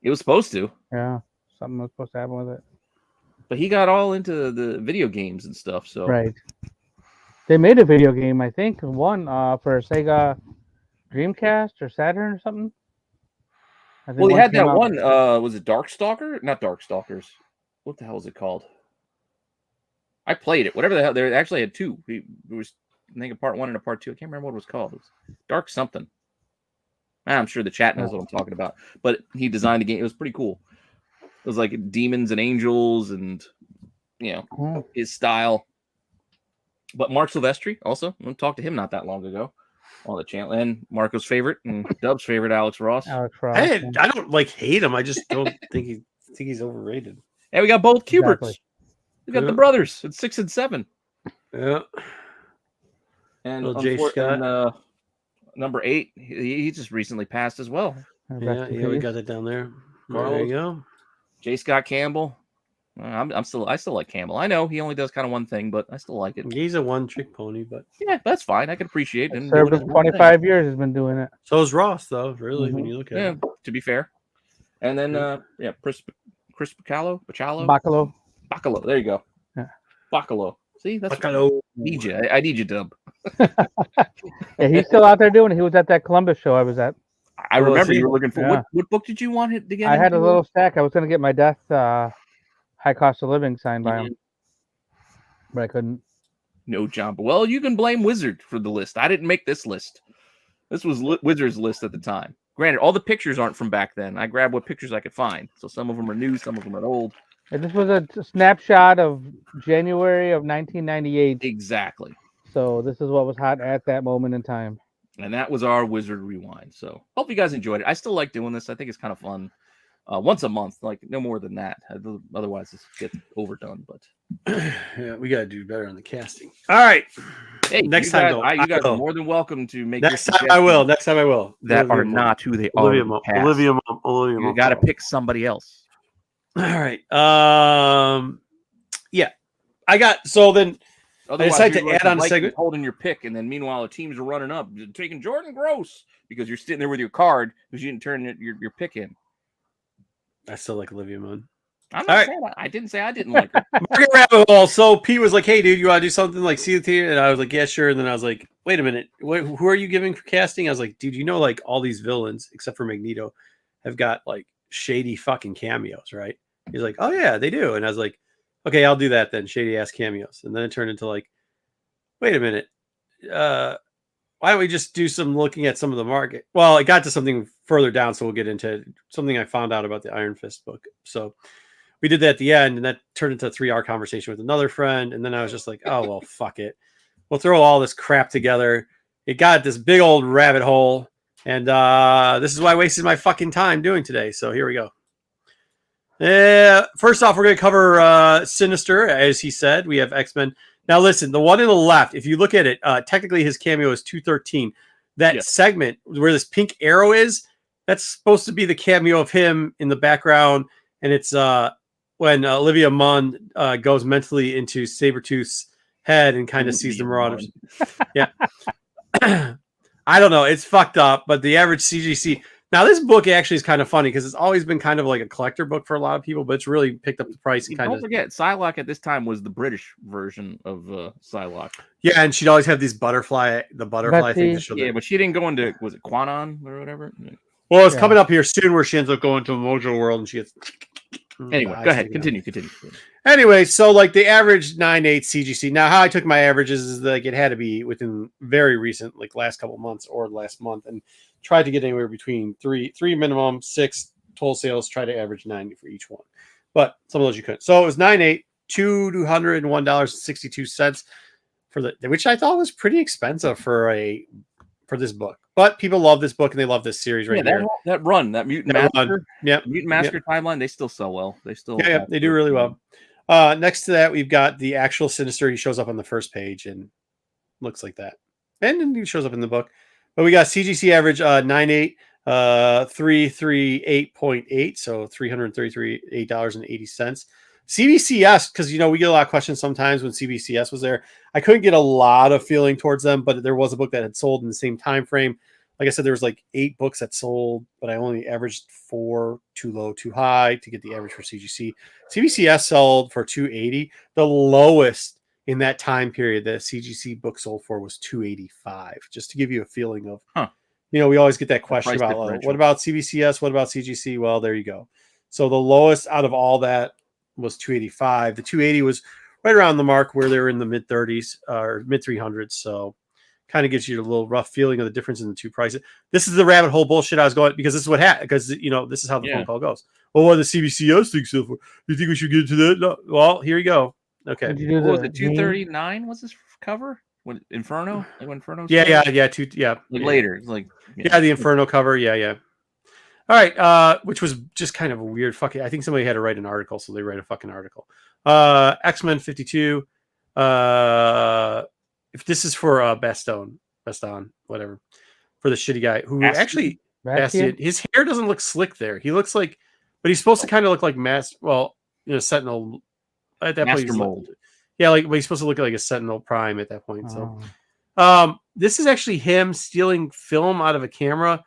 It was supposed to, Yeah. Something was supposed to happen with it. but he got all into the video games and stuff. So Right. They made a video game, I think, one for Sega Dreamcast or Saturn or something. I think well, he one had came that out- one. Was it Darkstalker? Not Darkstalkers. What the hell is it called? I played it. Whatever the hell. They actually had 2. It was, I think, a part 1 and a part 2. I can't remember what it was called. It was Dark something. I'm sure the chat knows what I'm talking about. But he designed a game. It was pretty cool. It was like demons and angels, and his style. But Mark Silvestri also. I talked to him not that long ago on the channel, and Marco's favorite and Dub's favorite, Alex Ross. Alex Ross. I don't like hate him. I just don't think he's overrated. And we got both Kuberts. Exactly. We got the brothers at 6 and 7. Yeah. And Little Jay Scott. Number 8, he just recently passed as well. Yeah, we got that down there. Carlos. There you go. J. Scott Campbell. I still like Campbell. I know he only does kind of one thing, but I still like it. He's a one-trick pony, but Yeah, that's fine. I can appreciate him. Served doing him his own thing. 25 years. Has been doing it. so is Ross, though. Really, when you look at Yeah, it. to be fair. And then Chris Bacalo. Bacalo. There you go. Yeah. Bacalo. See, that's Bacalo. need you. I need you, Dub. Yeah, he's still out there doing it. He was at that Columbus show I was at. I remember you were looking for Yeah. what book did you want to get? I had a into? little stack. I was going to get my Death High Cost of Living signed by him, but I couldn't. No, John. Well, you can blame Wizard for the list. I didn't make this list. This was Wizard's list at the time. Granted, all the pictures aren't from back then. I grabbed what pictures I could find. So some of them are new, some of them are old. This was a snapshot of January of 1998. Exactly. So this is what was hot at that moment in time. And that was our Wizard Rewind. So hope you guys enjoyed it. I still like doing this. I think it's kind of fun. Once a month, like no more than that. Otherwise, this gets overdone. But Yeah, we got to do better on the casting. All right. hey, Next you time, guys, though, you guys I are will. more than welcome to make. Next your time I will. Next time I will. That Olivia are Munn. not who they Olivia are. Munn. Olivia You Munn. got to pick somebody else. All right. Yeah. I got so then. Otherwise, decided to you're add on a like segment. holding your pick, and then meanwhile the teams are running up, taking Jordan Gross because you're sitting there with your card because you didn't turn your pick in. I still like Olivia Munn. I'm All not right. saying I didn't say I didn't like her. Market rabbit hole. So Pete was like, "Hey, dude, you want to do something like see the theater?" And I was like, "Yeah, sure." And then I was like, "Wait a minute, who are you giving for casting?" I was like, "Dude, you know, like all these villains except for Magneto have got like shady fucking cameos, right?" He's like, "Oh yeah, they do." And I was like, "Okay, I'll do that then, shady ass cameos." And then it turned into like, "Wait a minute, why don't we just do some looking at some of the market?" Well, it got to something further down, so we'll get into something I found out about the Iron Fist book. So we did that at the end, and that turned into a 3-hour conversation with another friend. And then I was just like, oh, well, fuck it. We'll throw all this crap together. It got this big old rabbit hole. And this is what I wasted my fucking time doing today. So here we go. First off, we're going to cover Sinister, as he said. We have X-Men. Now, listen, the one on the left, if you look at it, technically his cameo is 213. That segment where this pink arrow is, that's supposed to be the cameo of him in the background. And it's when Olivia Munn goes mentally into Sabretooth's head and kind of sees the Marauders. Yeah. I don't know. It's fucked up, but the average CGC. Now, this book actually is kind of funny because it's always been kind of like a collector book for a lot of people, but it's really picked up the price. And don't forget, Psylocke at this time was the British version of Psylocke. Yeah, and she'd always have these butterfly thing to show. Yeah, but she didn't go into, was it Quanon or whatever? Well, it's coming up here soon where she ends up going to a Mojo World and she gets. Anyway, go ahead. Continue. Anyway, so like the average 9.8 CGC. Now, how I took my averages is like it had to be within very recent, like last couple of months or last month, and tried to get anywhere between three minimum, 6 total sales. Try to average 90 for each one, but some of those you couldn't. So it was 9.8, $201.62 for the, which I thought was pretty expensive for this book. But people love this book and they love this series right there. That run, that Mutant Massacre, Mutant Massacre timeline, they still sell well. They still, they do really well. Next to that, we've got the actual Sinister. He shows up on the first page and looks like that, and then he shows up in the book. But we got CGC average 9.8, 338.8, so $333.80. CBCS, because we get a lot of questions sometimes when CBCS was there. I couldn't get a lot of feeling towards them, but there was a book that had sold in the same time frame. Like I said, there was like 8 books that sold, but I only averaged 4, too low, too high to get the average for CGC. CBCS sold for $280. The lowest in that time period that a CGC book sold for was $285. Just to give you a feeling of, we always get that question about what about CBCS? What about CGC? Well, there you go. So the lowest out of all that was $285. The $280 was right around the mark where they were in the mid 30s or mid 300s. So kind of gives you a little rough feeling of the difference in the two prices. This is the rabbit hole bullshit I was going, because this is what happened, because this is how the phone call goes. Well, what the CBCS thinks so for? You think we should get into that? No. Well, here you go. Okay. What was it? 239 was this cover? What, Inferno? Like Inferno? Yeah. Later. It's like the Inferno cover. Yeah. All right, which was just kind of a weird fucking. I think somebody had to write an article, so they write a fucking article. X-Men 52. If this is for Baston, whatever, for the shitty guy who actually Bastian, his hair doesn't look slick there. He looks like, but he's supposed to kind of look like Sentinel at that point. Mold. But he's supposed to look like a Sentinel Prime at that point. So, this is actually him stealing film out of a camera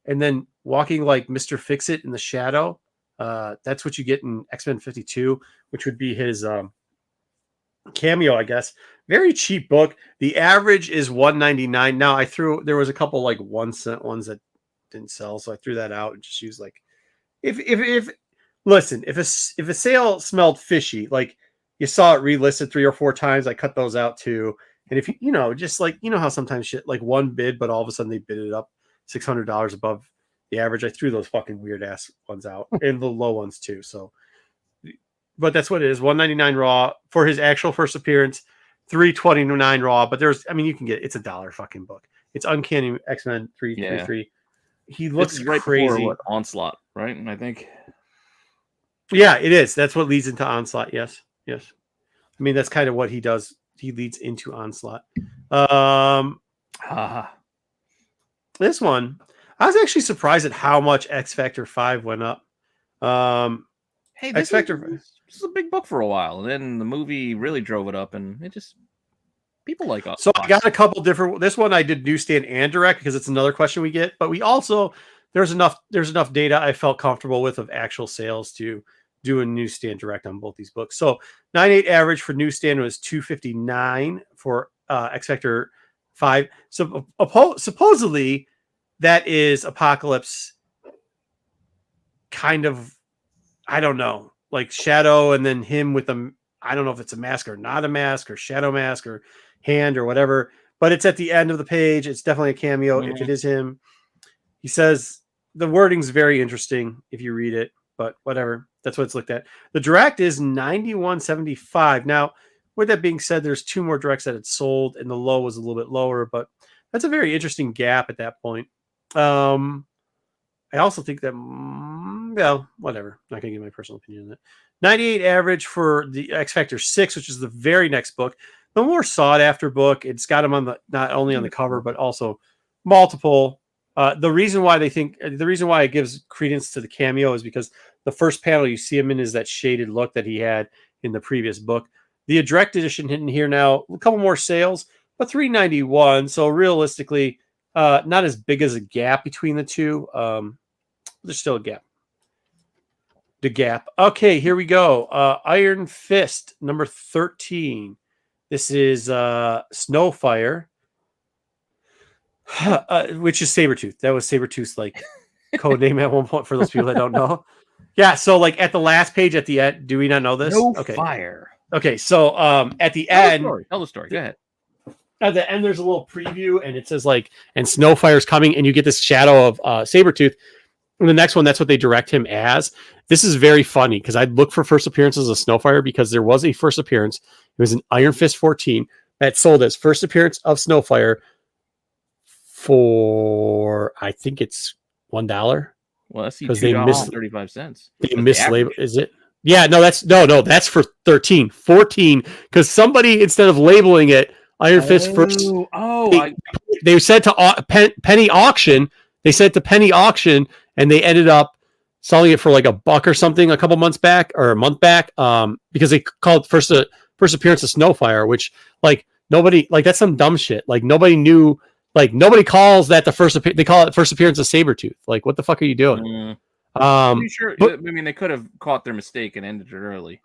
and then walking like Mr. Fix-It in the shadow. That's what you get in X-Men 52, which would be his cameo, I guess. Very cheap book. The average is $1.99. Now there was a couple like 1 cent ones that didn't sell, so I threw that out and just used like if a sale smelled fishy, like you saw it relisted 3 or 4 times, I cut those out too. And if just like how sometimes shit like one bid, but all of a sudden they bid it up $600 above the average, I threw those fucking weird ass ones out and the low ones too. So, but that's what it is. $1.99 raw for his actual first appearance, $3.29 raw. But you can get it's $1 fucking book. It's Uncanny X-Men 333. He looks right crazy. Before, Onslaught, right? And I think, yeah, it is. That's what leads into Onslaught. Yes. I mean, that's kind of what he does. He leads into Onslaught. This one, I was actually surprised at how much X Factor 5 went up. Hey, this is a big book for a while, and then the movie really drove it up, and it just people like us. So I got a couple different. This one I did newsstand and direct because it's another question we get, but we also there's enough data I felt comfortable with of actual sales to do a newsstand direct on both these books. So 9.8 average for newsstand was $259 for X Factor 5. So supposedly that is Apocalypse kind of, I don't know, like shadow and then him with a, I don't know if it's a mask or not a mask or shadow mask or hand or whatever, but it's at the end of the page. It's definitely a cameo if it is him. He says the wording's very interesting if you read it, but whatever. That's what it's looked at. The direct is $91.75. Now, with that being said, there's 2 more directs that had sold and the low was a little bit lower, but that's a very interesting gap at that point. I also think that Well, whatever. Not gonna give my personal opinion on that. 98 average for the X Factor 6, which is the very next book, the more sought after book. It's got him on the not only on the cover but also multiple. The reason why it gives credence to the cameo is because the first panel you see him in is that shaded look that he had in the previous book. The direct edition in here now, a couple more sales, but $391. So realistically, not as big as a gap between the two. There's still a gap. The gap. Okay, here we go. Iron Fist, number 13. This is Snowfire, which is Sabretooth. That was Sabretooth's like code name at one point for those people that don't know. Yeah, so like at the last page at the end, do we not know this? No okay. fire. Okay, so at the end, tell the story. Go ahead. At the end, there's a little preview, and it says like, and Snowfire's coming, and you get this shadow of Sabretooth. And the next one, that's what they direct him as. This is very funny because I'd look for first appearances of Snowfire because there was a first appearance. It was an Iron Fist 14 that sold as first appearance of Snowfire for, I think it's $1. Well, that's because they missed 35 cents. They mislabeled. Is it? Yeah, no, that's for 13, 14. Because somebody, instead of labeling it Iron Fist first, they said to penny auction. They said to penny auction, and they ended up selling it for like $1 or something a couple months back or a month back. Because they called first appearance of Snowfire, which like nobody like that's some dumb shit. Like nobody knew. Like nobody calls that the first. They call it first appearance of Sabretooth. Like what the fuck are you doing? Pretty sure. I mean, they could have caught their mistake and ended it early.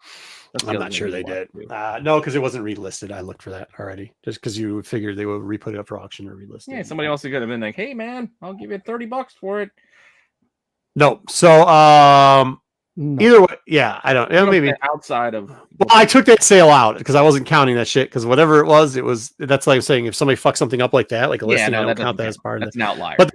I'm not sure they did. No, because it wasn't relisted. I looked for that already. Just because you would figure they would re-put it up for auction or relist it. Yeah, somebody else could have been like, "Hey, man, I'll give you $30 for it." No. So, either way, yeah, I don't. Maybe outside of. Well, I took that sale out because I wasn't counting that shit. Because whatever it was. That's like I'm saying. If somebody fucks something up like that, like a listing, I don't count that as part of it. That's an outlier. But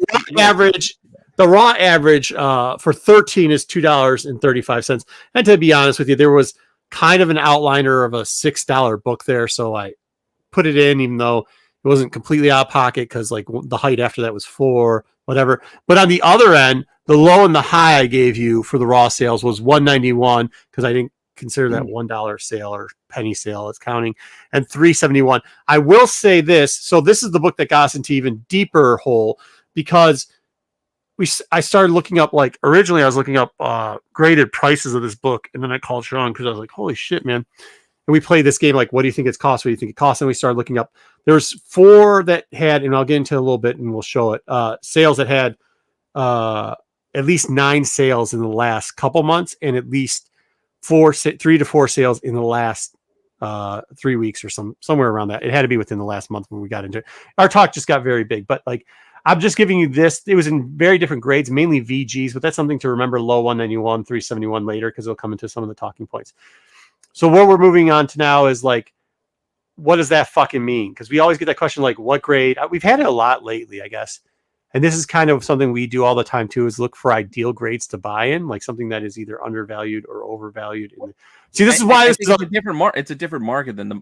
the raw average for 13 is $2.35. And to be honest with you, there was kind of an outliner of a $6 book there, so I put it in, even though it wasn't completely out of pocket because like the height after that was $4, whatever. But on the other end, the low and the high I gave you for the raw sales was $191 because I didn't consider that $1 sale or penny sale. It's counting, and $371. I will say this. So this is the book that got us into even deeper hole because I started looking up, like originally I was looking up graded prices of this book, and then I called Sean because I was like, holy shit, man. And we played this game like, what do you think it's cost? What do you think it costs? And we started looking up. There's 4 that had, and I'll get into it a little bit and we'll show it, sales that had at least 9 sales in the last couple months and at least 3 to 4 sales in the last 3 weeks or somewhere around that. It had to be within the last month when we got into it. Our talk just got very big, but like, I'm just giving you this. It was in very different grades, mainly VGs, but that's something to remember. Low 191, 371 later, because it'll come into some of the talking points. So what we're moving on to now is like, what does that fucking mean? Because we always get that question, like, what grade? We've had it a lot lately, I guess. And this is kind of something we do all the time too, is look for ideal grades to buy in, like something that is either undervalued or overvalued. See, this is why it's a different it's a different market than the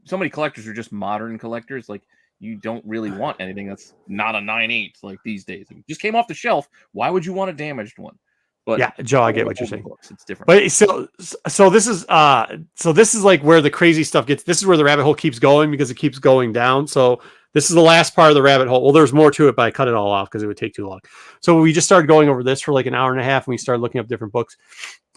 so many collectors are just modern collectors. Like, you don't really want anything that's not a 9/8 like these days. It just came off the shelf. Why would you want a damaged one? But yeah, Joe, I get what you're saying. It's different. But so this is like where the crazy stuff gets. This is where the rabbit hole keeps going because it keeps going down. So this is the last part of the rabbit hole. Well, there's more to it, but I cut it all off because it would take too long. So we just started going over this for like an hour and a half, and we started looking up different books.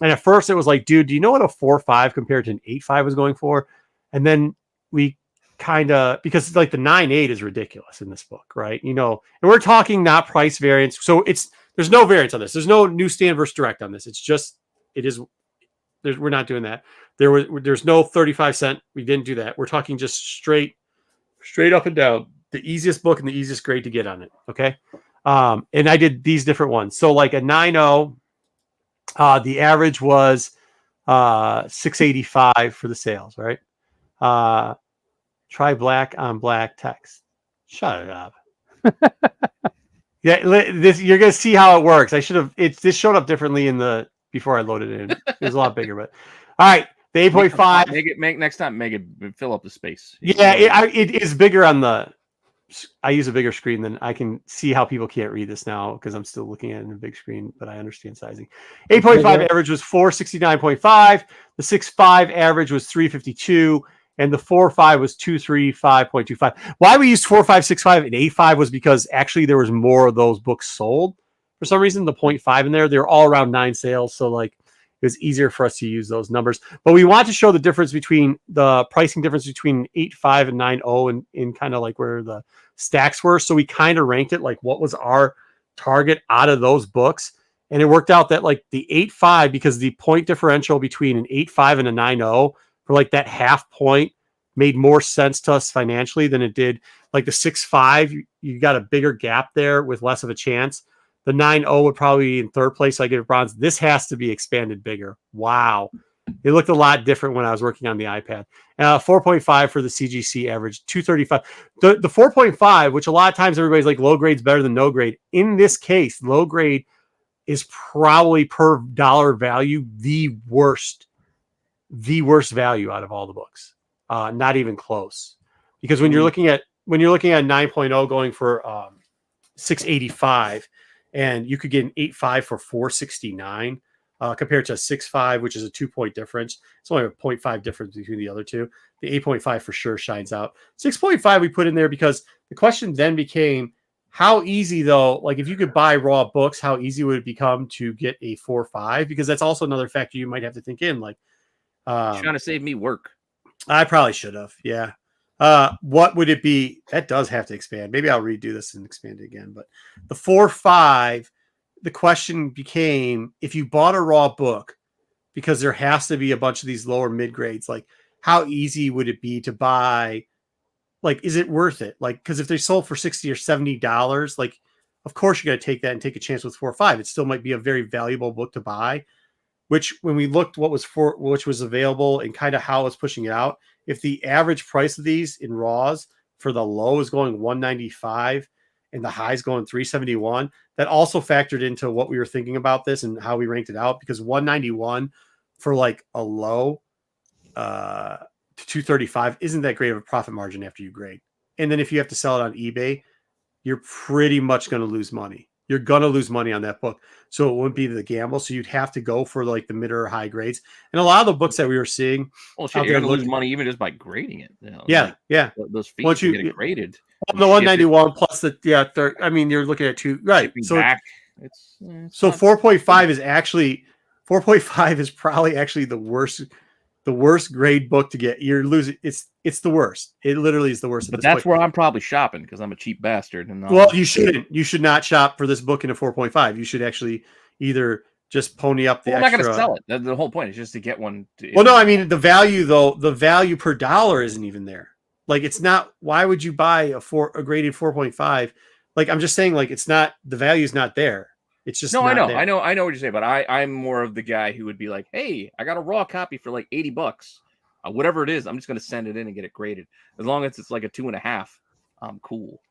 And at first it was like, dude, do you know what a 4.5 compared to an 8.5 was going for? And then we kind of, because like the 9.8 is ridiculous in this book, right? You know, and we're talking not price variance. So there's no variance on this. There's no newsstand versus direct on this. It's just, we're not doing that. There's no 35 cent. We didn't do that. We're talking just straight up and down, the easiest book and the easiest grade to get on it. Okay. And I did these different ones. So like a 9.0, the average was $685 for the sales, right? Try black on black text. Shut it up. Yeah, you're gonna see how it works. This showed up differently before I loaded it in. It was a lot bigger, but all right. The 8.5. Make next time. Make it fill up the space. Yeah, it is bigger on the I use a bigger screen than I can see how people can't read this now because I'm still looking at it in a big screen, but I understand sizing. 8.5 average was 469.5. The 6.5 average was 352. And the 4.5 was 235.25. Why we used 4.5, 6.5, and 8.5 was because actually there was more of those books sold. For some reason, the 0.5 in there, they're all around 9 sales. So like it was easier for us to use those numbers. But we want to show the difference between the pricing difference between 8.5 and 9.0 and in kind of like where the stacks were. So we kind of ranked it like what was our target out of those books. And it worked out that like the 8.5, because the point differential between an 8.5 and a 9.0 for like that half point made more sense to us financially than it did. Like the 6.5, you got a bigger gap there with less of a chance. The 9.0 would probably be in third place. I give it bronze. This has to be expanded bigger. Wow. It looked a lot different when I was working on the iPad. 4.5 for the CGC average, 235. The 4.5, which a lot of times everybody's like low grade's better than no grade. In this case, low grade is probably per dollar value the worst value out of all the books. Not even close. Because when you're looking at 9.0 going for 685, and you could get an 8.5 for 469 compared to a 6.5, which is a 2-point difference. It's only a 0.5 difference between the other two. The 8.5 for sure shines out. 6.5 we put in there because the question then became how easy though, like if you could buy raw books, how easy would it become to get a 4.5? Because that's also another factor you might have to think in. Like trying to save me work. I probably should have. Yeah. What would it be? That does have to expand. Maybe I'll redo this and expand it again. But the 4.5, the question became if you bought a raw book, because there has to be a bunch of these lower mid grades, like how easy would it be to buy? Like, is it worth it? Like, because if they sold for $60 or $70, like, of course you're going to take that and take a chance with 4.5. It still might be a very valuable book to buy. Which, when we looked which was available and kind of how it's pushing it out, if the average price of these in raws for the low is going 195 and the high is going 371, that also factored into what we were thinking about this and how we ranked it out, because 191 for like a low to 235 isn't that great of a profit margin after you grade. And then if you have to sell it on eBay, you're pretty much going to lose money. You're going to lose money on that book. So it wouldn't be the gamble. So you'd have to go for like the mid or high grades. And a lot of the books that we were seeing. Well, shit, you're going to lose money even just by grading it. You know, yeah. like, yeah. Those fees once you get it graded. The 191 plus the, I mean, you're looking at two, right. So it's so 4.5 is actually, 4.5 is probably actually the worst grade book to get. You're losing. It's the worst. It literally is the worst. But that's where I'm probably shopping because I'm a cheap bastard. And well, you shouldn't. You should not shop for this book in a 4.5. You should actually either just pony up the extra. I'm not going to sell it. That's the whole point. It's just to get one. Well, no, I mean the value though. The value per dollar isn't even there. Like it's not. Why would you buy a graded 4.5? Like I'm just saying, like it's not. The value is not there. It's just no. Not I know there. what you're saying, but I'm more of the guy who would be like, hey, I got a raw copy for like $80. Whatever it is, I'm just going to send it in and get it graded. As long as it's like a 2.5, I'm cool.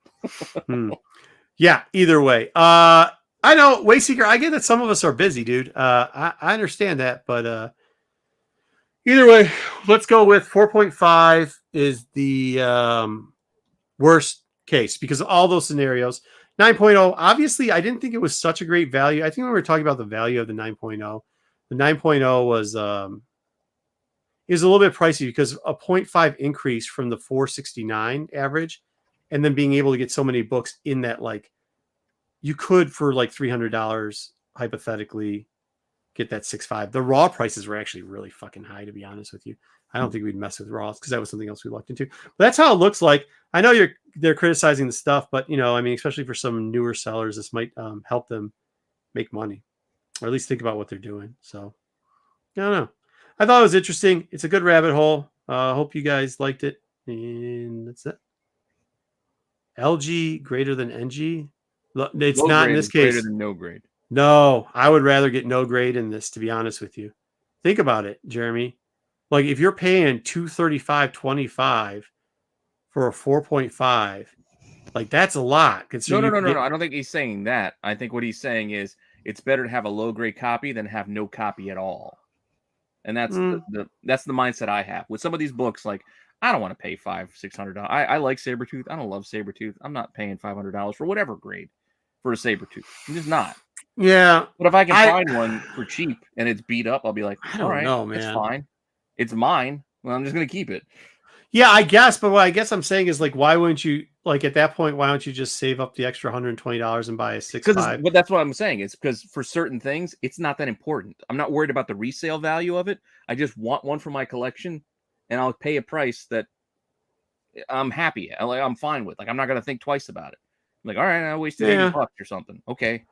Yeah, either way. I know, Wayseeker, I get that some of us are busy, dude. I understand that, but either way, let's go with 4.5 is the worst case because of all those scenarios. 9.0, obviously, I didn't think it was such a great value. I think when we were talking about the value of the 9.0, the 9.0 was is a little bit pricey because a 0.5 increase from the 469 average and then being able to get so many books in that, like you could for like $300 hypothetically get that 6.5. The raw prices were actually really fucking high, to be honest with you. I don't think we'd mess with raws because that was something else we looked into. But that's how it looks like. I know they're criticizing the stuff, but you know, I mean, especially for some newer sellers, this might help them make money or at least think about what they're doing. So I don't know. I thought it was interesting. It's a good rabbit hole. Hope you guys liked it. And that's it. LG greater than NG? It's Low not in grade this is case. Greater than no grade. No, I would rather get no grade in this, to be honest with you. Think about it, Jeremy. Like if you're paying $235.25 for a 4.5, like that's a lot. No. I don't think he's saying that. I think what he's saying is it's better to have a low grade copy than have no copy at all. And that's that's the mindset I have with some of these books. Like I don't want to pay $500-$600. I like Sabretooth. I don't love Sabretooth. I'm not paying $500 for whatever grade for a Sabretooth. I'm just not. Yeah. But if I can find one for cheap and it's beat up, I'll be like, I don't know, man. It's fine. It's mine. Well, I'm just gonna keep it. Yeah, I guess. But what I guess I'm saying is like, why wouldn't you like at that point? Why don't you just save up the extra $120 and buy a 6.5? But that's what I'm saying. It's because for certain things, it's not that important. I'm not worried about the resale value of it. I just want one for my collection, and I'll pay a price that I'm happy. I'm fine with. Like, I'm not gonna think twice about it. I'm like, all right, I wasted $80 or something. Okay,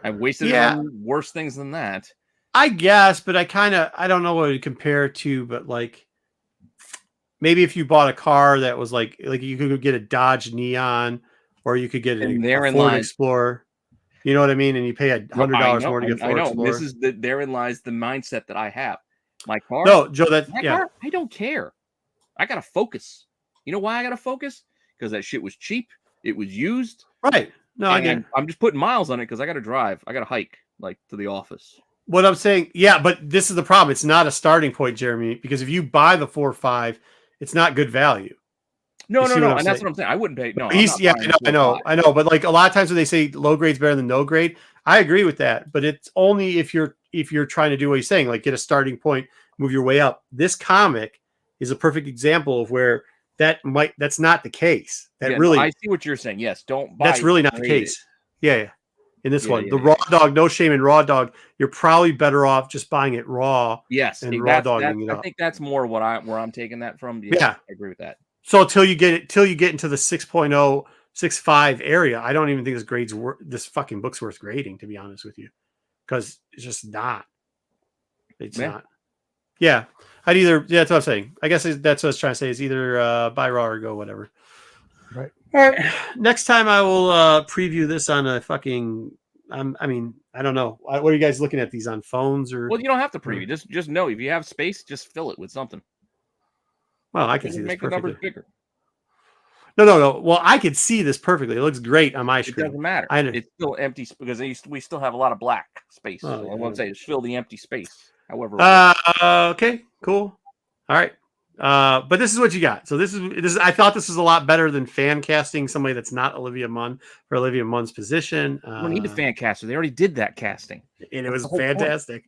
I wasted it on worse things than that. I guess, but I don't know what to compare it to, but like maybe if you bought a car that was like you could get a Dodge Neon, or you could get a Ford Explorer. You know what I mean? And you pay $100 more to get Ford Explorer. This is therein lies the mindset that I have. My car. No, Joe, car, I don't care. I gotta focus. You know why I gotta focus? Because that shit was cheap. It was used. Right. No, I'm just putting miles on it because I gotta drive. I gotta hike like to the office. What I'm saying, yeah, but this is the problem. It's not a starting point, Jeremy, because if you buy the 4.5, it's not good value. No, and that's what I'm saying. I wouldn't pay. No, I know. But like a lot of times when they say low grade's better than no grade, I agree with that. But it's only if you're trying to do what he's saying, like get a starting point, move your way up. This comic is a perfect example of where that's not the case. I see what you're saying. Yes, don't buy. That's really not the case. Yeah. In this one, the raw dog, no shame in raw dog. You're probably better off just buying it raw. Yes, and raw dogging it up. I think that's more where I'm taking that from. Yeah, I agree with that. So till you get into the 6.0, 6.5 area, I don't even think this fucking book's worth grading, to be honest with you, because it's just not. It's not. Yeah, that's what I'm saying. I guess that's what I was trying to say. Is either buy raw or go whatever. Right. All right. Next time I will preview this on a fucking. I don't know. What are you guys looking at these on phones or? Well, you don't have to preview. Just know if you have space, just fill it with something. Well, I can see this make perfectly. The numbers bigger. No. Well, I could see this perfectly. It looks great on my screen. It doesn't matter. It's still empty because we still have a lot of black space. So I want to say, just fill the empty space. However. Okay. Cool. All right. But this is what you got. So this is. I thought this was a lot better than fan casting somebody that's not Olivia Munn for Olivia Munn's position. We don't need a fan caster. They already did that casting, and it was fantastic.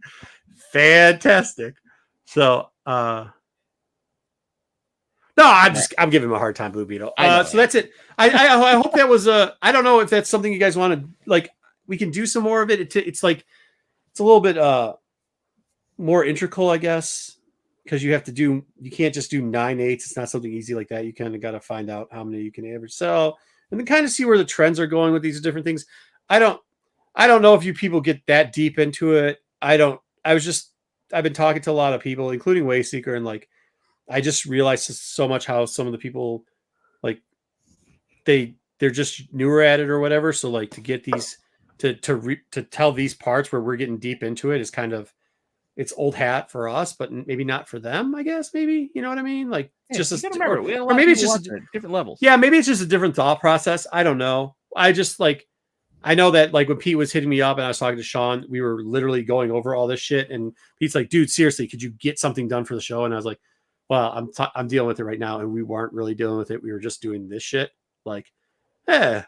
Fantastic. So. No, I'm giving him a hard time, Blue Beetle. So that's it. I hope that was I don't know if that's something you guys want to like. We can do some more of it. It's like it's a little bit more integral, I guess, because you can't just do 9/8. It's not something easy like that. You kind of got to find out how many you can average sell, and then kind of see where the trends are going with these different things. I don't know if you people get that deep into it. I've been talking to a lot of people, including Wayseeker, and like. I just realized so much how some of the people like they're just newer at it or whatever. So like to get these to tell these parts where we're getting deep into it is kind of it's old hat for us, but maybe not for them. I guess maybe you know what I mean. Like just or maybe it's just different levels. Yeah, maybe it's just a different thought process. I don't know. I just like I know that like when Pete was hitting me up and I was talking to Sean, we were literally going over all this shit, and Pete's like, "Dude, seriously, could you get something done for the show?" And I was like. Well, I'm dealing with it right now, and we weren't really dealing with it. We were just doing this shit. Like, what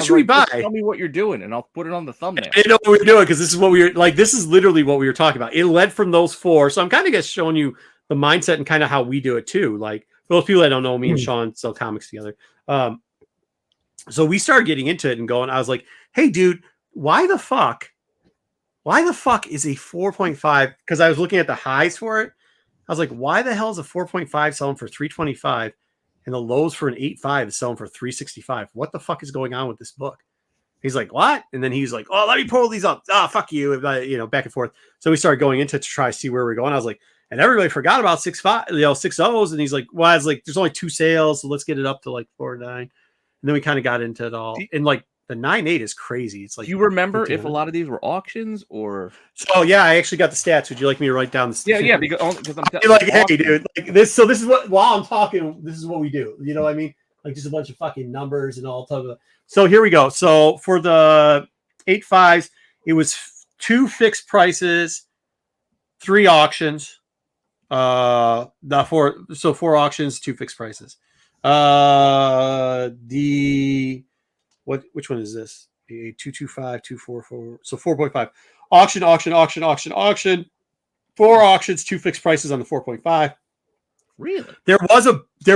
should we buy? Tell me what you're doing, and I'll put it on the thumbnail. I know what we're doing because this is what we were like. This is literally what we were talking about. It led from those four, so I'm kind of just showing you the mindset and kind of how we do it too. Like for those people that don't know, me and Sean sell comics together. So we started getting into it and going. I was like, "Hey, dude, why the fuck is a 4.5?" Because I was looking at the highs for it. I was like, why the hell is a 4.5 selling for $325 and the lows for an 8.5 is selling for $365? What the fuck is going on with this book? He's like, what? And then he's like, oh, let me pull these up. Fuck you. And, back and forth. So we started going into it to try to see where we're going. I was like, and everybody forgot about 6.5, 6.0s. And he's like, well, I was like, there's only 2 sales. So let's get it up to like 4.9. And then we kind of got into it all. And like, the 9.8 is crazy. It's like, do you remember if a lot of these were auctions or? So yeah, I actually got the stats. Would you like me to write down the stats? Yeah, because I'm like, hey, dude, like this. So this is what while I'm talking, this is what we do. You know what I mean? Like just a bunch of fucking numbers and all type of. So here we go. So for the 8.5s, it was 2 fixed prices, 3 auctions, Four auctions, 2 fixed prices. Which one is this? 225, 244. So 4.5. Auction. 4 auctions, 2 fixed prices on the 4.5. Really? There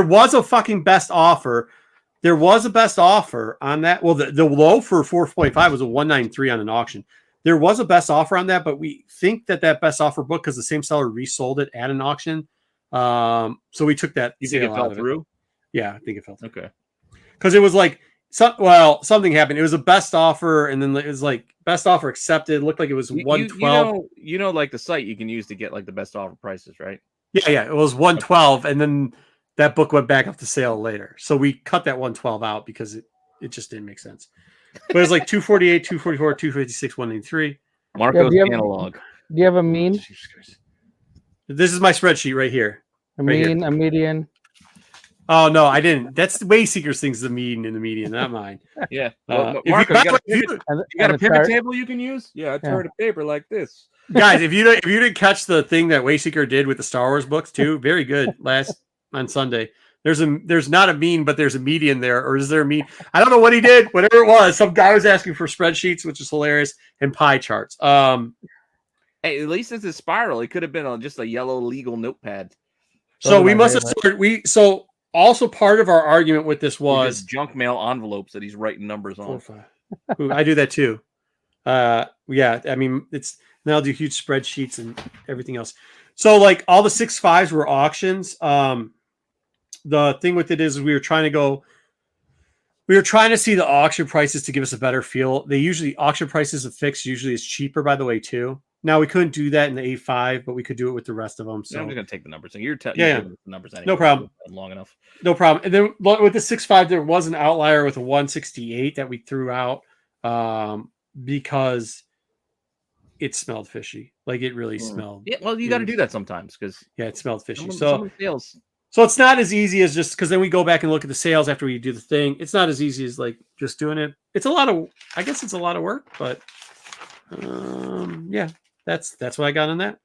was a fucking best offer. There was a best offer on that. Well, the low for 4.5 was a 193 on an auction. There was a best offer on that, but we think that best offer book, because the same seller resold it at an auction. So we took that. You think it fell through? Yeah, I think it fell through. Okay. Because it was like, something happened. It was a best offer, and then it was like best offer accepted. It looked like it was 112. You know, like the site you can use to get like the best offer prices, right? Yeah. It was 112, and then that book went back up to sale later. So we cut that 112 out because it just didn't make sense. But it was like 248, 244, 256, 183. Marco's analog. Do you have a mean? This is my spreadsheet right here. A mean, a median? Oh, no, I didn't. That's the Wayseeker's thing's the mean and the median, not mine. Yeah. Marco, you got a pivot table you can use? Yeah, I turned a paper like this. Guys, if you didn't catch the thing that Wayseeker did with the Star Wars books too, very good on Sunday. There's not a mean, but there's a median there, or is there a mean? I don't know what he did. Whatever it was, some guy was asking for spreadsheets, which is hilarious, and pie charts. Hey, at least it's a spiral. It could have been on just a yellow legal notepad. So we must have started. So also part of our argument with this was junk mail envelopes that he's writing numbers on. Ooh, I do that too. Yeah, I mean now I'll do huge spreadsheets and everything else. So like all the 6.5s were auctions. The thing with it is we were trying to see the auction prices to give us a better feel. Auction prices of fixed usually is cheaper, by the way, too. Now we couldn't do that in the A5, but we could do it with the rest of them. So I'm just gonna take the numbers. You're the numbers anyway. No problem. Long enough. No problem. And then with the 6.5, there was an outlier with a 168 that we threw out because it smelled fishy. Like it really smelled. Yeah, well, you got to do that sometimes because it smelled fishy. So it's not as easy as just because then we go back and look at the sales after we do the thing. It's not as easy as like just doing it. It's a lot of work, but yeah, that's what I got on that.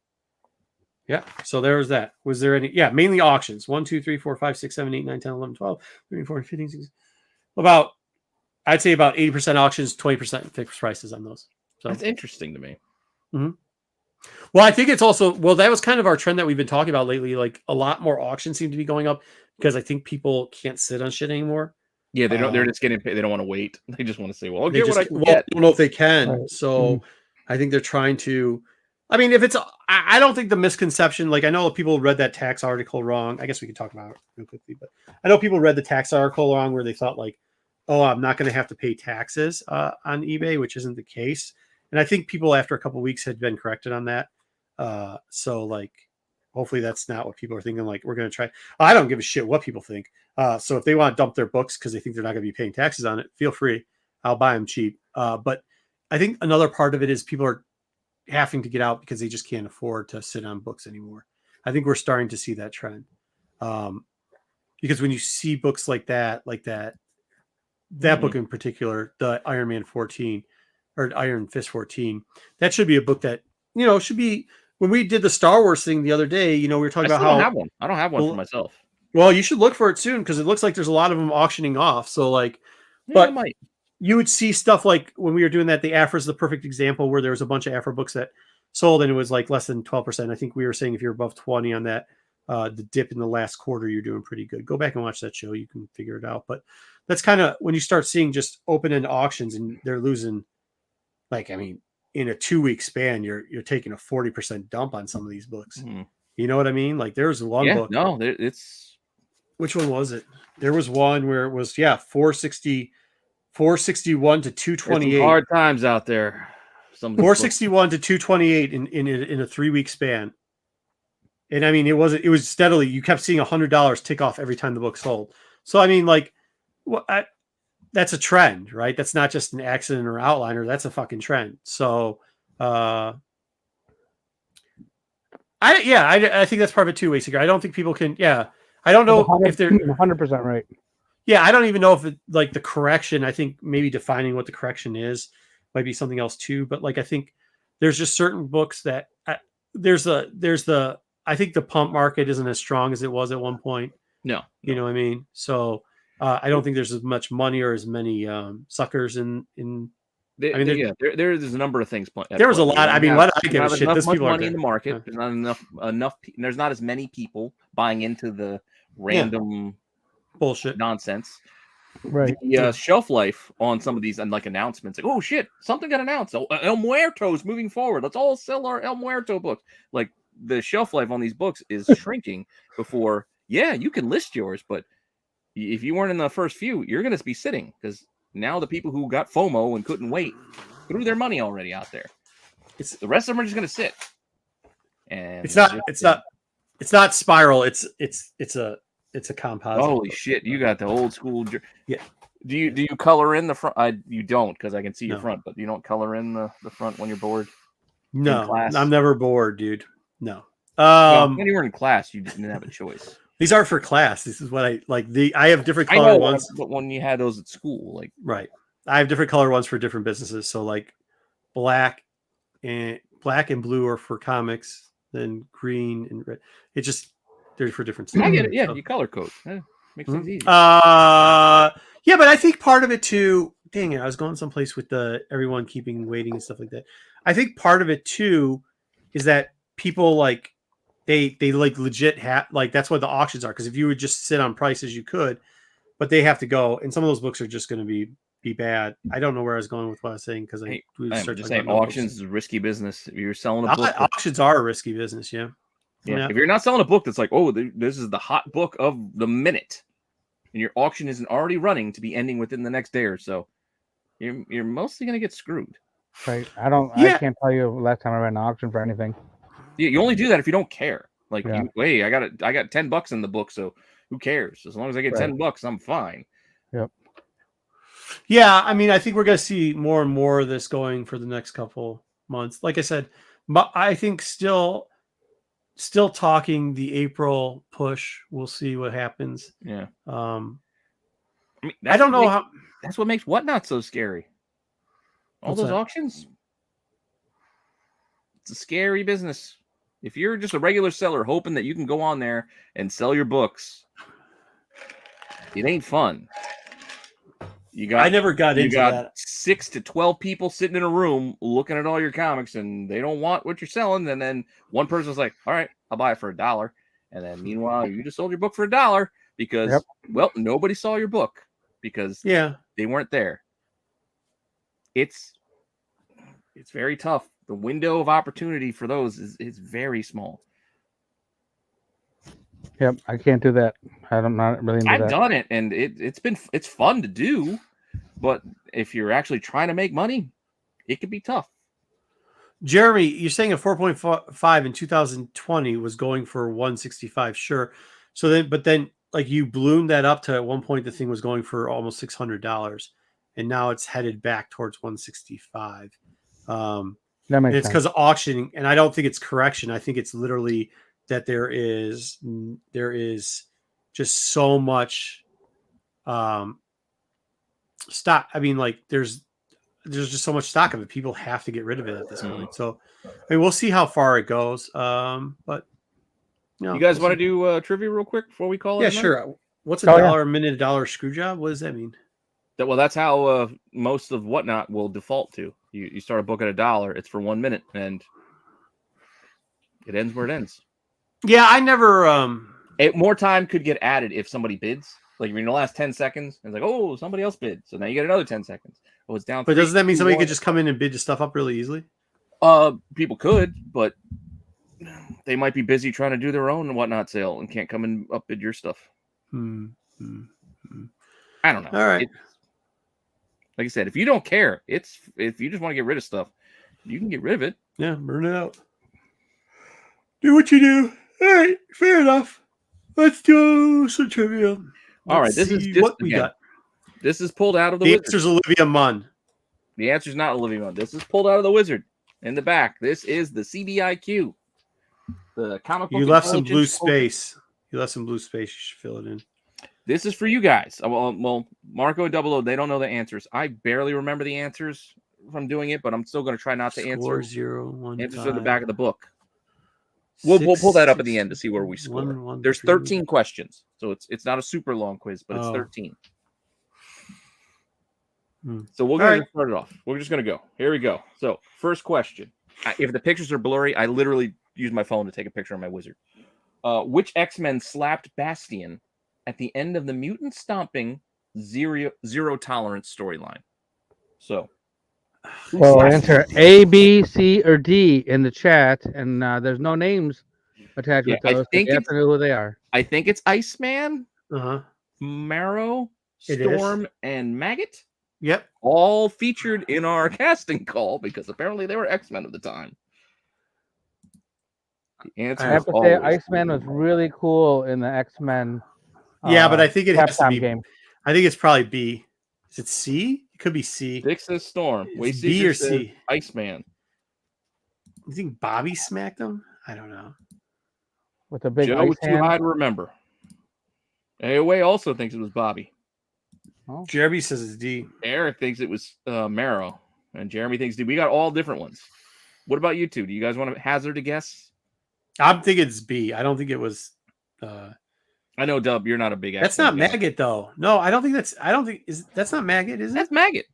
Yeah. So there was that. Was there any? Yeah, mainly auctions. 1, 2, 3, 4, 5, 6, 7, 8, 9, 10, 11, 12, 13, 14, 15, 16. I'd say about 80% auctions, 20% fixed prices on those. So that's interesting to me. Mm-hmm. Well, I think it's also, that was kind of our trend that we've been talking about lately. Like a lot more auctions seem to be going up because I think people can't sit on shit anymore. Yeah, they don't. They're just getting paid. They don't want to wait. They just want to say, "Well, I'll get what I can get." I don't know if they can. Right. So I think they're trying to. I mean, if it's, I don't think the misconception. Like I know people read that tax article wrong. I guess we can talk about it real quickly, but I know people read the tax article wrong where they thought like, "Oh, I'm not going to have to pay taxes on eBay," which isn't the case. And I think people after a couple of weeks had been corrected on that. So like, hopefully that's not what people are thinking. Like, we're going to try. I don't give a shit what people think. So if they want to dump their books because they think they're not going to be paying taxes on it, feel free. I'll buy them cheap. But I think another part of it is people are having to get out because they just can't afford to sit on books anymore. I think we're starting to see that trend. Because when you see books like that book in particular, the Iron Man 14 or Iron Fist 14, that should be a book that, should be, when we did the Star Wars thing the other day, we were talking about how I don't have one for myself. Well, you should look for it soon because it looks like there's a lot of them auctioning off. So like, I might. You would see stuff like when we were doing that, the Afro is the perfect example where there was a bunch of Afro books that sold and it was like less than 12%. I think we were saying if you're above 20 on that, the dip in the last quarter, you're doing pretty good. Go back and watch that show. You can figure it out. But that's kind of when you start seeing just open-end auctions and they're losing, like, I mean, in a 2-week span, you're taking a 40% dump on some of these books. You know what I mean? Like there was one book. No, it's. Which one was it? There was one where it was 461 to 228. Hard times out there. 461 to 228 in a 3-week span. And I mean, it was steadily, you kept seeing $100 tick off every time the book sold. So, I mean, like, that's a trend, right? That's not just an accident or outliner. That's a fucking trend. So, I think that's part of it too, Wayseeker. I don't think people can, I don't know if they're 100% right. Yeah, I don't even know if it, like the correction, I think maybe defining what the correction is might be something else too. But like, I think there's just certain books that there's the I think the pump market isn't as strong as it was at one point. No, You know what I mean? So I don't think there's as much money or as many suckers in. I mean, there's a number of things. There was a lot. I mean, what I give a shit. Those people money in the market. There's not enough. There's not as many people buying into the random bullshit nonsense. Right. The shelf life on some of these and like announcements, like, oh shit, something got announced. Oh, El Muerto's moving forward. Let's all sell our El Muerto books. Like the shelf life on these books is shrinking. Before, yeah, you can list yours, but if you weren't in the first few, you're going to be sitting because now the people who got FOMO and couldn't wait threw their money already out there. The rest of them are just going to sit. And it's not spiral. It's a composite. Holy shit! You got the old school. Yeah. Do you color in the front? You don't because I can see your front, but you don't color in the front when you're bored. No, I'm never bored, dude. No. When you were in class, you didn't have a choice. These are for class. This is what I like. I have different color ones. But when you had those at school, like right, I have different color ones for different businesses. So like black and blue are for comics, then green and red. It just they're for different stuff. I get it. Yeah, you color code. Makes things easy. Yeah, but I think part of it too. Dang it, I was going someplace with everyone keeping waiting and stuff like that. I think part of it too is that people like. They like legit like that's what the auctions are, because if you would just sit on prices you could, but they have to go, and some of those books are just going to be bad. I don't know where I was going with what I was saying because I'm just saying auctions is a risky business. If you're selling a book, auctions are a risky business. Yeah. If you're not selling a book that's like, oh, this is the hot book of the minute, and your auction isn't already running to be ending within the next day or so, you're mostly going to get screwed. Right. I can't tell you last time I ran an auction for anything. Yeah, you only do that if you don't care. Like, hey, I got $10 in the book, so who cares? As long as I get $10, I'm fine. Yep. Yeah, I mean, I think we're going to see more and more of this going for the next couple months. Like I said, but I think still talking the April push. We'll see what happens. Yeah. I mean, I don't know how. That's what makes Whatnot so scary. All those auctions. It's a scary business. If you're just a regular seller hoping that you can go on there and sell your books, it ain't fun. I never got into that. 6 to 12 people sitting in a room looking at all your comics, and they don't want what you're selling. And then one person's like, all right, I'll buy it for $1. And then meanwhile, you just sold your book for $1 because, well, nobody saw your book because they weren't there. It's very tough. The window of opportunity for those is very small. Yep, I can't do that. I'm not really into that. I've done it, and it's fun to do, but if you're actually trying to make money, it can be tough. Jeremy, you're saying a 4.5 in 2020 was going for 165, sure. So then, like you ballooned that up to at one point the thing was going for almost $600, and now it's headed back towards 165. That makes it's because of auctioning, and I don't think it's correction. I think it's literally that there is just so much stock. I mean, like there's just so much stock of it. People have to get rid of it at this point. So, I mean, we'll see how far it goes. But you guys want to do trivia real quick before we call it? Yeah, sure. What's a dollar a minute, $1 screw job? What does that mean? That's how most of Whatnot will default to. You start a book at $1, it's for 1 minute, and it ends where it ends. Yeah, I never. More time could get added if somebody bids. Like in the last 10 seconds, it's like, oh, somebody else bid, so now you get another 10 seconds. Oh, it's down. But doesn't that mean somebody could just come in and bid your stuff up really easily? People could, but they might be busy trying to do their own Whatnot sale and can't come and upbid your stuff. I don't know. All right. Like I said, if you don't care, if you just want to get rid of stuff, you can get rid of it. Yeah, burn it out. Do what you do. All right, fair enough. Let's do some trivia. All right, this is what we got. This is pulled out of the Wizard. Answer's Olivia Munn. The answer's not Olivia Munn. This is pulled out of the Wizard in the back. This is the CBIQ. The comic book. You left some blue space. You should fill it in. This is for you guys. Well, Marco and Double O, they don't know the answers. I barely remember the answers from doing it, but I'm still going to try not to answer. 0, 1, answers 5. are the back of the book. We'll pull that up at the end to see where we score. One, There's two. 13 questions, so it's not a super long quiz, but it's Oh. 13. Hmm. So we're All gonna right. just start it off. We're just gonna go. Here we go. So first question. If the pictures are blurry, I literally use my phone to take a picture of my wizard. Which X-Men slapped Bastion at the end of the mutant stomping zero tolerance storyline? So who So slapped answer A, B, C, or D in the chat, and there's no names attached Yeah, with those. I think You have to know who they are. I think it's Iceman, Uh-huh. Marrow, It is. Storm, and Maggot. Yep. All featured in our casting call because apparently they were X-Men at the time. The answer I have is to say, always Iceman was really cool in the X-Men. Yeah, but I think it has to Capcom be. game. I think it's probably B. Is it C? It could be C. Dick says Storm. Is B or says C? Iceman. You think Bobby smacked him? I don't know. With a big Joe ice was too high hand. to remember. AOA also thinks it was Bobby. Jeremy says it's D. Eric thinks it was Marrow. And Jeremy thinks D. We got all different ones. What about you two? Do you guys want to hazard a guess? I'm thinking it's B. I don't think it was. I know, Dub, you're not a big That's X-Men not guy. Maggot though. No, I don't think that's. I don't think that's not Maggot, is it? That's Maggot.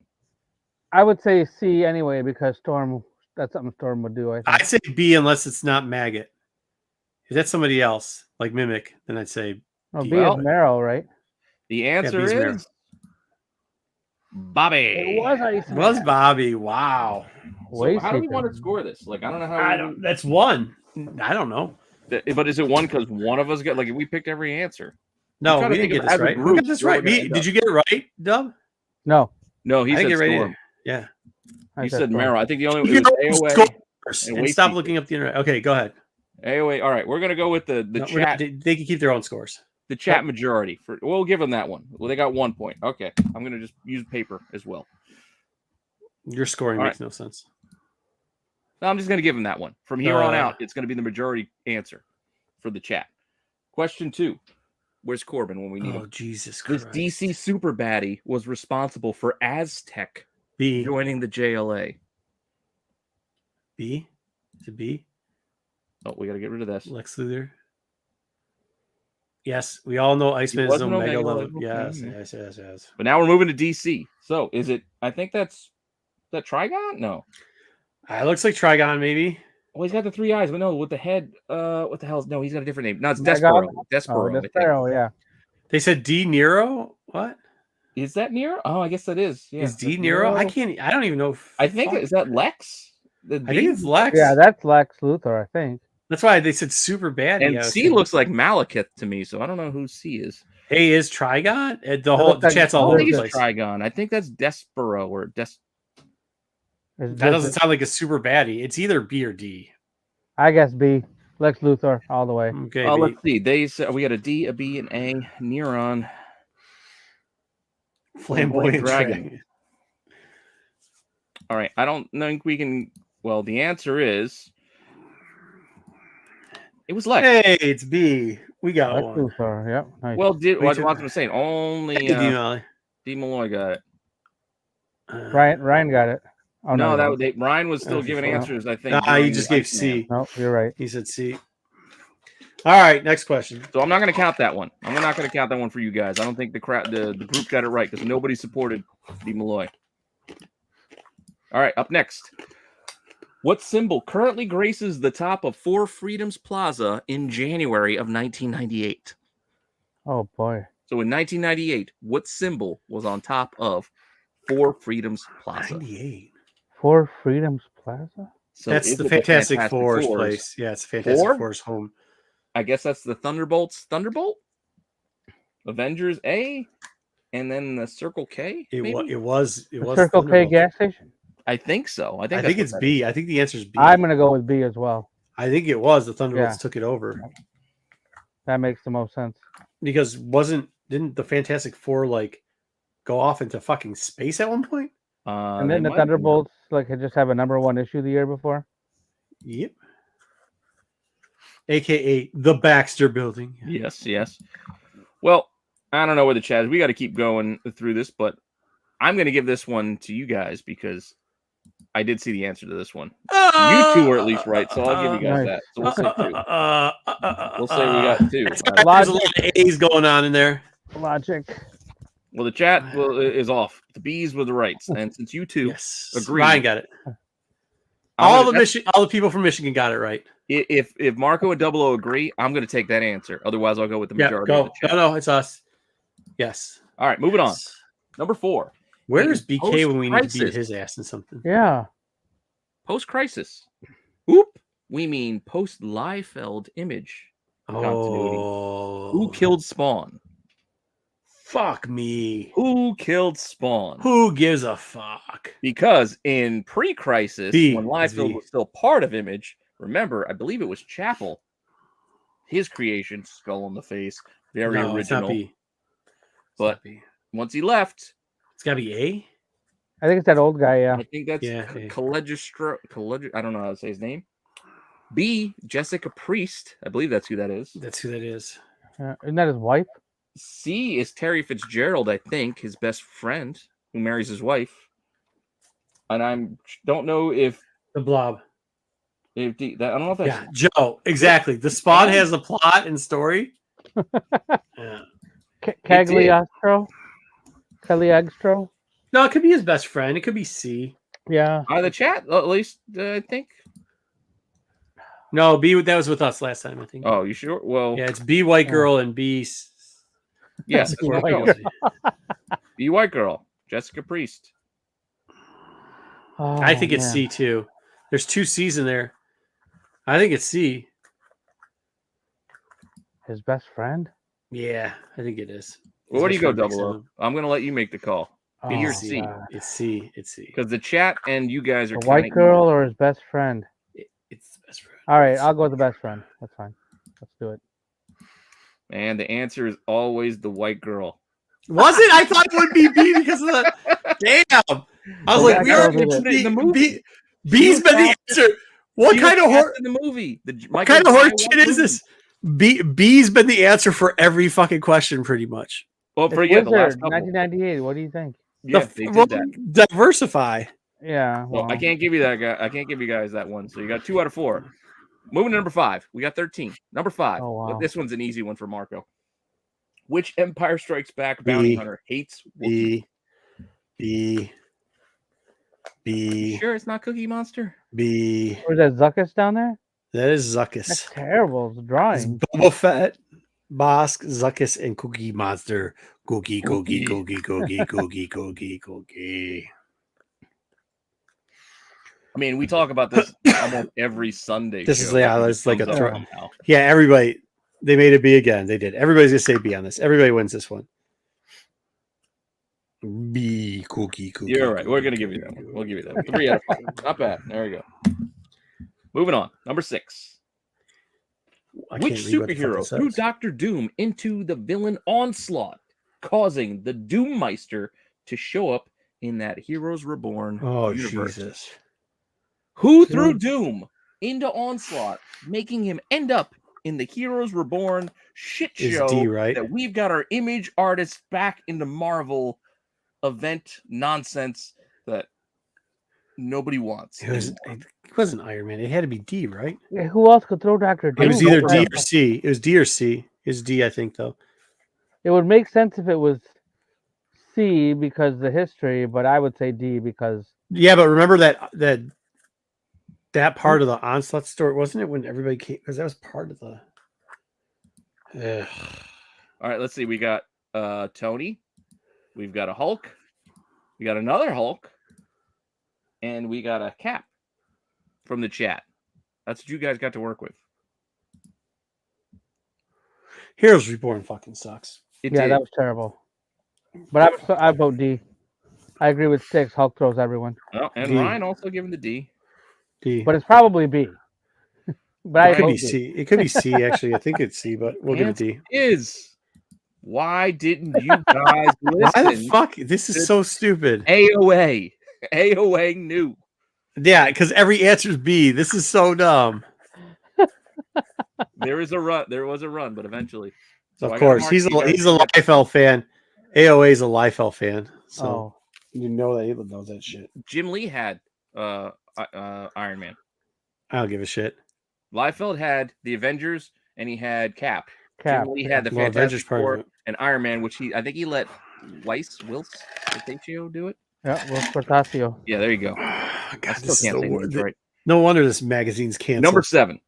I would say C anyway because Storm. That's something Storm would do. I think. I'd say B unless it's not Maggot. If that's somebody else, like Mimic, then I'd say No, D. B Well, is Marrow, right? The answer B's Marrow. is Bobby. It was Iceman. Was Bobby? Wow. So how do we want to score this? Like, I don't know how. I don't. That's one. I don't know. But is it one because one of us got like if we picked every answer? No, trying we to didn't think get of this as a right. Who group, got this you're right? looking at Me? Dub. Did you get it right, Dub? No. No, he I said think you're right. Storm. Yeah. I You said Storm. Marrow. I think the only You it was know, AOA. scores and and Waste stop People. looking up the internet. Okay, go ahead. AOA. All right, we're gonna go with the No, we're not- chat. they can keep their own scores. The chat majority. We'll give them that one. Well, they got 1 point. Okay, I'm gonna just use paper as well. Your scoring All makes no sense. No, I'm just gonna give them that one. From here on out, it's gonna be the majority answer for the chat. Question 2. Where's Corbin when we need Oh him? Jesus This Christ! DC super baddie was responsible for Aztec B. joining the JLA. B. Is it B? Oh, we got to get rid of this. Lex Luthor. Yes, we all know Iceman is was an an Omega Omega level. level. Yes. But now we're moving to DC. So is it? I think that's that Trigon. No. It looks like Trigon, maybe. Oh, he's got the 3 eyes, but no, with the head. What the hell? No, he's got a different name. No, it's Trigon? Despero. Despero. I think. Despero, yeah. They said D Nero. What Is that Nero? Oh, I guess that is. Yeah, is D that's Nero? I can't. I don't even know. I think is that Lex. The I D? think it's Lex. Yeah, that's Lex Luthor, I think. That's why they said super bad. And C looks like Malekith to me, so I don't know who C is. Hey, is Trigon? The looks like chat's I all don't over think the it's place. Trigon. I think that's Despero or That doesn't sound like a super baddie. It's either B or D. I guess B. Lex Luthor all the way. Okay. Oh, B. let's see. They said we got a D, a B, an A. Neuron. Flamboyant Dragon. All right. I don't think we can. Well, the answer is it was Lex. Hey, it's B. We got Lex one. Luthor, yep. Nice. Well, Wait, what I was saying, only Hey, D. Molly. D. Malloy got it. Ryan got it. Oh, no, no, Ryan was still Okay, giving well, answers. I think. Nah, during you just the gave Iceman. C. no, you're right. He said C. All right, next question. So I'm not going to count that one. I'm not going to count that one for you guys. I don't think the group got it right because nobody supported D. Malloy. All right, up next. What symbol currently graces the top of Four Freedoms Plaza in January of 1998? Oh boy. So in 1998, what symbol was on top of Four Freedoms Plaza? 98. Four Freedoms Plaza? So That's is the it Fantastic Four's Fours? place. Yeah, it's Fantastic Four? Four's home. I guess that's the Thunderbolts Thunderbolt? Avengers A? And then the Circle K? It maybe? was Circle K Thunderbolts. gas station? I think so. I I think think that's it's what B. I think the answer is B. I'm gonna go with B as well. I think it was the Thunderbolts Yeah. took it over That makes the most sense. because didn't the Fantastic Four like go off into fucking space at one point? that is. And then They the might have been. Thunderbolts had just have a #1 issue the year before. Yep. AKA the Baxter Building. Yes. Well, I don't know where the chat is. We got to keep going through this, but I'm going to give this one to you guys because I did see the answer to this one. You two are at least right, so I'll give you guys nice. that. So we'll say 2. We'll say we got 2. There's a lot of A's going on in there. Logic. Well, the chat is off. The B's were the rights, and since you two agree, Ryan got it. All the people from Michigan got it right. If Marco and Double O agree, I'm going to take that answer. Otherwise, I'll go with the majority. Of the chat. No, it's us. Yes. All right, moving on. Number 4. Where is BK when we need to Post-crisis. beat his ass in something? Yeah. Post-crisis. Oop. We mean post-Liefeld image continuity. Oh. Who killed Spawn? Fuck me. Who killed Spawn? Who gives a fuck? Because in pre-crisis, V. when Liefeld was still part of Image, remember, I believe it was Chapel. His creation, skull in the face, very original. It's not B. But once he left, it's got to be A. I think it's that old guy. Yeah. I think that's I don't know how to say his name. B. Jessica Priest. I believe that's who that is. That's who that is. Isn't that his wife? C is Terry Fitzgerald, I think, his best friend who marries his wife. And I don't know if the Blob. I don't know if that's Joe. Exactly. The Spawn has a plot and story. Cagliostro. No, it could be his best friend. It could be C. Yeah. The chat, at least I think. No, B. That was with us last time, I think. Oh, you sure? Well, yeah, it's B. White girl and B. Yes, B. White girl, Jessica Priest. I think it's C too. There's 2 C's in there. I think it's C. His best friend? Yeah, I think it is. Well, where do you go, Double O? I'm going to let you make the call. B or C? It's C. It's C. Because the chat and you guys are a white girl or his best friend? It's the best friend. All right, I'll go with the best friend. That's fine. Let's do it. And the answer is always the white girl. Was it? I thought it would be B because of that. Damn. I was like, we are in the movie. B's been the answer. What kind of horse in the movie? What kind of horse shit is this? B's been the answer for every fucking question, pretty much. Well, for the last couple. 1998. What do you think? Yeah, they did that. Diversify. Yeah. Well, I can't give you that guy. I can't give you guys that one. So you got 2 out of 4. Moving to number 5. We got 13. Number 5. Oh, wow. But this one's an easy one for Marco. Which Empire Strikes Back bounty hunter hates Wookiee? B. You sure it's not Cookie Monster? B. Or is that Zuckus down there? That is Zuckus. That's terrible. It's drawing. It's Boba Fett, Bosk, Zuckus, and Cookie Monster. Cookie. I mean, we talk about this almost every Sunday. This is it's like a throw. Yeah, everybody. They made it B again. They did. Everybody's gonna say B on this. Everybody wins this one. B. Cookie. You're right. We're gonna give you that one. We'll give you that one. 3 out of 5. Not bad. There you go. Moving on. Number 6. Which superhero threw Dr. Doom into the villain onslaught, causing the Doommeister to show up in that Heroes Reborn universe? Jesus. Who threw Doom into onslaught, making him end up in the Heroes Reborn shit show D, right? that we've got our image artists back into Marvel event nonsense that nobody wants. It wasn't Iron Man. It had to be D, right? Yeah, who else could throw Dr. Doom? It was either D or C. It was D or C. It's D, I think, though. It would make sense if it was C because the history, but I would say D because... Yeah, but remember that part of the Onslaught story, wasn't it, when everybody came? Because that was part of the... All right, let's see. We got Tony. We've got a Hulk. We got another Hulk. And we got a Cap from the chat. That's what you guys got to work with. Heroes Reborn fucking sucks. That was terrible. But I vote D. I agree with 6. Hulk throws everyone. Oh, and D. Ryan also giving the D. D. But it's probably B. But it could be C. It could be C, actually. I think it's C, but we'll give it D. Why didn't you guys listen? Why the fuck? This is so stupid. AOA. AOA knew. Yeah, because every answer is B. This is so dumb. There was a run, but eventually. So of course, he's a Liefeld fan. AOA is a Liefeld fan. So you know that he knows that shit. Jim Lee had Iron Man. I don't give a shit. Liefeld had the Avengers and he had Cap. Cap. Jim Lee had the Well, Fantastic Avengers part of Four it. and Iron Man, which I think he let Wills do it. Yeah, Will Portacio. Yeah, there you go. God, I still can't say names right. No wonder this magazine's canceled. Number 7.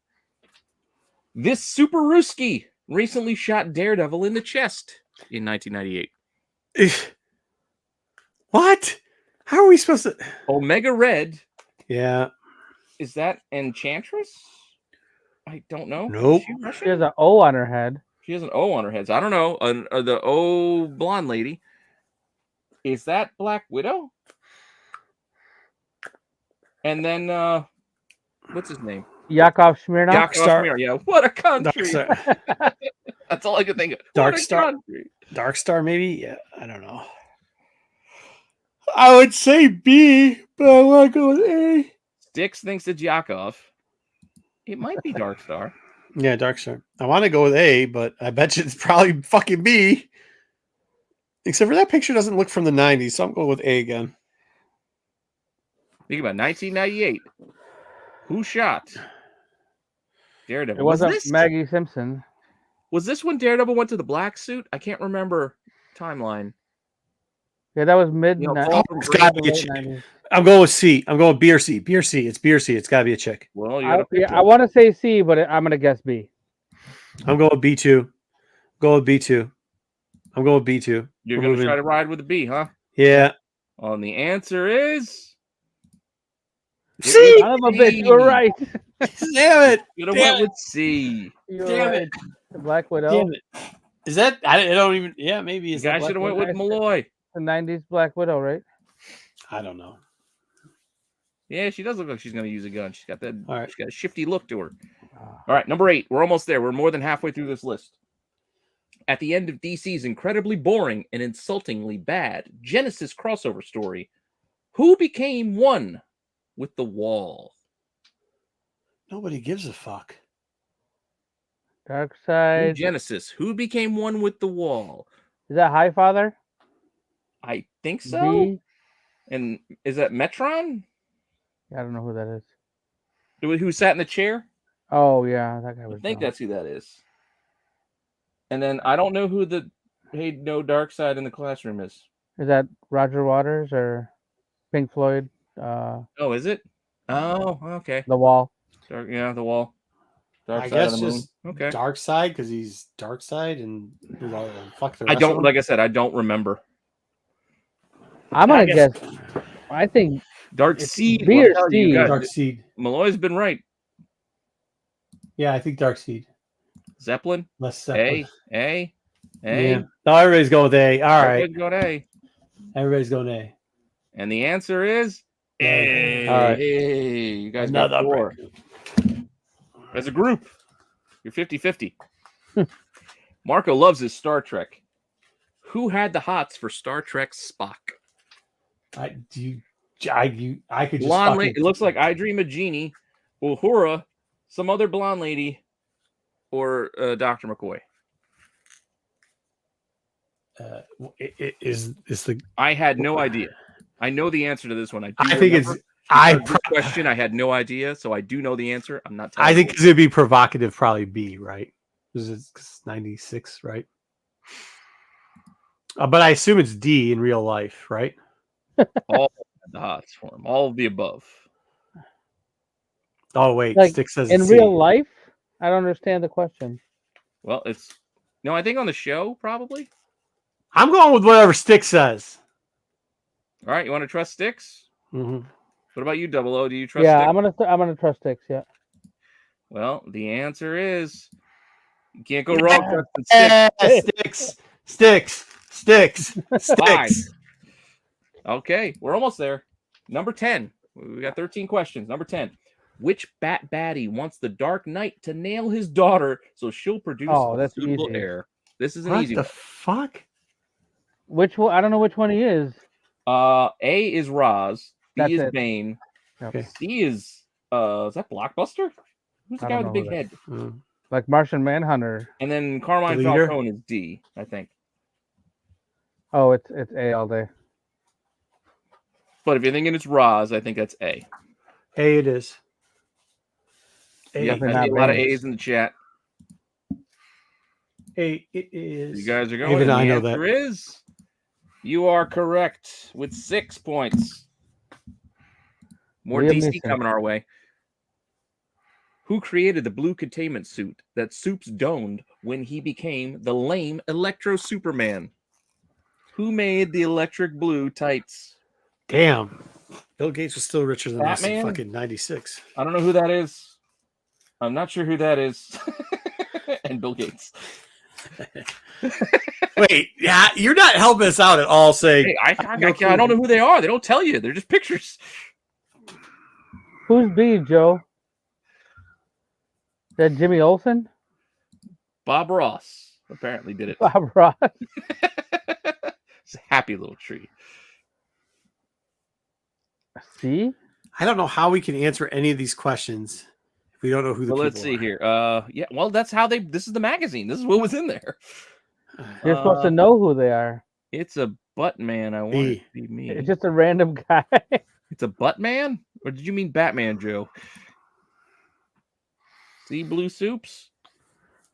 This Super Ruski recently shot Daredevil in the chest in 1998. What? How are we supposed to? Omega Red, Yeah. is that Enchantress? I don't know. Nope. Is she Russian? She has an O on her head. She has an O on her head. So I don't know. The O blonde lady. Is that Black Widow? And then what's his name? Yakov Smirnoff. Yakov Star- Smirnoff. Yeah, what a country. Darkstar, That's all I could think of. Dark What a Star. country. Darkstar, maybe? Yeah, I don't know. I would say B, but I want to go with A. Sticks thinks it's Yakov. It might be Darkstar. Yeah, Darkstar. I want to go with A, but I bet you it's probably fucking B. Except for that picture doesn't look from the 90s, so I'm going with A again. Think about 1998. Who shot Daredevil? It wasn't this, Maggie Simpson. was this when Daredevil went to the black suit? I can't remember timeline. Yeah, that was mid. You know, ni- Fall from It's gotta be a late chick. 90s. I'm going with C. I'm going B or C. B or C. It's B or C. It's got to be a chick. Well, you gotta pick I one. want to say C, but I'm gonna guess B. I'm going with B2. Go with B2. I'm going with B2. You're We're gonna moving. try to ride with the B, huh? Yeah. Well, and the answer is C. Son of a bitch, you were right. Damn it. You'd have Damn went it. with C. You were Damn right. it. The Black Widow. Damn it. Is that? I don't even. Yeah, maybe You it's that guys Black should have went Widow. with Malloy. The 90s Black Widow, right? I don't know. Yeah, she does look like she's gonna use a gun. She's got that. All right. She's got a shifty look to her. All right, number 8. We're almost there. We're more than halfway through this list. At the end of DC's incredibly boring and insultingly bad Genesis crossover story, who became one with the Wall? Nobody gives a fuck. In Darkseid. Genesis, who became one with the Wall? Is that Highfather? I think so. B? And is that Metron? I don't know who that is. Who sat in the chair? Oh yeah, that guy was. I think dumb. that's who that is. And then I don't know who the Hey No Dark Side in the Classroom is. Is that Roger Waters or Pink Floyd? Oh, is it? Oh, okay. The Wall. Dark, yeah, the Wall. Dark I Side guess of the Moon. just Okay. Dark Side because he's Dark Side and fuck the I rest don't of them. like I said, I don't remember. I'm gonna I guess- guess. I think Dark It's Seed. B or Well, you C. guys- Dark Seed. Malloy's been right. Yeah, I think Dark Seed. Zeppelin. Less A. Yeah. A. No, everybody's going with A. All right. Everybody's going A. Everybody's going A. And the answer is A. All right. Hey, you guys Another got 4. As a group, you're 50-50. Marco loves his Star Trek. Who had the hots for Star Trek Spock? I could just Blonde fucking, lady. It looks like I Dream of Jeannie, Uhura, some other blonde lady, or Dr. McCoy. Is the I had no idea. I know the answer to this one. I think it's this question. I had no idea, so I do know the answer. I'm not telling I think you. it's gonna be provocative. Probably B, right? Because it's 96, right? But I assume it's D in real life, right? all the hots for him. All of the above. Oh wait, Like, Stick says in it's real C. life. I don't understand the question. Well, it's no. I think on the show probably. I'm going with whatever Stick says. All right, you want to trust Sticks? Mm-hmm. What about you, Double O? Do you trust? Yeah, Sticks? I'm gonna trust Sticks. Yeah. Well, the answer is you can't go wrong. Trusting Sticks. Sticks. 5. Okay, we're almost there. Number 10. We got 13 questions. Number 10. Which bat baddie wants the Dark Knight to nail his daughter so she'll produce Oh, a that's suitable easy. heir? This is an What easy the one. fuck? Which one? I don't know which one he is. A is Roz. B That's is it. Bane. Yep. Okay. C is that Blockbuster? Who's the I guy with don't the know big who head? Mm. Like Martian Manhunter. And then Carmine The leader? Falcone is D, I think. Oh, it's A all day. But if you're thinking it's Roz, I think that's A. A it is. A, Yep, I Definitely see a not lot of Ray. A's in the chat. A it is. You guys are going. Even and I the know answer that. is you are correct with 6 points. More Liam DC Neeson. coming our way. Who created the blue containment suit that Soups donned when he became the lame Electro Superman? Who made the electric blue tights? Damn. Bill Gates was still richer than us in Batman? fucking 96. I don't know who that is. I'm not sure who that is. And Bill Gates. Wait, yeah, you're not helping us out at all. Saying Hey, I don't know who they are. They don't tell you. They're just pictures. Who's B, Joe? Is that Jimmy Olsen? Bob Ross apparently did it. Bob Ross. It's a happy little tree. C? I don't know how we can answer any of these questions if we don't know who the Well, people let's see are. here. Yeah, well, that's how they. This is the magazine. This is what was in there. You're supposed to know who they are. It's a butt man. I want it to be me. It's just a random guy. It's a butt man, or did you mean Batman, Joe? See blue soups,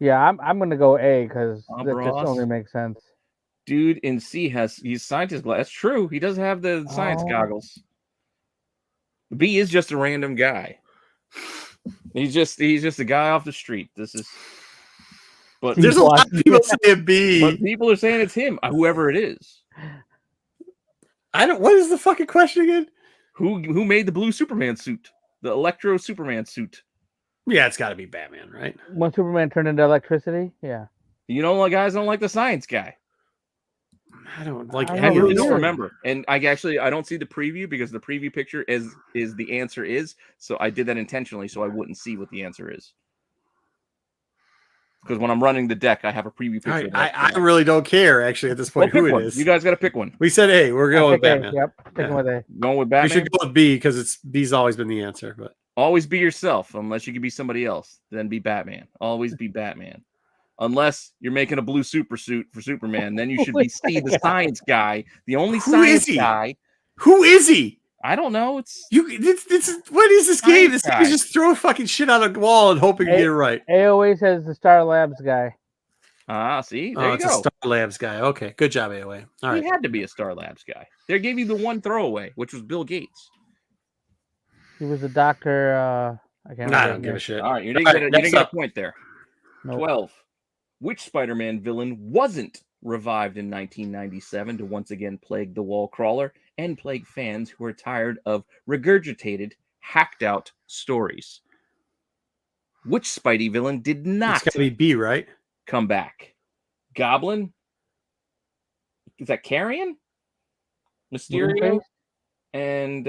Yeah, I'm gonna go A because Bob that just Ross. only makes sense. dude in C he's scientist glass. That's true. He does have the science Oh. goggles. B is just a random guy. He's just a guy off the street. This is. But There's a lot of people saying B. But people are saying it's him, whoever it is. I don't. What is the fucking question again? Who made the blue Superman suit? The Electro Superman suit. Yeah, it's got to be Batman, right? When Superman turned into electricity, yeah. You know, like guys don't like the science guy. I don't like I any I of really these. don't remember. And I don't see the preview because the preview picture is the answer is. So I did that intentionally so I wouldn't see what the answer is. Because when I'm running the deck, I have a preview picture. All right, of that. I really don't care actually at this point Well, who pick it one. is. You guys got to pick one. We said A. We're going with Okay, Batman. yep. Sticking with A. Going with We Batman. should go with B because it's B's always been the answer. But Always be yourself, unless you can be somebody else. Then be Batman. Always be Batman. Unless you're making a blue super suit for Superman, then you should be the science guy, the only Who science is he? guy. who is he? I don't know. It's What is this game? This Science thing is guy. just throwing fucking shit on a wall and hoping you Hey. get it right. A always has the Star Labs guy. see, there Oh, you it's go. a Star Labs guy. Okay, good job, AOA. All He right. had to be a Star Labs guy. They gave you the one throwaway, which was Bill Gates. He was a doctor. I can't I remember don't his give a name. shit. All right, you didn't All get right, you next didn't get a up. point there. Nope. 12. Which Spider-Man villain wasn't revived in 1997 to once again plague the wall crawler and plague fans who are tired of regurgitated, hacked-out stories? Which Spidey villain did not It's got to be B, right? come back? Goblin? Is that Carrion? Mysterio? Moonface? And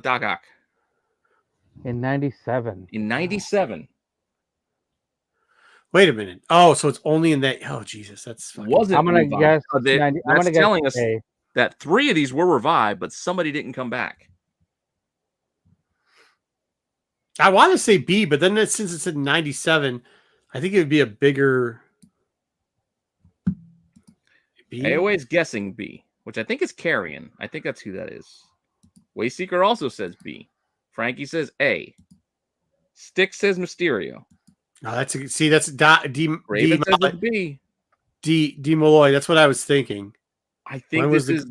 Doc Ock In 97. in 97. Wait a minute. Oh, so it's only in that. Oh, Jesus, that's fucking. Wasn't I'm gonna revived. guess. They- 90, I'm that's gonna guess telling us A. that 3 of these were revived, but somebody didn't come back. I want to say B, but then since it's in 97, I think it would be a bigger. B. AOA is guessing B, which I think is Carrion. I think that's who that is. Wayseeker also says B. Frankie says A. Stick says Mysterio. Oh, that's Raven says it's B. D Malloy. That's what I was thinking. I think When this was is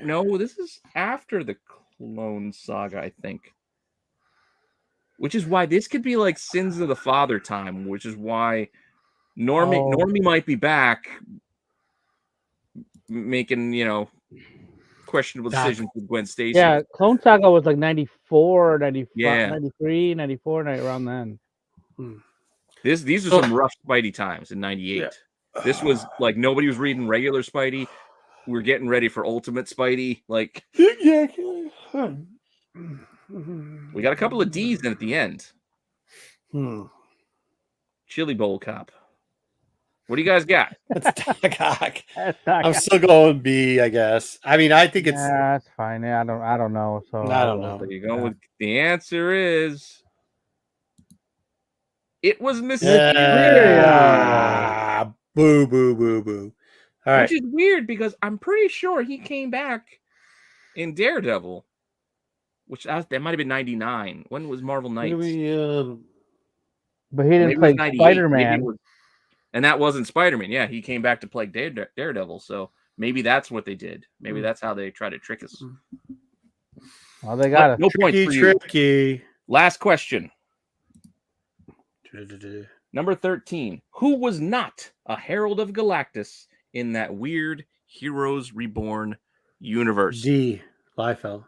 no, this is after the Clone Saga, I think. Which is why this could be like Sins of the Father time, which is why Normie might be back making, questionable decisions with Gwen Stacy. Yeah, Clone Saga was like 94, 95, Yeah. 93, 94, around then. These are some rough Spidey times in 98. Yeah. This was like nobody was reading regular Spidey. We're getting ready for Ultimate Spidey. Like Exactly. we got a couple of D's in at the end. Hmm. Chili Bowl Cop. What do you guys got? That's Doc Ock. That's not I'm still going B, I guess. I mean, I think it's. Yeah, that's fine. Yeah, I don't know. So I don't know. There you go. With the answer is it was Mysterio. Yeah. Boo, boo, boo, boo. All right. Which is weird because I'm pretty sure he came back in Daredevil that might have been 99. When was Marvel Knights? But he Maybe didn't it was play 98. Maybe it Spider-Man. was- and that wasn't Spider-Man. Yeah, he came back to play Daredevil. So maybe that's what they did. Maybe that's how they tried to trick us. Oh, they got But it. no points for you. Tricky. Last question. Number 13. Who was not a Herald of Galactus in that weird Heroes Reborn universe? D. Liefeld.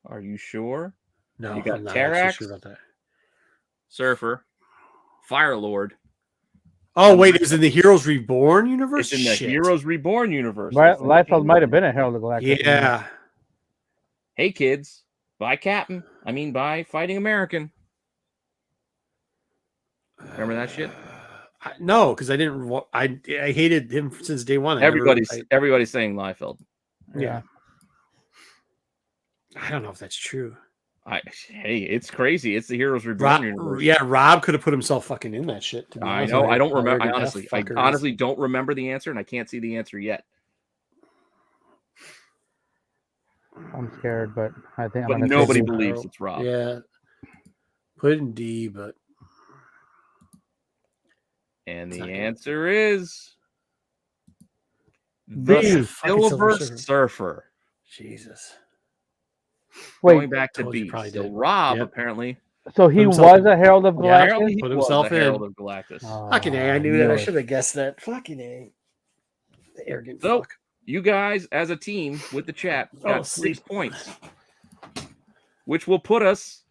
Are you sure? No, You got I'm not Terrax, actually sure about that. Surfer, Firelord. Oh, wait, it was in the Heroes Reborn universe? It's in the Shit. Heroes Reborn universe. Right, Liefeld might have been a Herald of Galactus. Yeah. Hey, kids. Bye, Captain. I mean, bye, Fighting American. Remember that shit? No, because I didn't. I hated him since day one. Everybody's saying Liefeld. Yeah. I don't know if that's true. Hey, it's crazy. It's the Heroes Reborn universe. Yeah, Rob could have put himself fucking in that shit. To be I honest know. with you. I don't remember. I Fuckers. honestly don't remember the answer, and I can't see the answer yet. I'm scared, but I think But I'm gonna nobody say D. believes it's Rob. Yeah. Put it in D, but. And the It's not answer is B. the Fucking Silver Silver Surfer. Jesus. Going Wait, back to Told you B. probably So did. Rob Yep. apparently so he himself was in. a Herald of Yeah, Galactus? apparently he Put was himself the Herald in. of Galactus. Fucking A, I knew knew that. I it. should have guessed that. Fucking A. The arrogant So fuck. you guys, as a team with the chat, got 6 points, which will put us.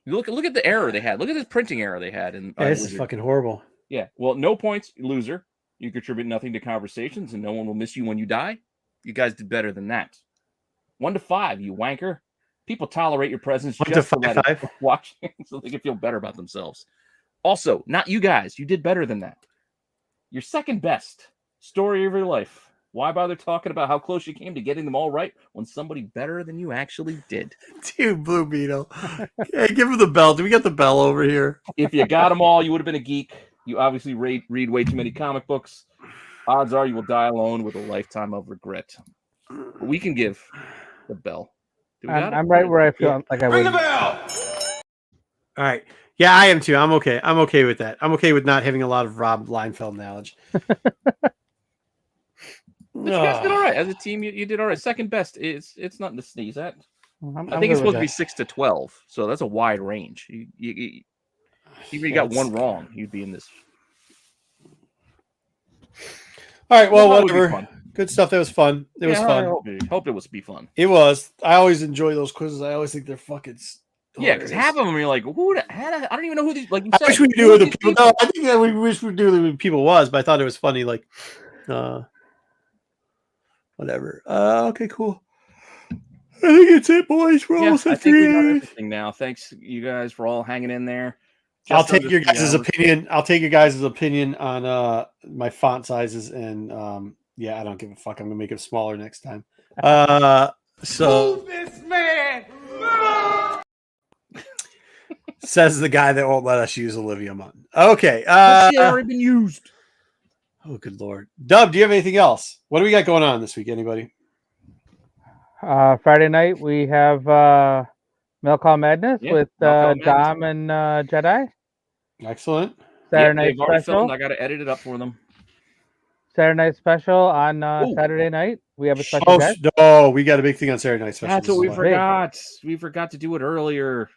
Look at the error they had. Look at this printing error they had. Yeah, this is fucking horrible. Yeah. Well, no points, loser. You contribute nothing to conversations, and no one will miss you when you die. You guys did better than that. 1 to 5, you wanker. People tolerate your presence 1 to just to 5, let it 5. watch so they can feel better about themselves. Also, not you guys. You did better than that. Your second best story of your life. Why bother talking about how close you came to getting them all right when somebody better than you actually did? Dude, Blue Beetle. Hey, give him the bell. Do we got the bell over here? If you got them all, you would have been a geek. You obviously read way too many comic books. Odds are you will die alone with a lifetime of regret. But we can give the bell. Do we got it? I'm right where I feel like I Ring the would. bell! All right. Yeah, I am too. I'm okay. I'm okay with that. I'm okay with not having a lot of Rob Liefeld knowledge. You guys did all right. As a team, you did all right. Second best is it's nothing to sneeze at. I'm I think it's good with supposed to be that. 6 to 12, so that's a wide range. Even if you got one wrong, you'd be in this. All right. Well, That would be whatever. fun. Good stuff. That was fun. It was Yeah, fun. I hoped it was be fun. It was. I always enjoy those quizzes. I always think they're fucking. Yeah, because half of them you're like, I don't even know who these. Like you I said, wish we who knew are who the these people. No, I think that we wish we knew who the people was, but I thought it was funny. Like, whatever. Okay, cool. I think it's it, boys. We're Yeah, almost I at think we 3 got hours. everything now. Thanks, you guys, for all hanging in there. I'll Just take under your 3 guys' hours. opinion. I'll take your guys' opinion on my font sizes, and yeah, I don't give a fuck. I'm gonna make it smaller next time. So Move this man! says the guy that won't let us use Olivia Munn. Okay. That shit already been used. Oh, good lord. Dub, do you have anything else? What do we got going on this week? Anybody? Friday night we have Milcom Madness Yeah, with Milcom Madness. Dom and Jedi. Excellent. Saturday night they've already special. filmed. I got to edit it up for them. Saturday night special on Ooh. Saturday night. We have a special guest. No, we got a big thing on Saturday night special. That's what This we is why. forgot. We forgot to do it earlier.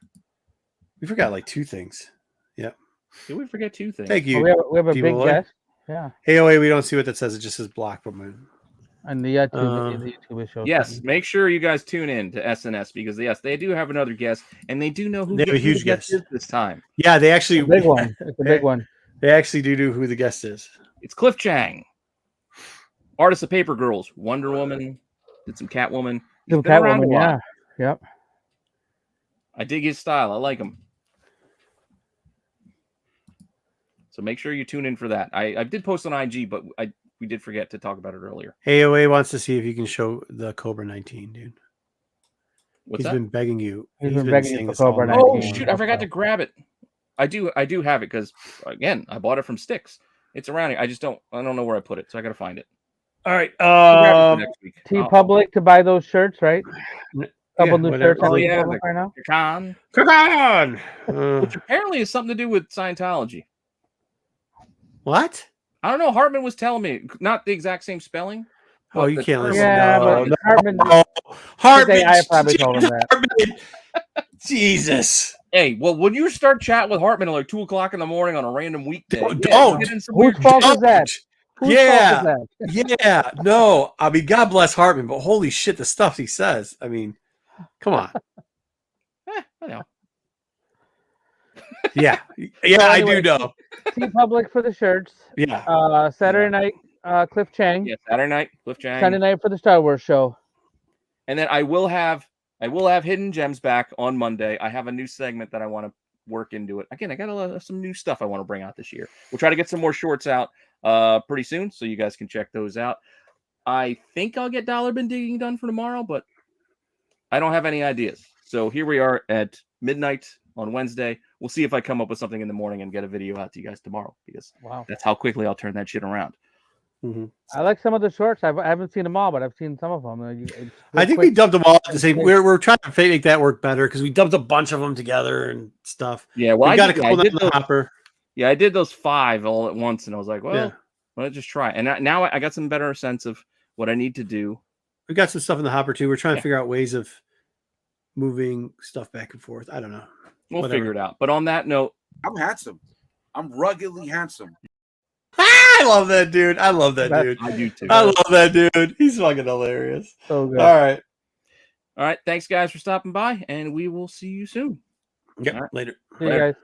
We forgot like 2 things. Did we forget 2 things? Thank you. We have a big D-Malloy. guest. Yeah, Hey, oh wait, we don't see what that says. It just says block. But and the YouTube show. Yes, make sure you guys tune in to SNS because yes, they do have another guest, and they do know who They have a who the huge guest guest. is this time. yeah, they actually It's a big one. It's a big one. They actually do who the guest is. It's Cliff Chang, artist of Paper Girls, Wonder Woman, did some Catwoman. He's Some been around a Catwoman, lot. yeah. Yep. I dig his style. I like him. So make sure you tune in for that. I did post on IG, but we did forget to talk about it earlier. AOA wants to see if you can show the Cobra 19, dude. What's He's that? been begging you. He's been begging you saying for this all Cobra night. 19. Oh shoot! I forgot to grab it. I do have it because again I bought it from Sticks. It's around here. I don't know where I put it, so I got to find it. All right. Next week. T Public to buy those shirts, right? Couple new whatever. shirts on Oh, T yeah, Public right now. Con, Come on. which apparently has something to do with Scientology. What? I don't know. Hartman was telling me, not the exact same spelling. Oh, you can't listen. Yeah, No, but no. Hartman, Hartman. I probably told him that. Hartman. Jesus. Hey, well, when you start chatting with Hartman at like 2 o'clock in the morning on a random weekday, Don't. get in some Whose weird fault shit. is that? Whose Yeah. fault is that? Yeah. No. I mean, God bless Hartman, but holy shit, the stuff he says. I mean, come on. I know. Yeah. Yeah, I Anyway, do know. T Public for the shirts. Yeah. Saturday night, Cliff Chang. Yeah, Saturday night, Cliff Chang. Sunday night for the Star Wars show. And then I will have Hidden Gems back on Monday. I have a new segment that I want to work into it. Again, I got some new stuff I want to bring out this year. We'll try to get some more shorts out pretty soon, so you guys can check those out. I think I'll get Dollar Bin Digging done for tomorrow, but I don't have any ideas. So here we are at midnight on Wednesday. We'll see if I come up with something in the morning and get a video out to you guys tomorrow, because that's how quickly I'll turn that shit around. Mm-hmm. I like some of the shorts. I haven't seen them all, but I've seen some of them. I think we dumped them all at the same. We're trying to make that work better because we dumped a bunch of them together and stuff. Yeah, well, we got a couple in the hopper. Yeah, I did those 5 all at once, and I was like, well, let's just try. And now I got some better sense of what I need to do. We got some stuff in the hopper too. We're trying to figure out ways of moving stuff back and forth. I don't know. We'll figure it out. But on that note, I'm handsome. I'm ruggedly handsome. I love that dude. I love that dude. I do too. I love that dude. He's fucking hilarious. So good. All right. All right. Thanks, guys, for stopping by, and we will see you soon. Yeah. Later. See you guys.